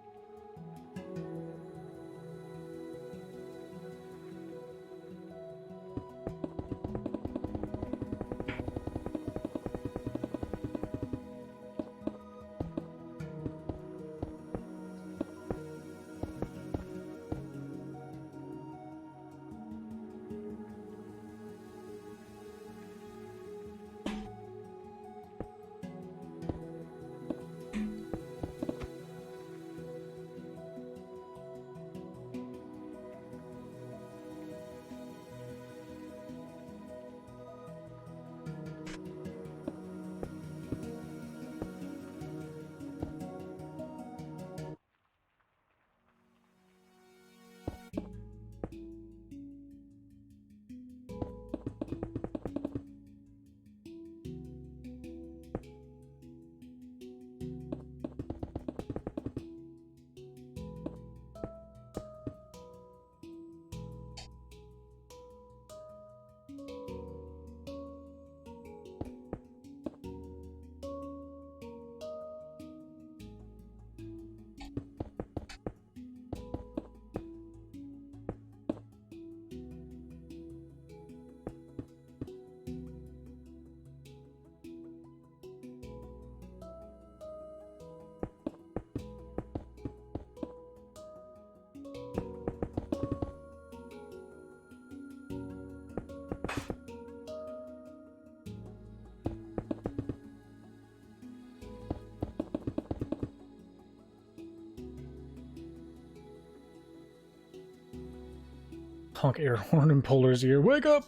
Honk air horn in Polar's ear. Wake up!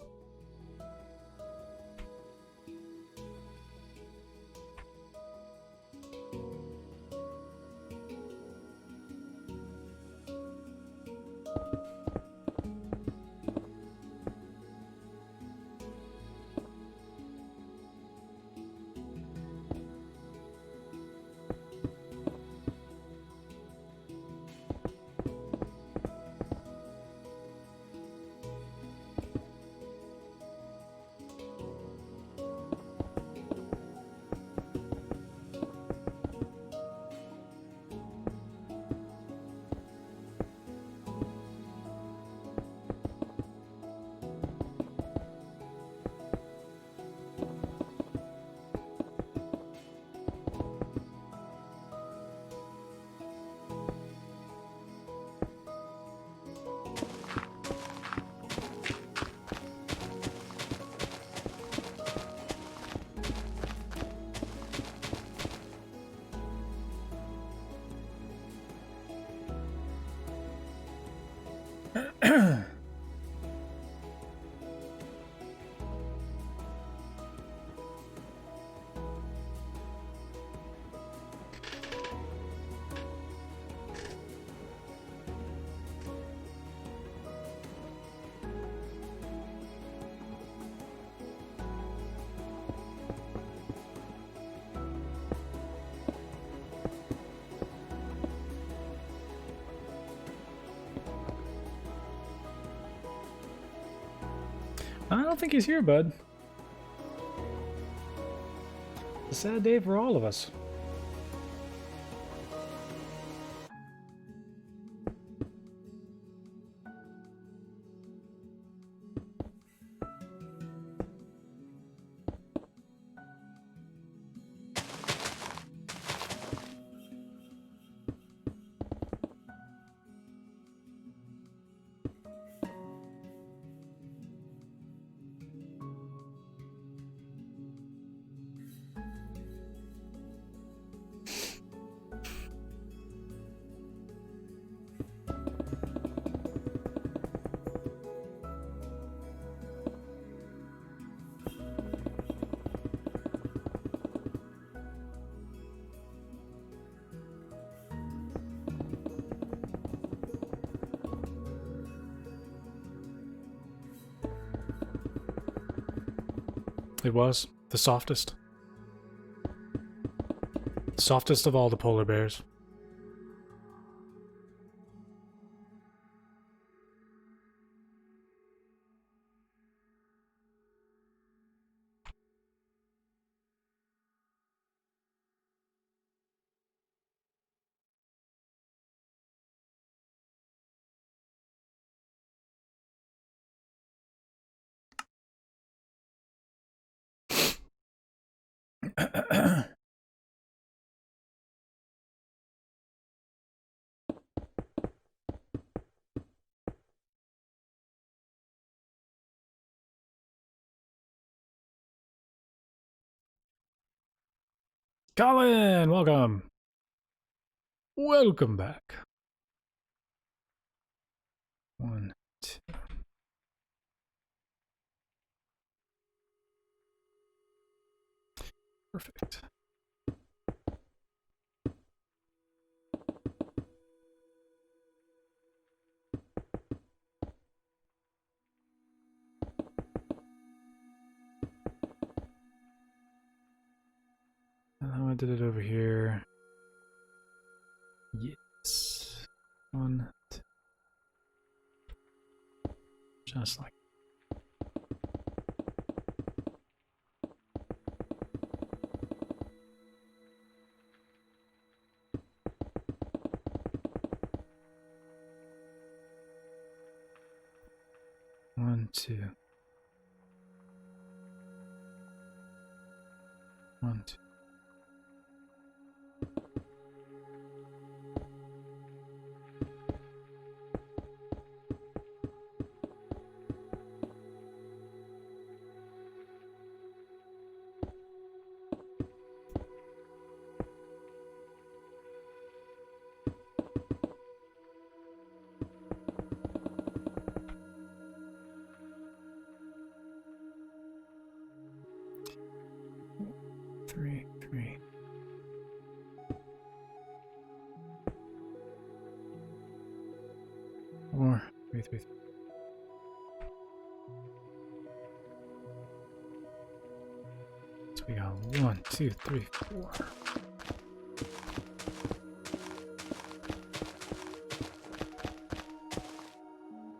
I don't think he's here, bud. It's a sad day for all of us. It was the softest. The softest of all the polar bears. Colin, welcome. Welcome back. 1, 2. Perfect. I did it over here. Yes. 1, 2. Just like. One, two. 1, 2. Three. 4, 3, 3, 3. So we got 1, 2, 3, 4.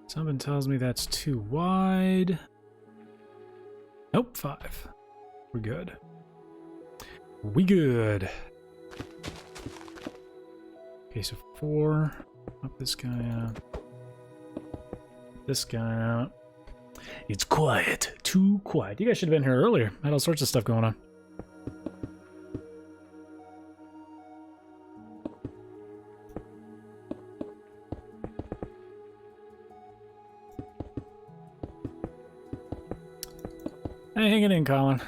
Something tells me that's too wide. Nope, 5. We're good. We good. Okay, so 4. Up this guy out. This guy out. It's quiet. Too quiet. You guys should have been here earlier. Had all sorts of stuff going on. Hey, hang it in, Colin.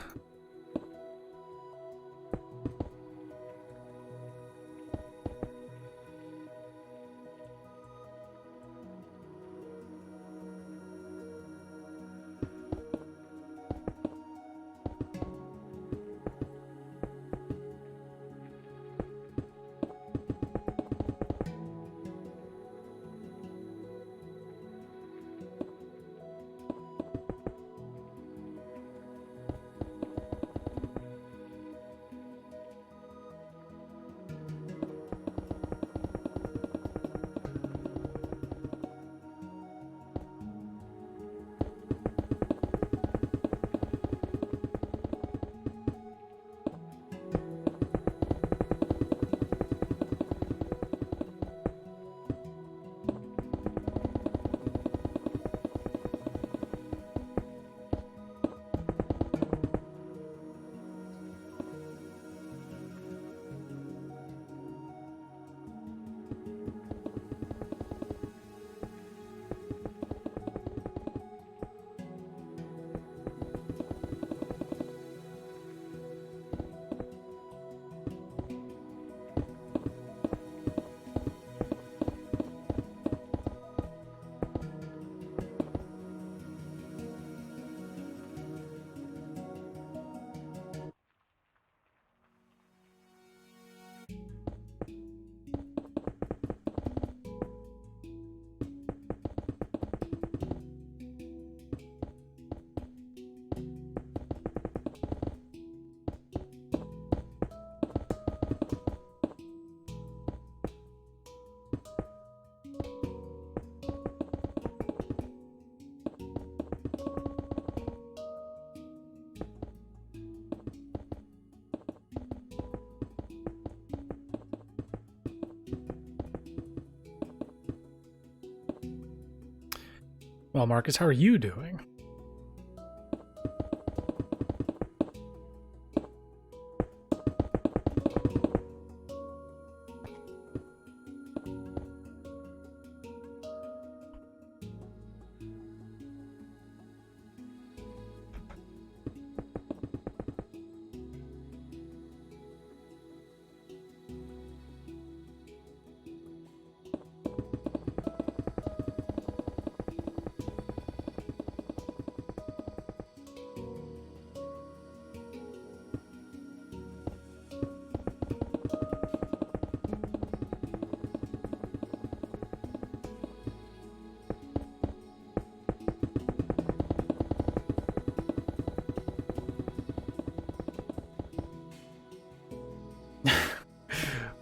Well, Marcus, how are you doing?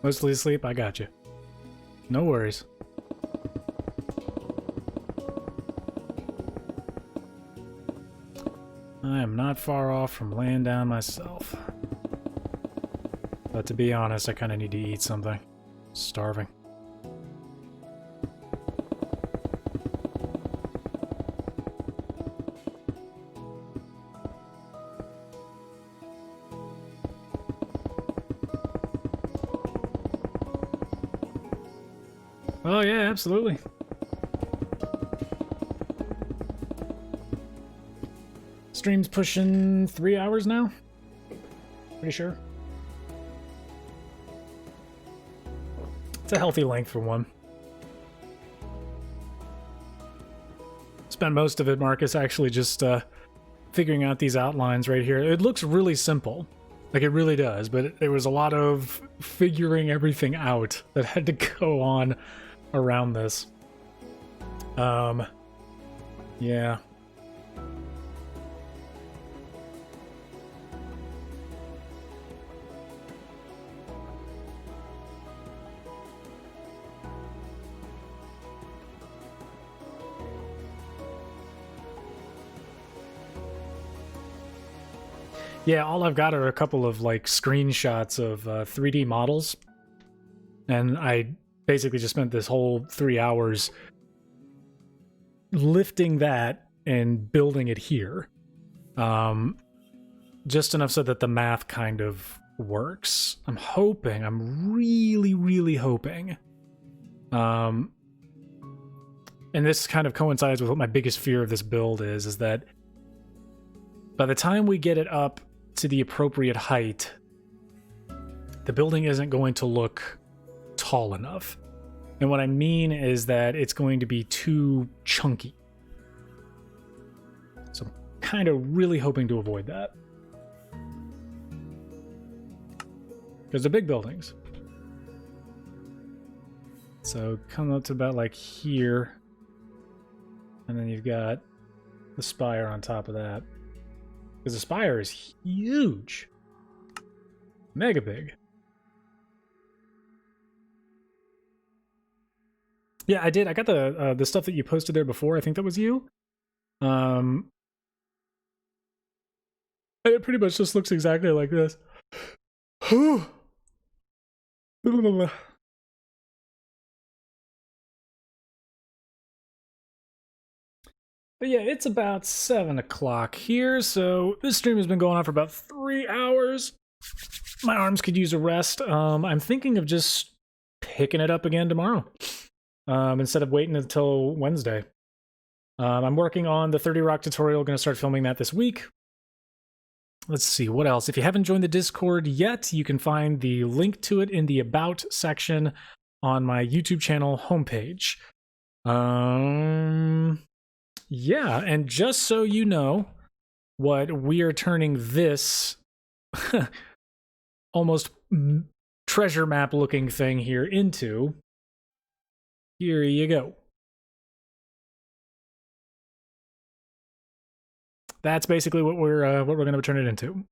Mostly asleep? I got you. No worries. I am not far off from laying down myself. But to be honest, I kind of need to eat something. Starving. Oh yeah, absolutely. Stream's pushing 3 hours now. Pretty sure. It's a healthy length for one. Spent most of it, Marcus, actually just figuring out these outlines right here. It looks really simple. Like, it really does, but there was a lot of figuring everything out that had to go on around this. Yeah. Yeah, all I've got are a couple of, like, screenshots of 3D models. And I basically just spent this whole 3 hours lifting that and building it here. Just enough so that the math kind of works. I'm really, really hoping. And this kind of coincides with what my biggest fear of this build is that by the time we get it up to the appropriate height, the building isn't going to look tall enough. And what I mean is that it's going to be too chunky. So I'm kind of really hoping to avoid that. Because they're big buildings. So come up to about like here. And then you've got the spire on top of that. Because the spire is huge. Mega big. Yeah, I did. I got the stuff that you posted there before. I think that was you. And it pretty much just looks exactly like this. But yeah, it's about 7 o'clock here, so this stream has been going on for about 3 hours. My arms could use a rest. I'm thinking of just picking it up again tomorrow, instead of waiting until Wednesday. I'm working on the 30 Rock tutorial, going to start filming that this week. Let's see, what else? If you haven't joined the Discord yet, you can find the link to it in the About section on my YouTube channel homepage. Yeah, and just so you know what we are turning this almost treasure map looking thing here into, here you go. That's basically what we're going to turn it into.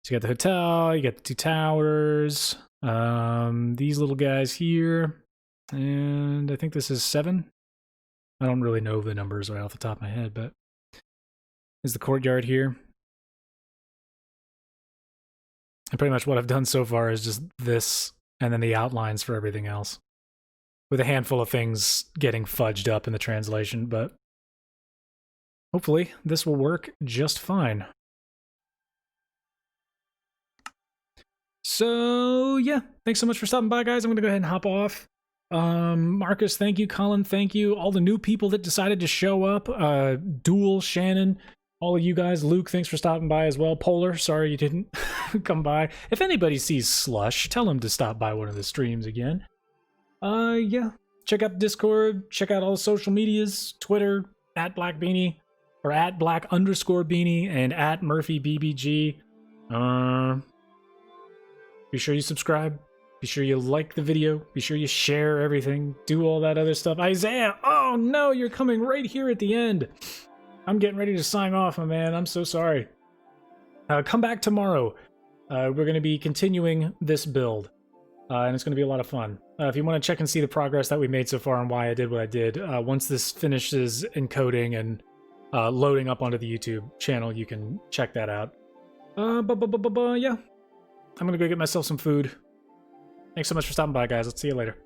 So you got the hotel, you got the 2 towers, these little guys here. And I think this is 7. I don't really know the numbers right off the top of my head, but is the courtyard here. And pretty much what I've done so far is just this and then the outlines for everything else. With a handful of things getting fudged up in the translation, but hopefully this will work just fine. So yeah, thanks so much for stopping by, guys. I'm going to go ahead and hop off. Marcus, thank you. Colin, thank you. All the new people that decided to show up. Duel, Shannon, all of you guys. Luke, thanks for stopping by as well. Polar, sorry you didn't come by. If anybody sees Slush, tell him to stop by one of the streams again. Yeah. Check out the Discord. Check out all the social medias. Twitter, @BlackBeanie, or @Black_Beanie, and @MurphyBBG. Be sure you subscribe. Be sure you like the video. Be sure you share everything. Do all that other stuff. Isaiah, oh no, you're coming right here at the end. I'm getting ready to sign off, my man. I'm so sorry. come back tomorrow. We're going to be continuing this build, and it's going to be a lot of fun. If you want to check and see the progress that we made so far and why I did what I did, once this finishes encoding and loading up onto the YouTube channel, you can check that out. Yeah. I'm going to go get myself some food. Thanks so much for stopping by, guys. I'll see you later.